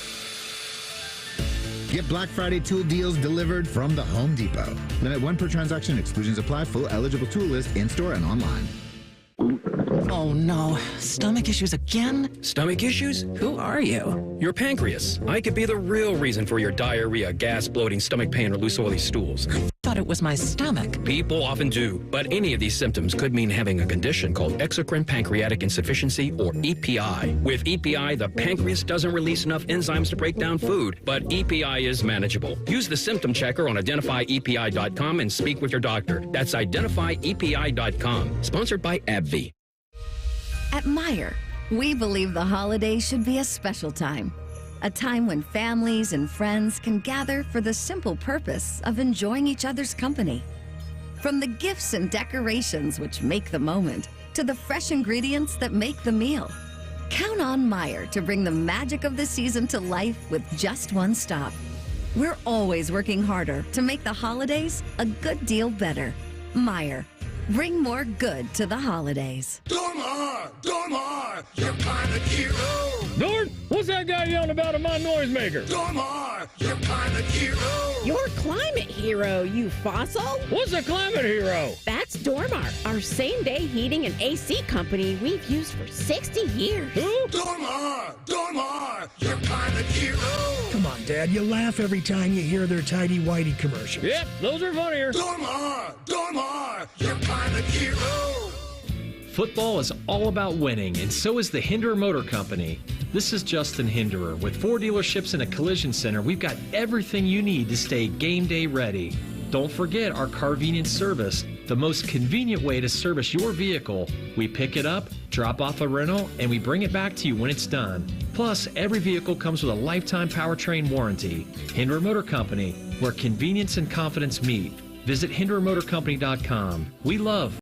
Get Black Friday tool deals delivered from the Home Depot. Limit 1 per transaction. Exclusions apply. Full eligible tool list in-store and online. Oh no, stomach issues again? Stomach issues? Who are you? Your pancreas. I could be the real reason for your diarrhea, gas, bloating, stomach pain, or loose oily stools. Thought it was my stomach. People often do, but any of these symptoms could mean having a condition called exocrine pancreatic insufficiency, or EPI. With EPI, the pancreas doesn't release enough enzymes to break down food, but EPI is manageable. Use the symptom checker on identifyepi.com and speak with your doctor. That's identifyepi.com. Sponsored by AbbVie. At Meijer, we believe the holidays should be a special time. A time when families and friends can gather for the simple purpose of enjoying each other's company. From the gifts and decorations which make the moment, to the fresh ingredients that make the meal. Count on Meijer to bring the magic of the season to life with just one stop. We're always working harder to make the holidays a good deal better. Meijer. Bring more good to the holidays. Dormar, you're kind of hero. Dort, what's that guy yelling about in my noisemaker? Dormar, you're kind of hero. You're climate hero, you fossil. What's a climate hero? That's Dormar, our same-day heating and AC company we've used for 60 years. Who? Dormar, you're kind of hero. Come on, Dad, you laugh every time you hear their tidy-whitey commercials. Yep, those are funnier. Dormar, you're kind of hero. Football is all about winning, and so is the Hinderer Motor Company. This is Justin Hinderer. With 4 dealerships and a collision center, we've got everything you need to stay game day ready. Don't forget our Carvenience service, the most convenient way to service your vehicle. We pick it up, drop off a rental, and we bring it back to you when it's done. Plus, every vehicle comes with a lifetime powertrain warranty. Hinderer Motor Company, where convenience and confidence meet. Visit HindererMotorCompany.com. We love